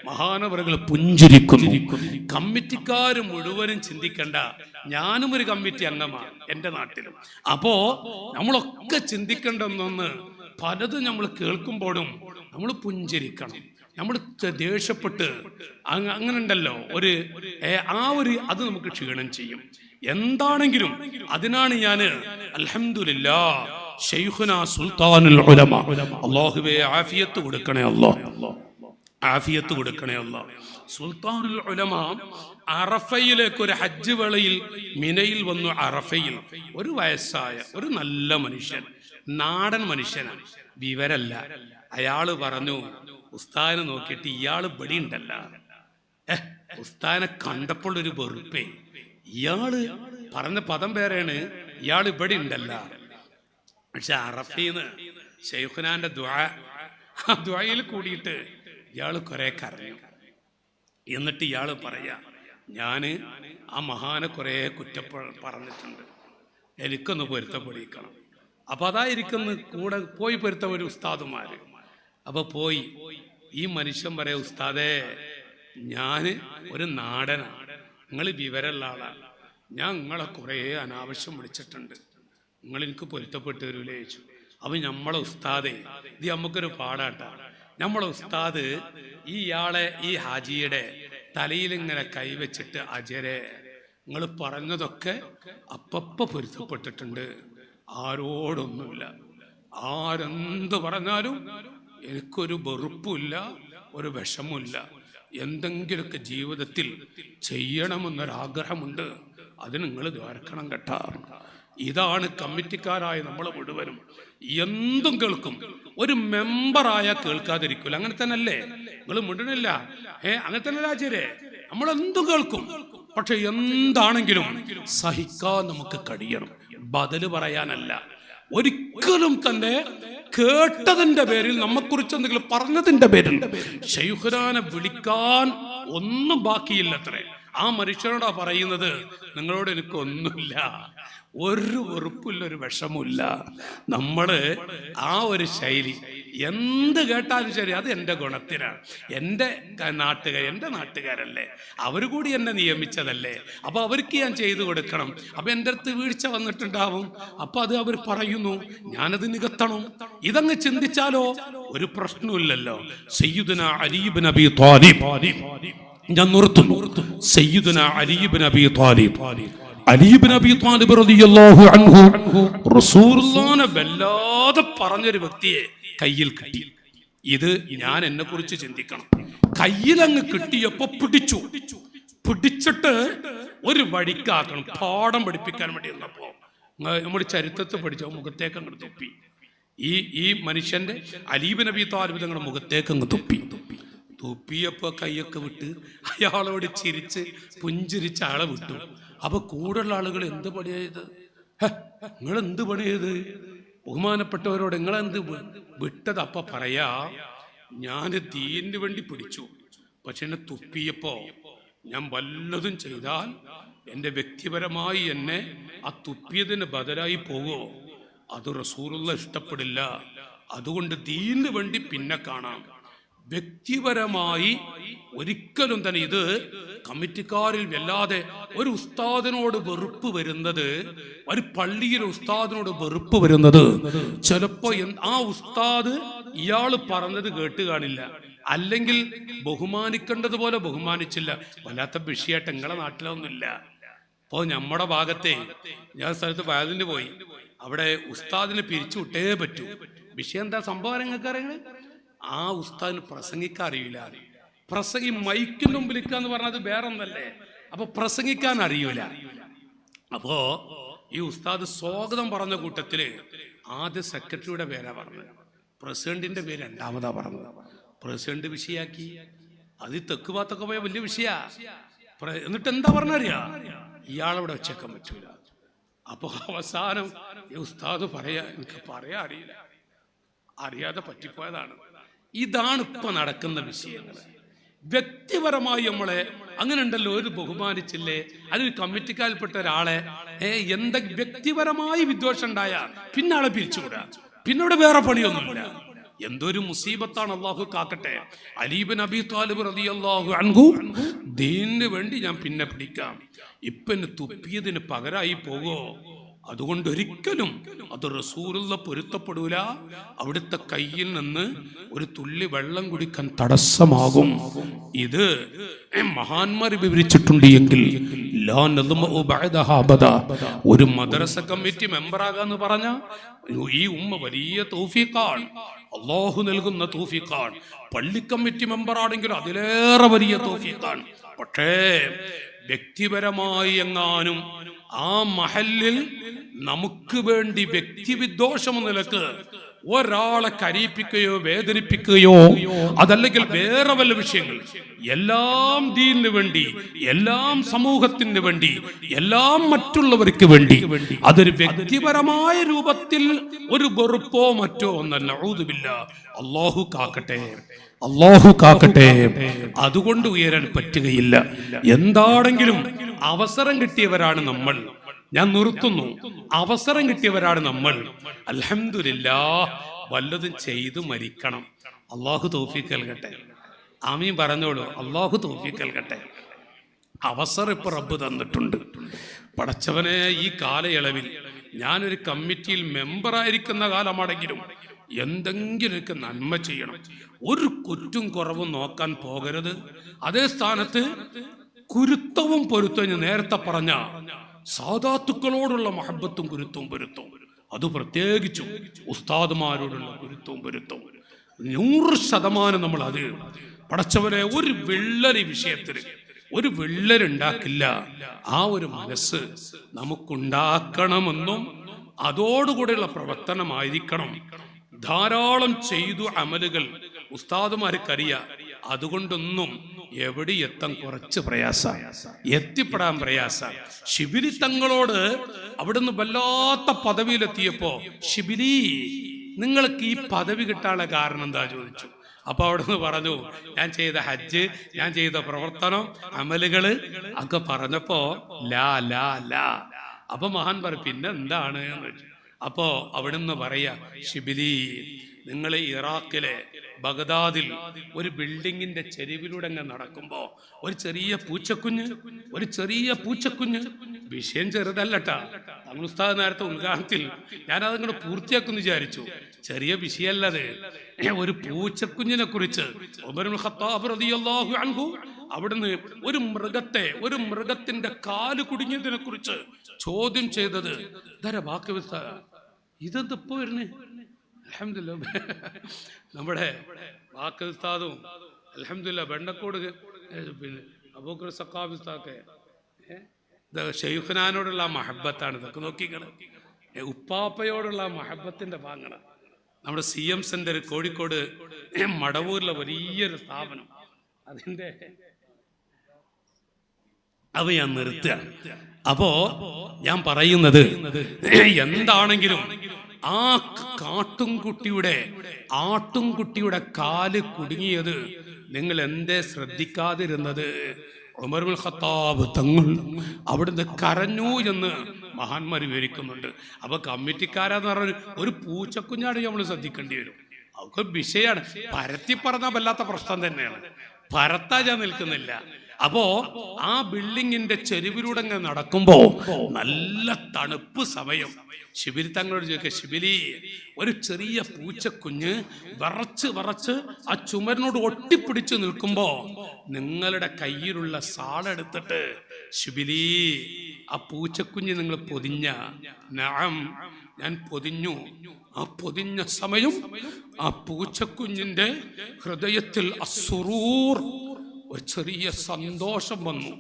മഹാനവറുകൾ പുഞ്ചിരിക്കുന്നു. കമ്മിറ്റിക്കാർ മുഴുവനും ചിന്തിക്കണ്ട, ഞാനും ഒരു കമ്മിറ്റി അംഗമാണ് എൻ്റെ നാട്ടിലും. അപ്പോ നമ്മളൊക്കെ ചിന്തിക്കേണ്ടെന്നൊന്ന് പലതും നമ്മൾ കേൾക്കുമ്പോഴും നമ്മൾ പുഞ്ചിരിക്കണം. നമ്മൾ ദേഷ്യപ്പെട്ട് അങ്ങനെ ഉണ്ടല്ലോ അത് നമുക്ക് ക്ഷീണം ചെയ്യും. എന്താണെങ്കിലും അതിനാണ് ഞാൻ അൽഹംദുലില്ലാഹ് ശൈഖുനാ സുൽത്താനുൽ ഉലമ, അല്ലാഹുവേ ആഫിയത്ത് കൊടുക്കണേ അല്ലാഹ്, ആഫിയത്ത് കൊടുക്കണേ അല്ലാഹ്. സുൽത്താനുൽ ഉലമ അറഫയിലേക്ക് ഒരു ഹജ്ജ് വേളയിൽ മിനയിൽ വന്നു. അറഫയിൽ ഒരു വയസ്സായ ഒരു നല്ല മനുഷ്യൻ, നാടൻ മനുഷ്യനാണ്, വിവരല്ല. അയാള് പറഞ്ഞു, ഉസ്താദിനെ നോക്കിയിട്ട് ഇയാള് ഇവിടെ ഉണ്ടല്ല. ഉസ്താദിനെ കണ്ടപ്പോൾ ഒരു വെറുപ്പേ. ഇയാള് പറഞ്ഞ പദം വേറെയാണ്, ഇയാൾ ഇവിടെ ഉണ്ടല്ല. പക്ഷെ അറഫീന്ന് ശൈഖുനാന്റെ ദുആയിൽ കൂടിയിട്ട് ഇയാൾ കുറെ കരഞ്ഞു. എന്നിട്ട് ഇയാൾ പറയാ, ഞാന് ആ മഹാനെ കുറെ പറഞ്ഞിട്ടുണ്ട്, എനിക്കൊന്ന് പൊരുത്തപ്പെടിക്കണം. അപ്പൊ അതായിരിക്കുന്നു കൂടെ പോയി പൊരുത്ത ഒരു ഉസ്താദുമാര്. അപ്പൊ പോയി ഈ മനുഷ്യൻ പറയാ, ഉസ്താദേ ഞാന് ഒരു നാടനാണ്, നിങ്ങൾ വിവരമുള്ള ആളാണ്, ഞാൻ നിങ്ങളെ കുറെ അനാവശ്യം വിളിച്ചിട്ടുണ്ട്, നിങ്ങൾ എനിക്ക് പൊരുത്തപ്പെട്ട് വരൂലേ ചോദിച്ചു. അപ്പൊ നമ്മളെ ഉസ്താദേ, ഇത് നമുക്കൊരു പാടാട്ടാണ്, നമ്മളെ ഉസ്താദ് ഇയാളെ ഈ ഹാജിയുടെ തലയിൽ ഇങ്ങനെ കൈവച്ചിട്ട്, അജരെ നിങ്ങൾ പറഞ്ഞതൊക്കെ അപ്പപ്പ പൊരുത്തപ്പെട്ടിട്ടുണ്ട്, ആരോടൊന്നുമില്ല, ആരെന്ത് പറഞ്ഞാലും എനിക്കൊരു വെറുപ്പില്ല, ഒരു വിഷമില്ല, എന്തെങ്കിലുമൊക്കെ ജീവിതത്തിൽ ചെയ്യണമെന്നൊരാഗ്രഹമുണ്ട്, അത് നിങ്ങൾ ദ്വാരക്കണം കേട്ടാ. ഇതാണ് കമ്മിറ്റിക്കാരായ നമ്മൾ മുഴുവനും. എന്തും കേൾക്കും, ഒരു മെമ്പറായ കേൾക്കാതിരിക്കില്ല. അങ്ങനെ തന്നെ അല്ലേ? നിങ്ങൾ മുണ്ടണില്ല, അങ്ങനെ തന്നെ ആചാര്യ, നമ്മളെന്തും കേൾക്കും. പക്ഷെ എന്താണെങ്കിലും സഹിക്കാൻ നമുക്ക് കഴിയണം, ബദല് പറയാനല്ല. ഒരിക്കലും തന്നെ കേട്ടതിന്റെ പേരിൽ, നമ്മെക്കുറിച്ച് എന്തെങ്കിലും പറഞ്ഞതിന്റെ പേരിൽ ശൈഖുനാനെ വിളിക്കാൻ ഒന്നും ബാക്കിയില്ലത്രേ. ആ മനുഷ്യനോടാ പറയുന്നത്, നിങ്ങളോട് എനിക്കൊന്നുമില്ല, ഒരു വെറുപ്പില്ല, ഒരു വിഷമില്ല. നമ്മള് ആ ഒരു ശൈലി എന്ത് കേട്ടാലും ശരി, അത് എൻ്റെ ഗുണത്തിനാണ്. എൻ്റെ നാട്ടുകാരല്ലേ, അവർ കൂടി എന്നെ നിയമിച്ചതല്ലേ, അപ്പൊ അവർക്ക് ഞാൻ ചെയ്തു കൊടുക്കണം. അപ്പൊ എൻ്റെ അടുത്ത് വീഴ്ച വന്നിട്ടുണ്ടാവും, അപ്പൊ അത് അവർ പറയുന്നു, ഞാനത് നികത്തണം. ഇതങ്ങ് ചിന്തിച്ചാലോ ഒരു പ്രശ്നമില്ലല്ലോ. സയ്യിദുനാ അലി ഇബ്നു അബീ ത്വാലിബ്, ഞാൻ നിർത്തുന്നു, സയ്യിദുനാ അലി ഇബ്നു അബീ ത്വാലിബ്, അലി ഇബ്നു അബീ ത്വാലിബ് റളിയല്ലാഹു അൻഹു റസൂലുള്ളാഹിനെ വല്ലാതെ പറഞ്ഞൊരു വ്യക്തിയെ കയ്യിൽ കിട്ടി. ഇത് ഞാൻ എന്നെ കുറിച്ച് ചിന്തിക്കണം. കയ്യിലങ്ങ് കിട്ടിയപ്പോ പിടിച്ചിട്ട് ഒരു വഴിക്കാക്കണം, പാഠം പഠിപ്പിക്കാൻ വേണ്ടി വന്നപ്പോ നമ്മുടെ ചരിത്രത്തെ പഠിച്ച മുഖത്തേക്ക് അങ്ങ് തുപ്പി. ഈ മനുഷ്യന്റെ അലി ഇബ്നു അബീ ത്വാലിബ് തങ്ങളുടെ മുഖത്തേക്ക് അങ്ങ് തുപ്പിയപ്പോ കൈയൊക്കെ വിട്ട് അയാളോട് ചിരിച്ച് പുഞ്ചിരിച്ച് ആളെ വിട്ടു. അപ്പൊ കൂടുതലുള്ള ആളുകൾ എന്ത് പണിയായത്, നിങ്ങൾ എന്ത് പണിയത്, ബഹുമാനപ്പെട്ടവരോട് നിങ്ങളെന്ത് വിട്ടത്? അപ്പൊ പറയാ, ഞാൻ ദീനിന് വേണ്ടി പിടിച്ചു, പക്ഷെ എന്നെ തുപ്പിയപ്പോ ഞാൻ വല്ലതും ചെയ്താൽ എൻ്റെ വ്യക്തിപരമായി എന്നെ ആ തുപ്പിയതിന് ബദലായി പോവോ, അത് റസൂലുള്ള ഇഷ്ടപ്പെടില്ല. അതുകൊണ്ട് ദീനിന് വേണ്ടി പിന്നെ കാണാം. വ്യക്തിപരമായി ഒരിക്കലും തന്നെ ഇത് കമ്മിറ്റിക്കാരിൽ വല്ലാതെ ഒരു ഉസ്താദിനോട് വെറുപ്പ് വരുന്നത്, ഒരു പള്ളിയിലെ ഉസ്താദിനോട് വെറുപ്പ് വരുന്നത് ചിലപ്പോ ആ ഉസ്താദ് ഇയാള് പറഞ്ഞത് കേട്ട് കാണില്ല, അല്ലെങ്കിൽ ബഹുമാനിക്കേണ്ടതുപോലെ ബഹുമാനിച്ചില്ല. വല്ലാത്ത വിഷയമായിട്ട് നിങ്ങളെ നാട്ടിലൊന്നുമില്ല. അപ്പോ നമ്മുടെ ഭാഗത്തെ ഞാൻ സ്ഥലത്ത് വയലിന് പോയി, അവിടെ ഉസ്താദിനെ പിരിച്ചു വിട്ടേ പറ്റൂ. വിഷയം എന്താ സംഭവം നിങ്ങൾക്ക് അറിയണേ? ആ ഉസ്താദിന് പ്രസംഗിക്കാൻ അറിയില്ല. പ്രസംഗി മൈക്കിന് മുമ്പിലിരിക്കാന്ന് പറഞ്ഞത് വേറെ ഒന്നല്ലേ. അപ്പൊ പ്രസംഗിക്കാൻ അറിയൂല. അപ്പോ ഈ ഉസ്താദ് സ്വാഗതം പറഞ്ഞ കൂട്ടത്തില് ആദ്യ സെക്രട്ടറിയുടെ പേരാ പറഞ്ഞത്, പ്രസിഡന്റിന്റെ പേര് രണ്ടാമതാ പറഞ്ഞത്. പ്രസിഡന്റ് വിഷയാക്കി, അത് തെക്ക് ഭാഗത്തൊക്കെ പോയ വലിയ വിഷയ. എന്നിട്ട് എന്താ പറഞ്ഞറിയാ, ഇയാളവിടെ വെച്ചേക്കാൻ പറ്റൂല. അപ്പൊ അവസാനം ഈ ഉസ്താദ് പറയാ, എനിക്ക് പറയാ അറിയില്ല, അറിയാതെ പറ്റിപ്പോയതാണ്. ഇതാണ് ഇപ്പൊ നടക്കുന്ന വിഷയങ്ങൾ. വ്യക്തിപരമായി നമ്മളെ അങ്ങനെ ഉണ്ടല്ലോ, ഒരു ബഹുമാനിച്ചില്ലേ, അതിൽ കമ്മിറ്റിക്കാരിൽപ്പെട്ട ഒരാളെ എന്തെങ്കിലും വ്യക്തിപരമായി വിദ്വേഷം ഉണ്ടായാൽ പിന്നെ ആളെ പിരിച്ചുവിടുക, പിന്നെ ഇവിടെ വേറെ പണിയൊന്നുമില്ല. എന്തൊരു മുസീബത്താണ്, അള്ളാഹു കാക്കട്ടെ. അലി ഇബ്നു അബീ ത്വാലിബ് റളിയല്ലാഹു അൻഹു, ദീനിന് വേണ്ടി ഞാൻ പിന്നെ പിടിക്കാം, ഇപ്പന് തുപ്പിയതിന് പകരമായി പോകോ, അതുകൊണ്ട് ഒരിക്കലും അത് റസൂലുള്ള പൊരുത്തപ്പെടൂല. അവിടുത്തെ കയ്യിൽ നിന്ന് ഒരു തുള്ളി വെള്ളം കുടിക്കാൻ തടസ്സമാകും. ഇത് മഹാന്മാർ വിവരിച്ചിട്ടുണ്ട്. എങ്കിൽ ഒരു മദ്രസ കമ്മിറ്റി മെമ്പറാകാന്ന് പറഞ്ഞ ഈ ഉമ്മ വലിയ തൗഫീഖാണ്, അള്ളാഹു നൽകുന്ന തൗഫീഖാണ്. പള്ളി കമ്മിറ്റി മെമ്പറാണെങ്കിൽ അതിലേറെ വലിയ തൗഫീഖാണ്. പക്ഷേ വ്യക്തിപരമായി എങ്ങാനും ആ മഹല്ലിൽ നമുക്ക് വേണ്ടി വ്യക്തിവിദ്വേഷം നിലക്ക് ഒരാളെ കരയിപ്പിക്കുകയോ വേദനിപ്പിക്കുകയോ അതല്ലെങ്കിൽ വേറെ വല്ല വിഷയങ്ങൾ, എല്ലാം ദീനിന് വേണ്ടി, എല്ലാം സമൂഹത്തിന് വേണ്ടി, എല്ലാം മറ്റുള്ളവർക്ക് വേണ്ടി, അതൊരു വ്യക്തിപരമായ രൂപത്തിൽ ഒരു വെറുപ്പോ മറ്റോ ഒന്നല്ല. നഊദു ബില്ലാഹ്. അല്ലാഹു കാക്കട്ടെ, അല്ലാഹു കാക്കട്ടെ. അതുകൊണ്ട് ഉയരാൻ പറ്റുകയില്ല. എന്താണെങ്കിലും അവസരം കിട്ടിയവരാണ് നമ്മൾ. ഞാൻ നിർത്തുന്നു. അവസരം കിട്ടിയവരാണ് നമ്മൾ. അൽഹംദുലില്ലാഹ്. വല്ലതും ചെയ്തു മരിക്കണം. അല്ലാഹു തൗഫീഖ് നൽകട്ടെ. ആമീൻ പറഞ്ഞോളൂ. അല്ലാഹു തൗഫീഖ് നൽകട്ടെ. അവസരം ഇപ്പൊ റബ്ബ് തന്നിട്ടുണ്ട്. പടച്ചവനെ, ഈ കാലയളവിൽ ഞാനൊരു കമ്മിറ്റിയിൽ മെമ്പറായിരിക്കുന്ന കാലമാണെങ്കിലും എന്തെങ്കിലും എനിക്ക് നന്മ ചെയ്യണം. ഒരു കുറ്റും കുറവും നോക്കാൻ പോകരുത്. അതേ സ്ഥാനത്ത് കുരുത്തവും പൊരുത്തവും, നേരത്തെ പറഞ്ഞ സാദാത്തുക്കളോടുള്ള മഹബത്തും കുരുത്തവും പൊരുത്തവും, അത് പ്രത്യേകിച്ചും ഉസ്താദുമാരോടുള്ള കുരുത്തവും പൊരുത്തവും 100% നമ്മൾ അത് പടച്ചവരെ ഒരു വിള്ളരി വിഷയത്തിൽ ഒരു വിള്ളരുണ്ടാക്കില്ല. ആ ഒരു മനസ്സ് നമുക്കുണ്ടാക്കണമെന്നും അതോടുകൂടെയുള്ള പ്രവർത്തനമായിരിക്കണം. ധാരാളം ചെയ്തു അമലുകൾ ഉസ്താദുമാർക്കറിയാം. അതുകൊണ്ടൊന്നും എവിടെ എത്താൻ കുറച്ച് പ്രയാസ, എത്തിപ്പെടാൻ പ്രയാസ. ശിബിലി തങ്ങളോട് അവിടുന്ന് വല്ലാത്ത പദവിയിലെത്തിയപ്പോ, ശിബിലി നിങ്ങൾക്ക് ഈ പദവി കിട്ടാനുള്ള കാരണം എന്താ ചോദിച്ചു. അപ്പൊ അവിടുന്ന് പറഞ്ഞു, ഞാൻ ചെയ്ത ഹജ്ജ്, ഞാൻ ചെയ്ത പ്രവർത്തനം, അമലുകള് ഒക്കെ പറഞ്ഞപ്പോ ലാ ലാ ലാ. അപ്പൊ മഹാൻ പറയും, പിന്നെ എന്താണ് എന്ന് വെച്ചു. അപ്പോ അവിടുന്ന് പറയാ, ശിബിലി, നിങ്ങൾ ഇറാഖിലെ ബഗ്ദാദിൽ ഒരു ബിൽഡിങ്ങിന്റെ ചെരിവിലൂടെ അങ്ങ് നടക്കുമ്പോ ഒരു ചെറിയ പൂച്ചക്കുഞ്ഞ്, വിഷയം ചെറുതല്ലട്ടാ. തങ്ങൾ ഉസ്താദ് നേരത്തെ ഉദ്ഘാടനത്തിൽ ഞാൻ അതങ്ങോട്ട് പൂർത്തിയാക്കുന്നു വിചാരിച്ചു. ചെറിയ വിഷയമല്ലത്. ഒരു പൂച്ചക്കുഞ്ഞിനെ കുറിച്ച് ഉമർ ഇബ്നുൽ ഖത്താബ് റളിയല്ലാഹു അൻഹു അവിടുന്ന് ഒരു മൃഗത്തിന്റെ കാല് കുടുങ്ങിയതിനെ കുറിച്ച് ചോദ്യം ചെയ്തത് ഇതെന്തിപ്പോ വരുന്നേ. അൽഹംദുലില്ലാഹ് നമ്മുടെ വാക്ക് ഉസ്താദും അൽഹംദുലില്ലാഹ് ബെണ്ടക്കോട് പിന്നെ അബൂബക്കർ സഖാഫി ഉസ്താദൊക്കെ ഷെയ്ഖുനാനോടുള്ള മഹബത്താണ്. ഇതൊക്കെ നോക്കിക്കള്. ഉപ്പാപ്പയോടുള്ള മഹബത്തിന്റെ ഭാഗങ്ങൾ. നമ്മുടെ CM സെന്റർ കോഴിക്കോട് മടവൂരിലെ വലിയൊരു സ്ഥാപനം, അതിന്റെ അവ ഞാൻ നിർത്തുകയാണ്. അപ്പോ ഞാൻ പറയുന്നത്, എന്താണെങ്കിലും ആ ആട്ടുംകുട്ടിയുടെ കാല് കുടുങ്ങിയത് നിങ്ങൾ എന്തേ ശ്രദ്ധിക്കാതിരുന്നത്? ഉമർ ഇബ്നുൽ ഖത്താബ് തങ്ങൾ അവിടുന്ന് കരഞ്ഞു എന്ന് മഹാന്മാർ വിവരിക്കുന്നുണ്ട്. അപ്പൊ കമ്മിറ്റിക്കാരെന്ന് പറഞ്ഞ ഒരു പൂച്ചക്കുഞ്ഞാണ് നമ്മൾ ശ്രദ്ധിക്കേണ്ടി വരും. അവർക്ക് വിഷയമാണ്. പരത്തി പറഞ്ഞാൽ വല്ലാത്ത പ്രശ്നം തന്നെയാണ്. പരത്താൻ ഞാൻ നിൽക്കുന്നില്ല. അപ്പോ ആ ബിൽഡിങ്ങിന്റെ ചെരുവിലൂടെ നടക്കുമ്പോ നല്ല തണുപ്പ് സമയം. ശിബിലി തങ്ങളോട് ചോദിക്കുക, ശിബിലി, ഒരു ചെറിയ പൂച്ചക്കുഞ്ഞ് വിറച്ച് ആ ചുമരിനോട് ഒട്ടിപ്പിടിച്ച് നിൽക്കുമ്പോ നിങ്ങളുടെ കയ്യിലുള്ള സാളെടുത്തിട്ട്, ശിബിലി, ആ പൂച്ചക്കുഞ്ഞ് നിങ്ങൾ പൊതിഞ്ഞ? നഅം, ഞാൻ പൊതിഞ്ഞു. ആ പൊതിഞ്ഞ സമയം ആ പൂച്ചക്കുഞ്ഞിന്റെ ഹൃദയത്തിൽ അസ്സുറൂർ, ഒരു ചെറിയ സന്തോഷം വന്നു.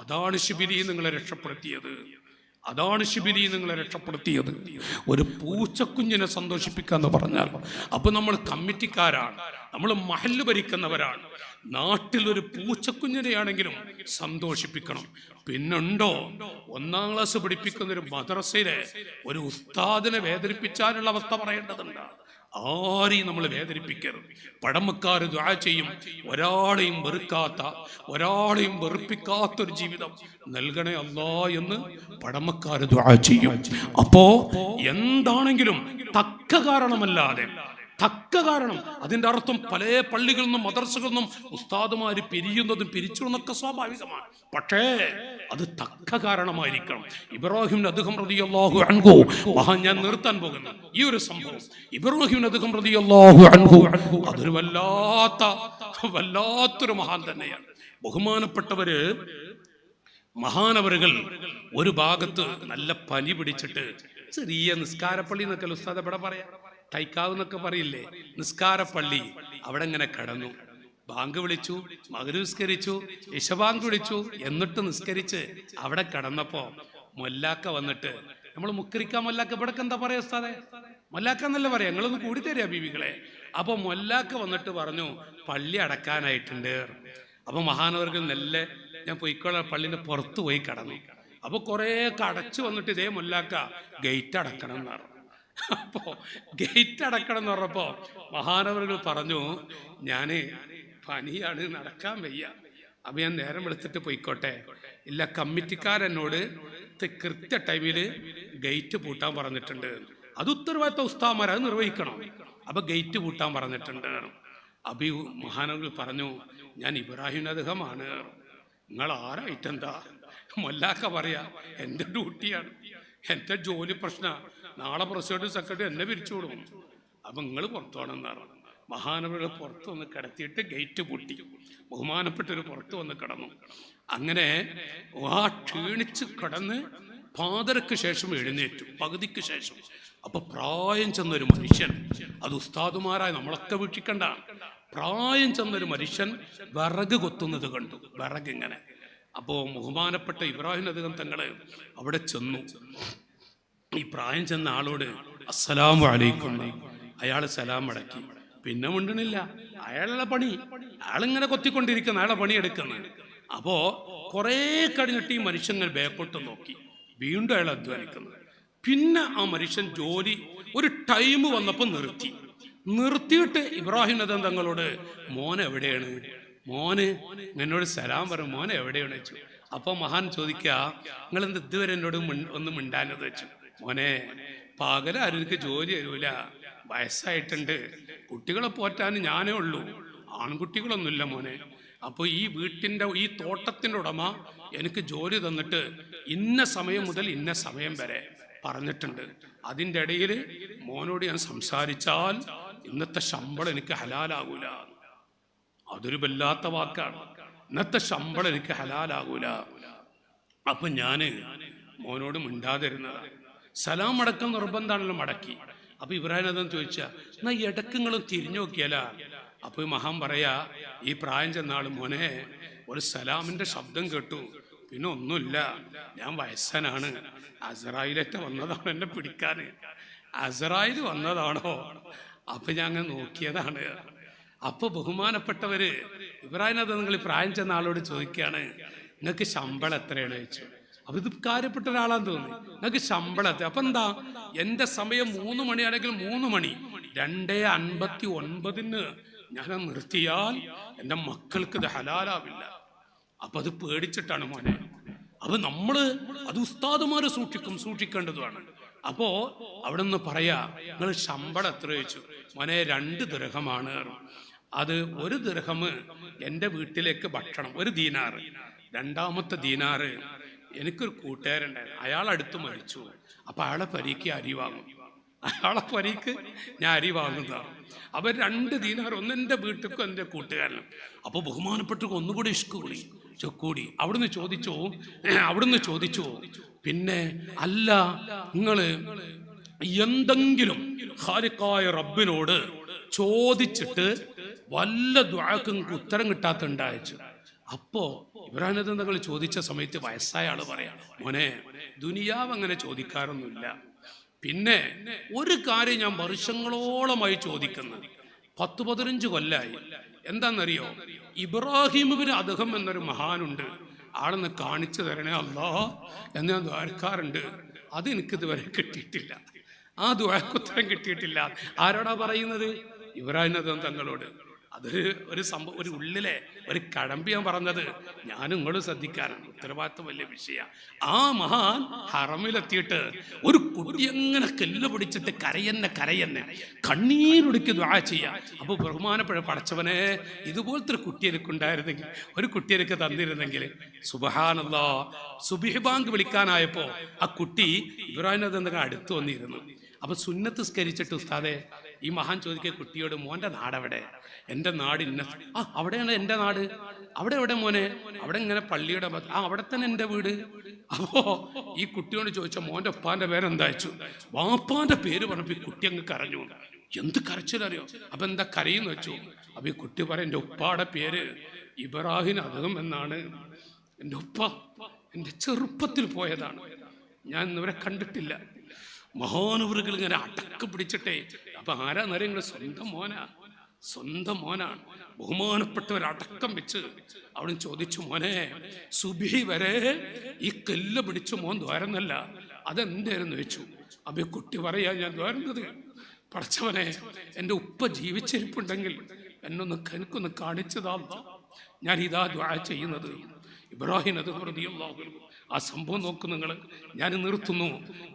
അതാണ് ശിബിലി നിങ്ങളെ രക്ഷപ്പെടുത്തിയത്. ഒരു പൂച്ചക്കുഞ്ഞിനെ സന്തോഷിപ്പിക്കാന്ന് പറഞ്ഞാൽ, അപ്പൊ നമ്മൾ കമ്മിറ്റിക്കാരാണ്, നമ്മൾ മഹല്ല് ഭരിക്കുന്നവരാണ്. നാട്ടിൽ ഒരു പൂച്ചക്കുഞ്ഞിനെയാണെങ്കിലും സന്തോഷിപ്പിക്കണം. പിന്നുണ്ടോ, 1ാം ക്ലാസ് പഠിപ്പിക്കുന്ന ഒരു മദ്രസയിലെ ഒരു ഉസ്താദിനെ വേദനിപ്പിച്ചാലുള്ള അവസ്ഥ പറയേണ്ടതുണ്ട്. ആരെയും നമ്മൾ വേദനിപ്പിക്കരുത്. പഴമക്കാർ ദുആ ചെയ്യും, ഒരാളെയും വെറുപ്പിക്കാത്തൊരു ജീവിതം നൽകണേ അല്ലാ എന്ന് പഴമക്കാർ ദുആ ചെയ്യും. അപ്പോ എന്താണെങ്കിലും തക്ക കാരണം, അതിന്റെ അർത്ഥം പല പള്ളികളിൽ നിന്നും മദ്രസകളിൽ നിന്നും ഉസ്താദുമാര് പിരിയുന്നതും പിരിച്ചുന്നൊക്കെ സ്വാഭാവികമാണ്. പക്ഷേ അത് തക്ക കാരണമായിരിക്കണം. ഇബ്രാഹിം അദ്ഹം റളിയല്ലാഹു അൻഹു, ഞാൻ നിർത്താൻ പോകുന്നു ഈ ഒരു സംഭവം. ഇബ്രാഹിം അദ്ഹം റളിയല്ലാഹു അൻഹു അതൊരു വല്ലാത്തൊരു മഹാൻ തന്നെയാണ്. ബഹുമാനപ്പെട്ടവര് മഹാനവറുകൾ ഒരു ഭാഗത്ത് നല്ല പനി പിടിച്ചിട്ട്, ചെറിയ നിസ്കാരപ്പള്ളി എന്നൊക്കെ ഉസ്താദ് എവിടെ പറയാം, തൈക്കാവ് എന്നൊക്കെ പറയില്ലേ, നിസ്കാരപ്പള്ളി, അവിടെ ഇങ്ങനെ കിടന്നു. ബാങ്ക് വിളിച്ചു, മഗ്‌രിബ് നിസ്കരിച്ചു, ഇശബാങ്ക് വിളിച്ചു, എന്നിട്ട് നിസ്കരിച്ച് അവിടെ കിടന്നപ്പോ മൊല്ലാക്ക വന്നിട്ട്, നമ്മൾ മുക്കരിക്കാൻ മൊല്ലാക്ക ഇവിടെ എന്താ പറയാ ഉസ്താദേ? മൊല്ലാക്ക എന്നല്ല പറയാം, ഞങ്ങളൊന്ന് കൂടി തരിക ബീവികളെ. അപ്പൊ മൊല്ലാക്ക വന്നിട്ട് പറഞ്ഞു പള്ളി അടക്കാനായിട്ടുണ്ട്. അപ്പൊ മഹാനവർകൾ നല്ല ഞാൻ പോയിക്കോളാം പള്ളിന്റെ പുറത്ത് പോയി കടന്നു. അപ്പൊ കുറെ അടച്ചു വന്നിട്ട് ഇതേ മൊല്ലാക്ക ഗേറ്റ് അടക്കണം എന്ന് പറഞ്ഞു. അപ്പോ ഗേറ്റ് അടക്കണം എന്ന് പറഞ്ഞപ്പോ മഹാനവറുകൾ പറഞ്ഞു ഞാന് പനിയാണ്, നടക്കാൻ വയ്യ, അപ്പൊ ഞാൻ നേരം വെളുത്തിട്ട് പോയിക്കോട്ടെ. ഇല്ല, കമ്മിറ്റിക്കാരെന്നോട് കൃത്യ ടൈമില് ഗേറ്റ് പൂട്ടാൻ പറഞ്ഞിട്ടുണ്ട്, അത് ഉത്തരവാദിത്ത ഉസ്താദ്മാർ അത് നിർവഹിക്കണം, അപ്പൊ ഗേറ്റ് പൂട്ടാൻ പറഞ്ഞിട്ടുണ്ട്. അപ്പൊ ഈ മഹാനവറുകൾ പറഞ്ഞു ഞാൻ ഇബ്രാഹിം അദ്ദേഹമാണ്, നിങ്ങൾ ആരായിട്ടെന്താ? മൊല്ലാക്ക പറയാ എന്റെ ഡ്യൂട്ടിയാണ്, എന്റെ ജോലി പ്രശ്ന, നാളെ പ്രസിഡന്റ് സെക്രട്ടറി എന്നെ പിരിച്ചുവിടും, അപ്പൊ നിങ്ങൾ പുറത്തു പോകണമെന്ന് പറഞ്ഞു. മഹാനവറുകൾ പുറത്തു വന്ന് കിടത്തിയിട്ട് ഗേറ്റ് പൂട്ടി. ബഹുമാനപ്പെട്ടൊരു പുറത്തു വന്ന് കിടന്നു. അങ്ങനെ ആ ക്ഷീണിച്ച് കിടന്ന് പാതരക്ക് ശേഷം എഴുന്നേറ്റു, പകുതിക്ക് ശേഷം. അപ്പൊ പ്രായം ചെന്നൊരു മനുഷ്യൻ, അത് ഉസ്താദുമാരായ നമ്മളൊക്കെ വീക്ഷിക്കണ്ട, പ്രായം ചെന്നൊരു മനുഷ്യൻ വിറക് കൊത്തുന്നത് കണ്ടു, വിറക് ഇങ്ങനെ. അപ്പോ ബഹുമാനപ്പെട്ട ഇബ്രാഹിം അദ്ദേഹം തങ്ങള് അവിടെ ചെന്നു. ഈ പ്രായം ചെന്ന ആളോട് അസ്സലാമു അലൈക്കും, അയാള് സലാം അടക്കി. പിന്നെ മിണ്ടണില്ല, അയാളുടെ പണി, അയാളിങ്ങനെ കൊത്തിക്കൊണ്ടിരിക്കുന്ന, അയാളെ പണിയെടുക്കുന്നത്. അപ്പോ കുറെ കഴിഞ്ഞിട്ട് ഈ മനുഷ്യൻ ബേക്കോട്ട് നോക്കി, വീണ്ടും അയാൾ അധ്വാനിക്കുന്നത്. പിന്നെ ആ മനുഷ്യൻ ജോലി ഒരു ടൈം വന്നപ്പോൾ നിർത്തിയിട്ട് ഇബ്രാഹിം നദൻ തങ്ങളോട് മോൻ എവിടെയാണ്, മോന് എന്നോട് സലാം പറഞ്ഞു, മോൻ എവിടെയാണ് വെച്ചു. അപ്പൊ മഹാൻ ചോദിക്കുക നിങ്ങൾ എന്ത് ഇതുവരെ എന്നോട് ഒന്നും മിണ്ടാനത് വെച്ചു. മോനെ പകരം ആരും ജോലി തരൂല, വയസ്സായിട്ടുണ്ട്, കുട്ടികളെ പോറ്റാൻ ഞാനേ ഉള്ളൂ, ആൺകുട്ടികളൊന്നുമില്ല മോനെ. അപ്പൊ ഈ വീട്ടിന്റെ ഈ തോട്ടത്തിന്റെ ഉടമ എനിക്ക് ജോലി തന്നിട്ട് ഇന്ന സമയം മുതൽ ഇന്ന സമയം വരെ പറഞ്ഞിട്ടുണ്ട്, അതിൻ്റെ ഇടയിൽ മോനോട് ഞാൻ സംസാരിച്ചാൽ ഇന്നത്തെ ശമ്പളം എനിക്ക് ഹലാലാകൂല. അതൊരു വല്ലാത്ത വാക്കാണ്, ഇന്നത്തെ ശമ്പളം എനിക്ക് ഹലാലാകൂല. അപ്പൊ ഞാന് മോനോട് മിണ്ടാതിരുന്നതാണ്. സലാം അടക്കം നിർബന്ധമാണല്ലോ, മടക്കി. അപ്പൊ ഇബ്രാഹിം അതെന്ന് ചോദിച്ചാ എന്നാ ഇടക്കങ്ങളും തിരിഞ്ഞു നോക്കിയാലാ. അപ്പൊ ഈ മഹാൻ പറയാ ഈ പ്രായം ചെന്നാള് മോനെ ഒരു സലാമിന്റെ ശബ്ദം കേട്ടു, പിന്നെ ഒന്നുമില്ല, ഞാൻ വയസ്സനാണ്, അസറായിലേറ്റ വന്നതാണ് എന്നെ പിടിക്കാന്, അസറായിൽ വന്നതാണോ? അപ്പൊ ഞാൻ അങ്ങനെ നോക്കിയതാണ്. അപ്പൊ ബഹുമാനപ്പെട്ടവര് ഇബ്രാഹിം അത് നിങ്ങൾ പ്രായം ചെന്ന ആളോട് ചോദിക്കുകയാണ് നിങ്ങൾക്ക് ശമ്പളം എത്രയാണ് ചോദിച്ചു. അപ്പൊ ഇത് കാര്യപ്പെട്ട ഒരാളാന്ന് തോന്നി, നിങ്ങൾക്ക് ശമ്പളം എത്ര? അപ്പൊ എന്താ, എന്റെ സമയം 3 മണിയാണെങ്കിൽ 3 മണി 2:59 ഞാൻ നിർത്തിയാൽ എൻ്റെ മക്കൾക്ക് ഇത് ഹലാലാവില്ല. അപ്പൊ അത് പേടിച്ചിട്ടാണ് മോനെ. അപ്പൊ നമ്മള് അത് ഉസ്താദുമാര് സൂക്ഷിക്കേണ്ടതുമാണ്. അപ്പോ അവിടെ നിന്ന് പറയാ നിങ്ങൾ ശമ്പളം എത്ര ചോദിച്ചു. മോനെ 2 ദിർഹമാണ്. അത് 1 ദിർഹം എൻ്റെ വീട്ടിലേക്ക് ഭക്ഷണം, 1 ദീനാറ്. 2ാമത്തെ ദീനാറ് എനിക്കൊരു കൂട്ടുകാരുണ്ടായിരുന്നു, അയാൾ അടുത്ത് മരിച്ചു, അപ്പൊ അയാളെ പരീക്ക് അരി വാങ്ങും, അയാളെ പരീക്ക് ഞാൻ അരി വാങ്ങുന്നതാണ്. അപ്പൊ 2 ദീനാർ, ഒന്ന് എൻ്റെ വീട്ടിലും എൻ്റെ കൂട്ടുകാരനും. അപ്പൊ ബഹുമാനപ്പെട്ട ഒന്നുകൂടി ഇഷ്ക് കൂടി അവിടുന്ന് ചോദിച്ചു പിന്നെ അല്ല നിങ്ങള് എന്തെങ്കിലും ഖാലിഖായ റബ്ബിനോട് ചോദിച്ചിട്ട് വല്ല ദുആക്കും ഉത്തരം കിട്ടാത്തുണ്ടായിച്ചു. അപ്പോ ഇബ്രാഹിം നബി തങ്ങൾ ചോദിച്ച സമയത്ത് വയസ്സായ ആള് പറയാം മോനെ ദുനിയാവ് അങ്ങനെ ചോദിക്കാറൊന്നുമില്ല. പിന്നെ ഒരു കാര്യം ഞാൻ വർഷങ്ങളോളമായി ചോദിക്കുന്നത്, 10-15 കൊല്ലായി. എന്താണെന്നറിയോ, ഇബ്രാഹിം ഇബ്നു അദ്ഹം എന്നൊരു മഹാനുണ്ട്, ആളെന്ന് കാണിച്ചു തരണേ അല്ലാ എന്ന് ഞാൻ ദ്വാരക്കാറുണ്ട്. അത് എനിക്കിതുവരെ കിട്ടിയിട്ടില്ല, ആ ദ്വാരക്കുത്തരം കിട്ടിയിട്ടില്ല. ആരോടാ പറയുന്നത്? ഇബ്രാഹിം നബി തങ്ങളോട്. അതൊരു സംഭവം, ഒരു ഉള്ളിലെ ഒരു കടമ്പിയാൻ പറഞ്ഞത്, ഞാനും ഇങ്ങോട്ട് ശ്രദ്ധിക്കാനാണ്. ഉത്തരവാദിത്വം വലിയ വിഷയമാണ്. ആ മഹാൻ ഹറമിലെത്തിയിട്ട് ഒരു കുട്ടി എങ്ങനെ കല്ല് പിടിച്ചിട്ട് കരയന്നെ കണ്ണീരൊടുക്കി ദുആ ചെയ്യാം. അപ്പൊ ബഹുമാനപ്പെട്ട പടച്ചവനെ ഇതുപോലത്തെ ഒരു കുട്ടി എനിക്കുണ്ടായിരുന്നെങ്കിൽ, ഒരു കുട്ടി എനിക്ക് തന്നിരുന്നെങ്കിൽ. സുബ്ഹാനല്ലാഹ്, സുബ്ഹി ബാങ്ക് വിളിക്കാനായപ്പോ ആ കുട്ടി ഇബ്രാഹിം നബി തങ്ങൾ അടുത്ത് വന്നിരുന്നു. അപ്പൊ സുന്നത്ത് സ്കരിച്ചിട്ട് ഉസ്താദെ ഈ മഹാൻ ചോദിക്കുക കുട്ടിയോട്, മോന്റെ നാടെവിടെ? എൻ്റെ നാട് ഇന്ന. അവിടെയാണ് എൻ്റെ നാട്. അവിടെ എവിടെ മോനെ? അവിടെ ഇങ്ങനെ പള്ളിയുടെ അവിടെ തന്നെ എൻ്റെ വീട്. അപ്പോ ഈ കുട്ടിയോട് ചോദിച്ച മോന്റെ ഉപ്പാന്റെ പേരെന്താ വെച്ചു. വാപ്പാന്റെ പേര് പറഞ്ഞപ്പോ ഈ കുട്ടി അങ്ങ് കരഞ്ഞു. എന്ത് കരച്ചിലറിയോ? അപ്പൊ എന്താ കരയെന്ന് വെച്ചു. അപ്പൊ ഈ കുട്ടി പറയും എൻ്റെ ഉപ്പാടെ പേര് ഇബ്രാഹിം അദ്ഹം എന്നാണ്. എൻ്റെ ഉപ്പ എൻ്റെ ചെറുപ്പത്തിൽ പോയതാണ്, ഞാൻ ഇവരെ കണ്ടിട്ടില്ല. മഹാനവറുകൾ ഇങ്ങനെ അടക്കം പിടിച്ചിട്ടേ. അപ്പൊ ആരാന്നറിയ, നിങ്ങള് സ്വന്തം മോനാണ്. ബഹുമാനപ്പെട്ടവരടക്കം വെച്ച് അവിടെ ചോദിച്ചു, മോനെ സുബഹി വരെ ഈ കല്ല് പിടിച്ചു മോൻ ദ്വാരുന്നല്ല, അതെന്തായിരുന്നു വെച്ചു. അപ്പൊ ഈ കുട്ടി പറയാ, ഞാൻ ദ്വാരുന്നത് പടച്ചവനെ, എൻ്റെ ഉപ്പ ജീവിച്ചിരിപ്പുണ്ടെങ്കിൽ എനിക്കൊന്ന് കാണിച്ചതാ, ഞാൻ ഇതാ ദ്വാ ചെയ്യുന്നത്. ഇബ്രാഹിം അത് റളിയല്ലാഹു അൻഹു ആ സംഭവം നോക്കും നിങ്ങൾ. ഞാൻ നിർത്തുന്നു.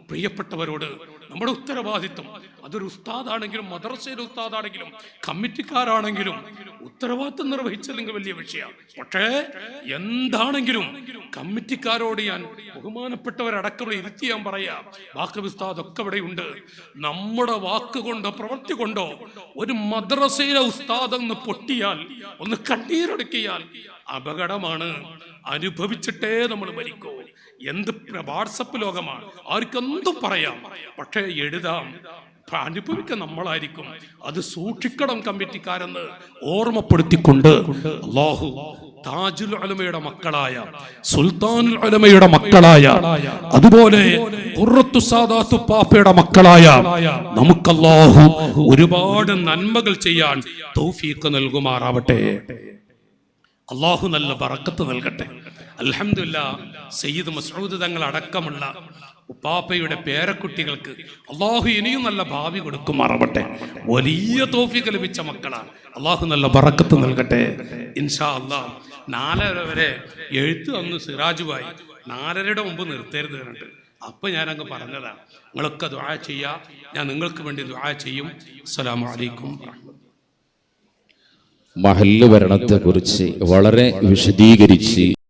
പ്രിയപ്പെട്ടവരോട് നമ്മുടെ ഉത്തരവാദിത്വം, അതൊരു ഉസ്താദാണെങ്കിലും മദ്രസയിലെ ഉസ്താദാണെങ്കിലും കമ്മിറ്റിക്കാരാണെങ്കിലും ഉത്തരവാദിത്വം നിർവഹിച്ചില്ലെങ്കിൽ വലിയ വിഷയമാണ്. പക്ഷേ എന്താണെങ്കിലും കമ്മിറ്റിക്കാരോട് ഞാൻ ബഹുമാനപ്പെട്ടവരടക്കം ഇരുത്തി ഞാൻ പറയാ, വാക്ക് ഉസ്താദൊക്കെ ഇവിടെയുണ്ട്. നമ്മുടെ വാക്കുകൊണ്ടോ പ്രവൃത്തി കൊണ്ടോ ഒരു മദ്രസയിലെ ഉസ്താദ് ഒന്ന് പൊട്ടിയാൽ, ഒന്ന് കണ്ണീരൊടുക്കിയാൽ അപകടമാണ്. അനുഭവിച്ചിട്ടേ നമ്മൾ മരിക്കൂ. എന്ത് വാട്സപ്പ് ലോകമാണ്, ആർക്കെന്തും പറയാം, പക്ഷേ എഴുതാം, അനുഭവിക്കാൻ നമ്മളായിരിക്കും. അത് സൂക്ഷിക്കണം കമ്മിറ്റിക്കാരെന്ന് ഓർമ്മപ്പെടുത്തിക്കൊണ്ട് അല്ലാഹു താജുൽ ഉലമയുടെ മക്കളായ, സുൽത്താനുൽ ഉലമയുടെ മക്കളായ, അതുപോലെ ഖുർറത്തു സാദാത്തു പാപ്പയുടെ മക്കളായ നമുക്ക് അല്ലാഹു ഒരുപാട് നന്മകൾ ചെയ്യാൻ തൗഫീഖ് നൽകുമാറാവട്ടെ. അള്ളാഹു നല്ല ബറക്കത്ത് നൽകട്ടെ. അൽഹംദുലില്ലാഹ്, സയ്യിദ് മസ്ഊദ് തങ്ങൾ അടക്കമുള്ള ഉപ്പാപ്പയുടെ പേരക്കുട്ടികൾക്ക് അള്ളാഹു ഇനിയും നല്ല ഭാവി കൊടുക്കുമാറാവട്ടെ. വലിയ തൗഫീഖ് ലഭിച്ച മക്കളാണ്. അള്ളാഹു നല്ല ബറക്കത്ത് നൽകട്ടെ. ഇൻഷാ അല്ലാഹ് 4:30 വരെ എഴുത്ത് വന്നു സിറാജുമായി. 4:30 മുമ്പ് നിർത്തരുത് പറഞ്ഞിട്ട് അപ്പൊ ഞാനങ്ങ് പറഞ്ഞതാണ്. നിങ്ങളൊക്കെ ദുആ ചെയ്യാ, ഞാൻ നിങ്ങൾക്ക് വേണ്ടി ദുആ ചെയ്യും. അസ്സലാമു അലൈക്കും. മഹല്ല് ഭരണത്തെക്കുറിച്ച് വളരെ വിശദീകരിച്ച്